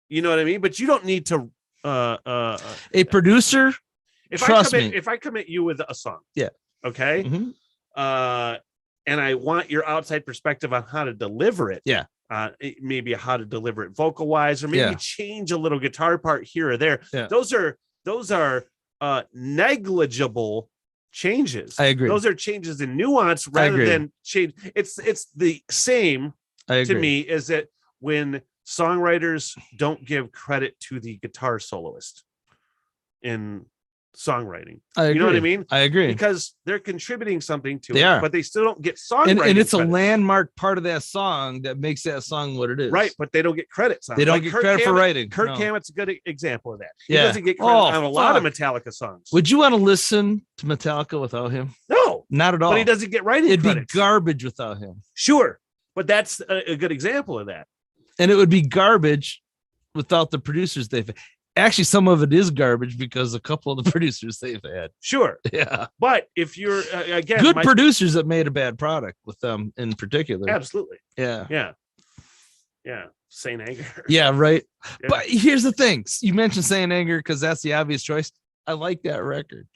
You know what I mean? But you don't need to. A producer, trust me. If I come at you with a song, yeah, okay, Mhm. And I want your outside perspective on how to deliver it, Yeah. Maybe how to deliver it vocal wise, or maybe Yeah. change a little guitar part here or there. Yeah. Those are negligible changes. I agree. Those are changes in nuance rather agree. than change. It's the same I agree. to me is that when songwriters don't give credit to the guitar soloist in songwriting, I agree. you know what I mean? I agree. Because they're contributing something to They it, are. but they still don't get songwriting. And it's a credit. landmark part of that song that makes that song what it is. Right, but they don't get credits. They don't get credit for writing. Kirk No. Hammett's a good example of that. He Yeah. doesn't get credit Oh, on a lot of fuck. Metallica songs. Would you want to listen to Metallica without him? No, Not at all. but he doesn't get writing It'd credits. be garbage without him. Sure, but that's a good example of that. and it would be garbage without the producers they've actually some of it is garbage because a couple of the producers they've had. Sure. Yeah. But if you're again Good producers that made a bad product with them in particular. absolutely. Yeah. Yeah. Saint Anger. Yeah, right. Yeah. But here's the thing. You mentioned Saint Anger because that's the obvious choice. I like that record.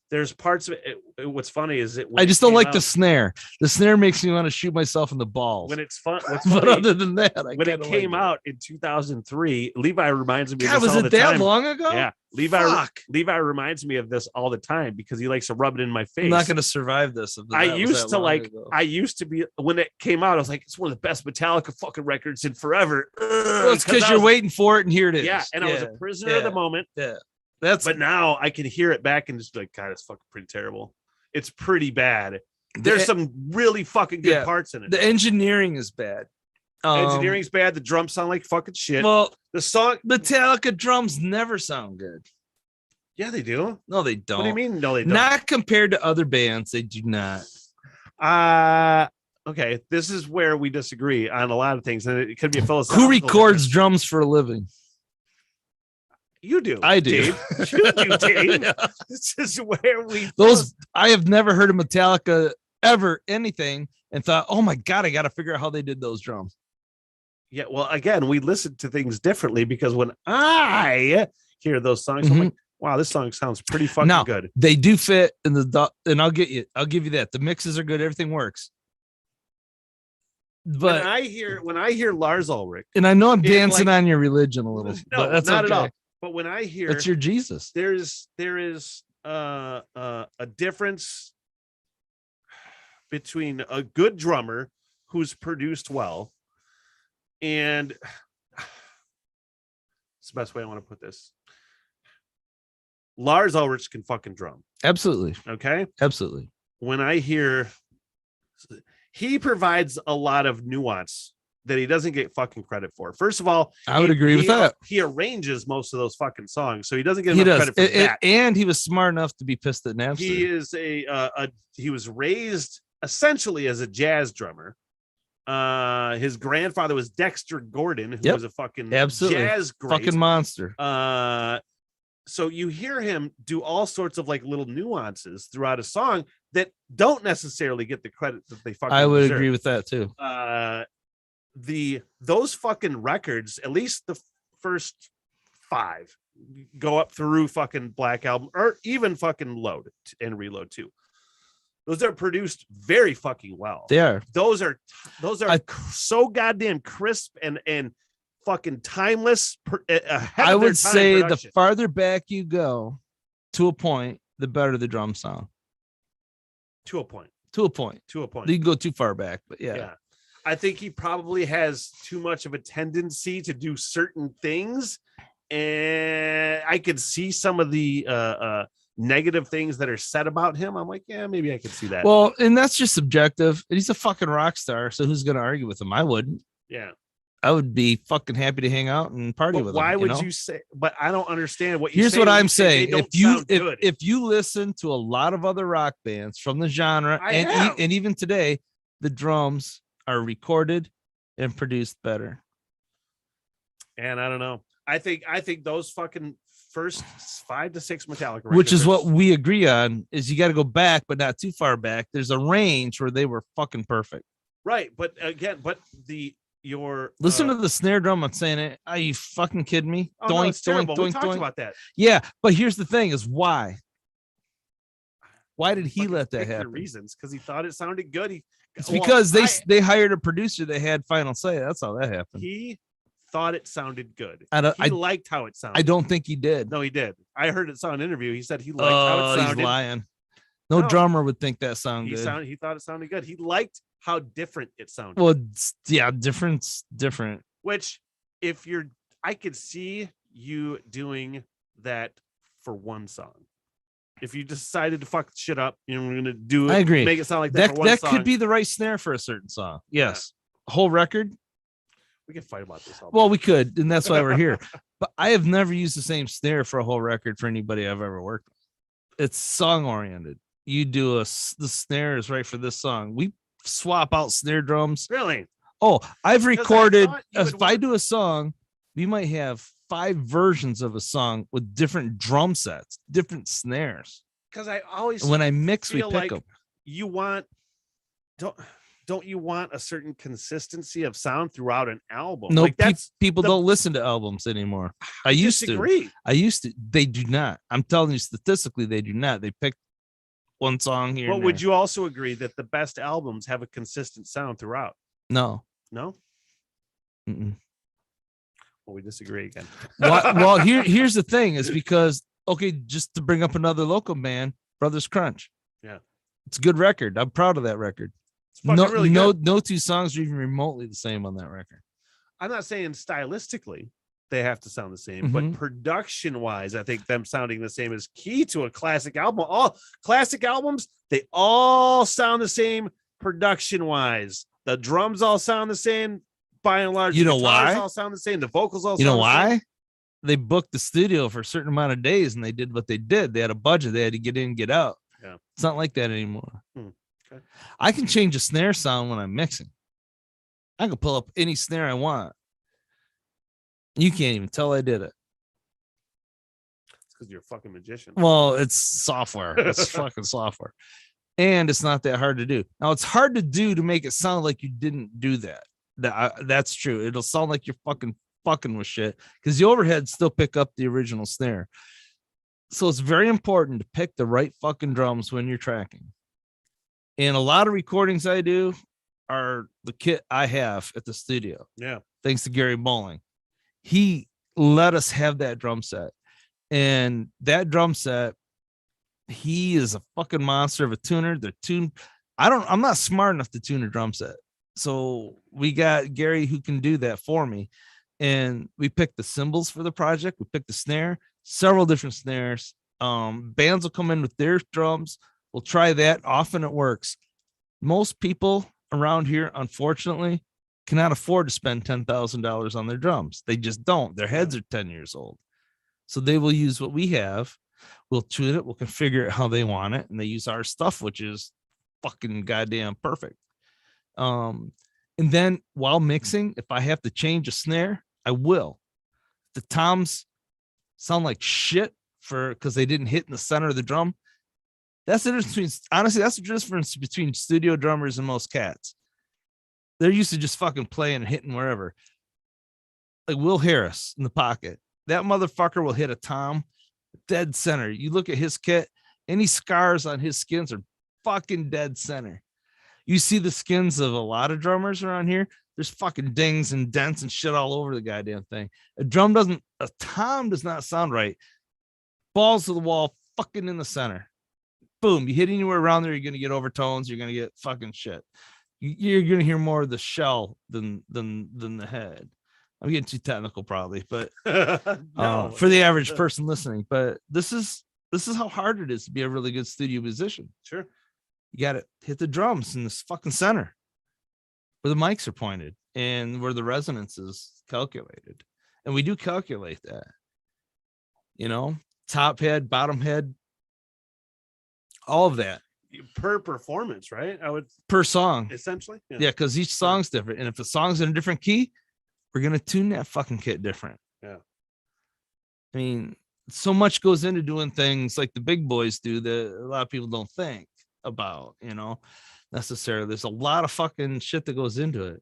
There's parts of it. What's funny is it. I just don't like the snare. The snare makes me want to shoot myself in the balls. When it's fun. What's But funny, other than that, when it came out in 2003, Levi reminds me. God, of this was all it the that time. long ago? Yeah, Levi reminds me of this all the time because he likes to rub it in my face. I'm not going to survive this. I used to be when it came out. I was like, it's one of the best Metallica fucking records in forever. Well, it's because you're waiting for it, and here it is. Yeah, and I was a prisoner of the moment. Yeah, but now I can hear it back and just be like, God, it's fucking pretty terrible. It's pretty bad. There's some really fucking good parts in it. The engineering is bad. Engineering's bad. The drums sound like fucking shit. Well, the song Metallica drums never sound good. Yeah, they do. No, they don't. What do you mean? No, they don't. Not compared to other bands. They do not. Okay. This is where we disagree on a lot of things, and it could be a philosophical. Who records drums for a living? You do. I do. Dave. You do, Dave. Yeah. This is where we. I have never heard of Metallica ever anything and thought, oh my God, I got to figure out how they did those drums. Yeah. Well, again, we listen to things differently because when I hear those songs, I'm like, wow, this song sounds pretty fucking good. They do fit in and I'll give you that. The mixes are good. Everything works. But when I hear Lars Ulrich, and I know I'm dancing on your religion a little, no, but that's not okay. at all. But when I hear it's your Jesus, there is a difference between a good drummer who's produced well and it's the best way I want to put this. Lars Ulrich can fucking drum. Absolutely. Okay. Absolutely. When I hear he provides a lot of nuance that he doesn't get fucking credit for. First of all, I would agree with that. He arranges most of those fucking songs, so he doesn't get enough credit for that. And he was smart enough to be pissed at Napster. He is he was raised essentially as a jazz drummer. His grandfather was Dexter Gordon, who was a fucking jazz great. Fucking monster. So you hear him do all sorts of like little nuances throughout a song that don't necessarily get the credit that they fucking I would deserve. agree with that too. Those fucking records, at least the first 5, go up through fucking Black Album or even fucking Load and Reload too. Those are produced very fucking well. They are. Those are so goddamn crisp and fucking timeless. I would say the farther back you go to a point, the better the drum sound. To a point. You can go too far back, but yeah. I think he probably has too much of a tendency to do certain things. And I could see some of the negative things that are said about him. I'm like, yeah, maybe I could see that. Well, and that's just subjective. He's a fucking rock star. So who's going to argue with him? I wouldn't. Yeah. I would be fucking happy to hang out and party with him. Why would you say? But I don't understand what you. Here's what I'm saying: if if you listen to a lot of other rock bands from the genre, and even today, the drums are recorded and produced better. And I don't know. I think those fucking first 5 to 6 Metallica records, which is what we agree on, is you got to go back, but not too far back. There's a range where they were fucking perfect. Right, but again, listen to the snare drum. I'm saying it. Are you fucking kidding me? Oh, no, it's terrible. We talked about that. Yeah, but here's the thing: is why did he let that happen? Reasons, because he thought it sounded good. It's because they hired a producer that had final say. That's how that happened. He thought it sounded good. He liked how it sounded. I don't think he did. No, he did. I heard it on an interview. He said he liked how it sounded. He's lying. No drummer would think that sounded good. He thought it sounded good. He liked how different it sounded. Well, yeah, different. Which, I could see you doing that for one song. If you decided to fuck shit up, we're gonna do it. I agree. Make it sound like that. For one that song. could be the right snare for a certain song. Yes, whole record. We can fight about this. Well, we could, and that's why we're here. But I have never used the same snare for a whole record for anybody I've ever worked with. It's song oriented. You do the snare is right for this song. We swap out snare drums. Really? Oh, I've recorded. thought you would If I do a song, we might have 5 versions of a song with different drum sets, different snares. Because I always And when I mix, we feel pick like them. you want don't you want a certain consistency of sound throughout an album? No, like that's people the- don't listen to albums anymore. I used to. disagree. I used to. They do not. I'm telling you, statistically, they do not. They pick one song here. But would you also agree that the best albums have a consistent sound throughout? No. No. Mm-mm. Well, we disagree again. Well, here's the thing: is because just to bring up another local band, Brothers Crunch. Yeah, it's a good record. I'm proud of that record. It's fucking really good. No 2 songs are even remotely the same on that record. I'm not saying stylistically they have to sound the same, Mhm. but production wise, I think them sounding the same is key to a classic album. All classic albums, they all sound the same production wise. The drums all sound the same by and large. You know The guitars why? all sound the same. The vocals all You know sound the same. why? They booked the studio for a certain amount of days and they did what they did. They had a budget. They had to get in, get out. Yeah. It's not like that anymore. Okay. I can change a snare sound when I'm mixing. I can pull up any snare I want. You can't even tell I did it. It's because you're a fucking magician. Well, it's software. It's fucking software. And it's not that hard to do. Now, it's hard to do to make it sound like you didn't do that. That's true. It'll sound like you're fucking with shit because the overheads still pick up the original snare. So it's very important to pick the right fucking drums when you're tracking. And a lot of recordings I do are the kit I have at the studio. Yeah. Thanks to Gary Bowling. He let us have that drum set. And that drum set, he is a fucking monster of a tuner. The tune, I'm not smart enough to tune a drum set. So we got Gary who can do that for me. And we picked the cymbals for the project. We picked the snare, several different snares. Bands will come in with their drums. We'll try that. Often it works. Most people around here, unfortunately, cannot afford to spend $10,000 on their drums. They just don't. Their heads are 10 years old. So they will use what we have. We'll tune it. We'll configure it how they want it. And they use our stuff, which is fucking goddamn perfect. And then while mixing, if I have to change a snare, I will. The toms sound like shit because they didn't hit in the center of the drum. That's the difference between, honestly, that's the difference between studio drummers and most cats. They're used to just fucking playing and hitting wherever. Like Will Harris in the pocket. That motherfucker will hit a tom dead center. You look at his kit, any scars on his skins are fucking dead center. You see the skins of a lot of drummers around here, there's fucking dings and dents and shit all over the goddamn thing. A tom does not sound right. Balls to the wall, fucking in the center. Boom, you hit anywhere around there, you're going to get overtones, you're going to get fucking shit. You're going to hear more of the shell than the head. I'm getting too technical probably, but No. for the average person listening, but this is how hard it is to be a really good studio musician. Sure. You got to hit the drums in this fucking center where the mics are pointed and where the resonance is calculated. And we do calculate that, top head, bottom head, all of that Per performance, right? I would per song. essentially. Yeah. Cause each song's different. And if the song's in a different key, we're going to tune that fucking kit different. Yeah. I mean, so much goes into doing things like the big boys do that a lot of people don't think about, necessarily. There's a lot of fucking shit that goes into it.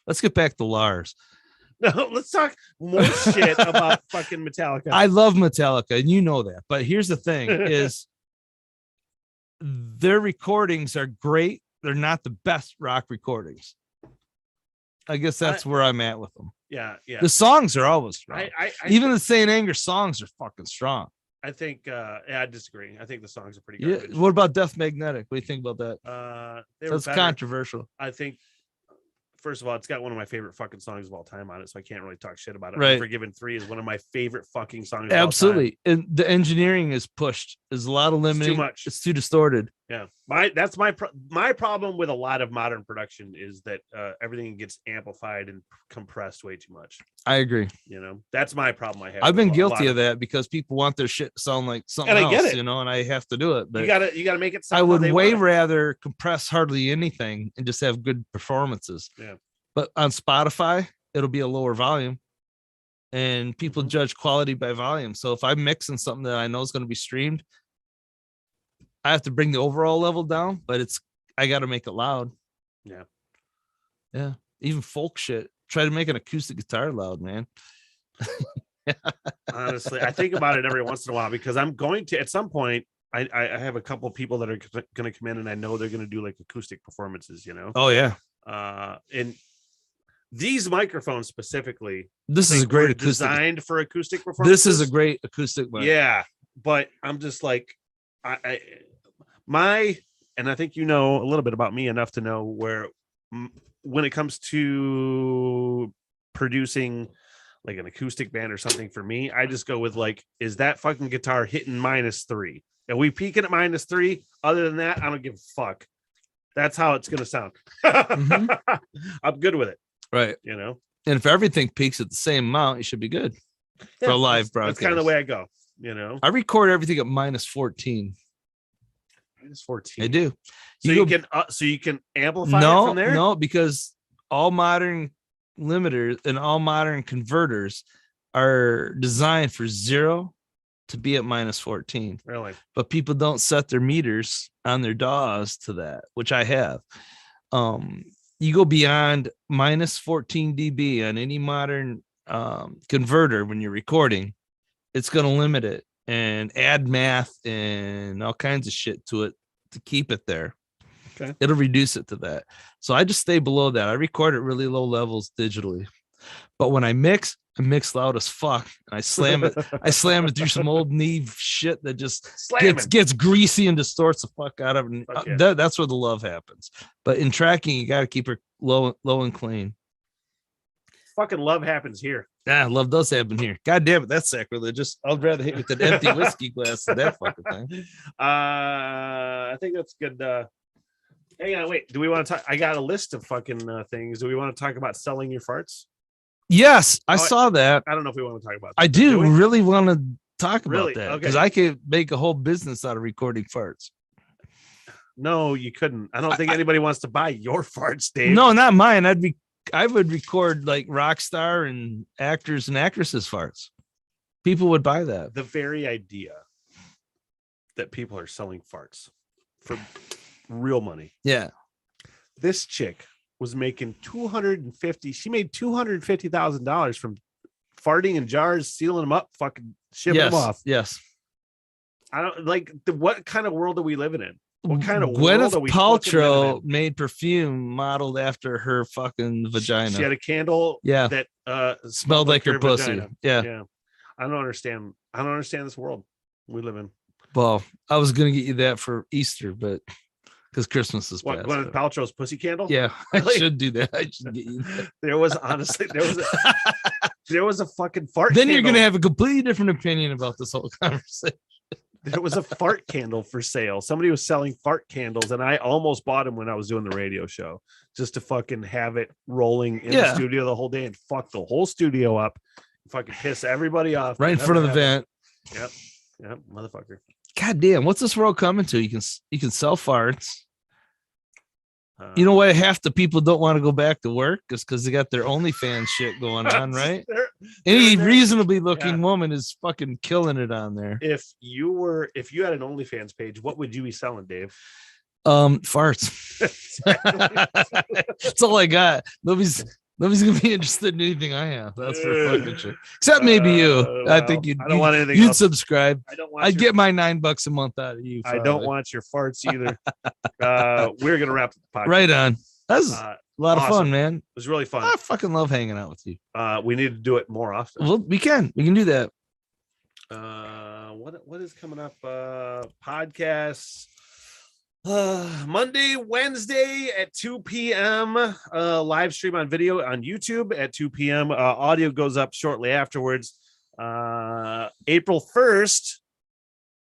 Let's get back to Lars. No, let's talk more shit about fucking Metallica. I love Metallica, and you know that. But here's the thing: is their recordings are great. They're not the best rock recordings. I guess that's where I'm at with them. Yeah. The songs are always strong. I Even the Saint Anger songs are fucking strong. I think I disagree. I think the songs are pretty Yeah. garbage. What about Death Magnetic? What do you think about that? That's Better. controversial. I think, first of all, it's got one of my favorite fucking songs of all time on it, so I can't really talk shit about it. Right. Unforgiven 3 is one of my favorite fucking songs of all Absolutely. And the engineering is pushed. There's a lot of limiting. too much. It's too distorted. time. Yeah. That's my problem with a lot of modern production is that everything gets amplified and compressed way too much. I agree. That's my problem I have. I've been with a guilty lot of that because people want their shit to sound like something And I get else, it. and I have to do it. But You gotta make it sound I how would they way want it. rather compress hardly anything and just have good performances. Yeah. But on Spotify, it'll be a lower volume. And people judge quality by volume. So if I'm mixing something that I know is going to be streamed, I have to bring the overall level down, but I got to make it loud. Yeah. Yeah. Even folk shit. Try to make an acoustic guitar loud, man. Honestly, I think about it every once in a while because I'm going to, at some point, I have a couple of people that are going to come in and I know they're going to do like acoustic performances, you know? Oh, yeah. And these microphones specifically, This is a great acoustic. Designed for acoustic performances. This is a great acoustic mic. Yeah. But I'm just like, and I think you know a little bit about me enough to know where when it comes to producing like an acoustic band or something for me, I just go with like, is that fucking guitar hitting -3? Are we peaking at -3? Other than that, I don't give a fuck. That's how it's going to sound. I'm good with it. Right. You know? And if everything peaks at the same amount, you should be good for a live broadcast. That's kind of the way I go, you know? I record everything at -14. -14. I do. So you can amplify it from there? No, because all modern limiters and all modern converters are designed for 0 to be at -14. Really? But people don't set their meters on their DAWs to that, which I have. You go beyond -14 dB on any modern converter when you're recording, it's going to limit it and add math and all kinds of shit to it to keep it there. Okay. It'll reduce it to that. So I just stay below that. I record at really low levels digitally. But when I mix loud as fuck. And I slam it through some old Neve shit that just gets greasy and distorts the fuck out of it. And that's where the love happens. But in tracking, you got to keep her low and clean. Fucking love happens here. Yeah, love does happen here. God damn it, that's sacrilegious. I'd rather hit with an empty whiskey glass than that fucking thing. I think that's good. Hang on, wait. Do we want to talk? I got a list of fucking things. Do we want to talk about selling your farts? Yes, I saw that. I don't know if we want to talk about that. I do really want to talk about Really? that Okay. because I could make a whole business out of recording farts. No, you couldn't. I don't think anybody wants to buy your farts, Dave. No, not mine. I would record like rock star and actors and actresses farts. People would buy that. The very idea that people are selling farts for real money. Yeah. This chick was making she made $250,000 from farting in jars, sealing them up, fucking shipping them off. Yes. I don't like what kind of world are we living in? What kind of Gwyneth world are we fucking living Paltrow in? made perfume modeled after her fucking vagina. She had a candle that smelled like her pussy. vagina. Yeah. I don't understand this world we live in. Well, I was gonna get you that for Easter, but because Christmas is What, past. Gwyneth Paltrow's pussy candle? Yeah, Really? I should do that. I should get you that. There was a fucking fart Then candle. you're gonna have a completely different opinion about this whole conversation. There was a fart candle for sale. Somebody was selling fart candles, and I almost bought them when I was doing the radio show just to fucking have it rolling in the studio the whole day and fuck the whole studio up, fucking piss everybody off right in front of the vent. Yep, motherfucker. God damn, what's this world coming to? You can sell farts. You know why half the people don't want to go back to work is because they got their OnlyFans shit going on, right? Any reasonably looking woman is fucking killing it on there. If you had an OnlyFans page, what would you be selling, Dave? Farts. That's all I got. Nobody's gonna be interested in anything I have. That's for fucking sure. Except maybe you. I think I don't want anything. You'd else. Subscribe. I'd get my $9 a month out of you. I don't want your farts either. We're gonna wrap the podcast. Right on. That's a lot of fun, man. It was really fun. I fucking love hanging out with you. We need to do it more often. Well, we can do that. What is coming up? Podcasts. Monday, Wednesday at 2 p.m. Live stream on video on YouTube at 2 p.m. Audio goes up shortly afterwards. April 1st,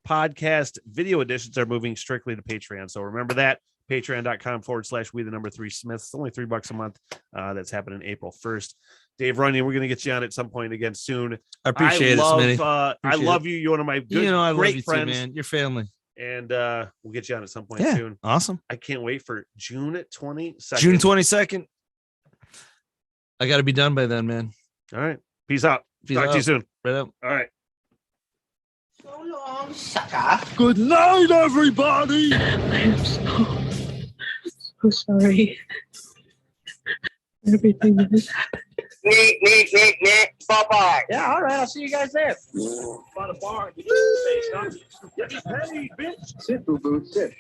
podcast video editions are moving strictly to Patreon. So remember that. Patreon.com/we3 Smiths. It's only $3 a month. That's happening April 1st. Dave Runyan, we're going to get you on at some point again soon. I appreciate it, Smitty. I love you. You're one of my good, I great love you friends, too, man. Your family. And we'll get you on at some point soon. Awesome. I can't wait for June 22nd. June 22nd. I got to be done by then, man. All right. Peace out. Peace Talk to you out. soon. Right up. All right. So long, sucker. Good night, everybody. I am so sorry. Everything that has happened. Nick. Bye-bye. Yeah, all right. I'll see you guys there. By the bar. Get me paid, bitch. Sit, boo-boo, sit.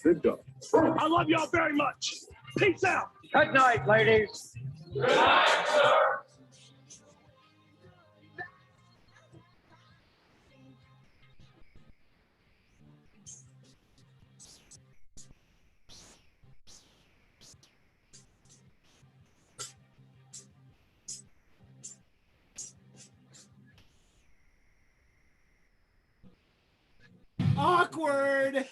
Good job. I love y'all very much. Peace out. Good night, ladies. Awkward.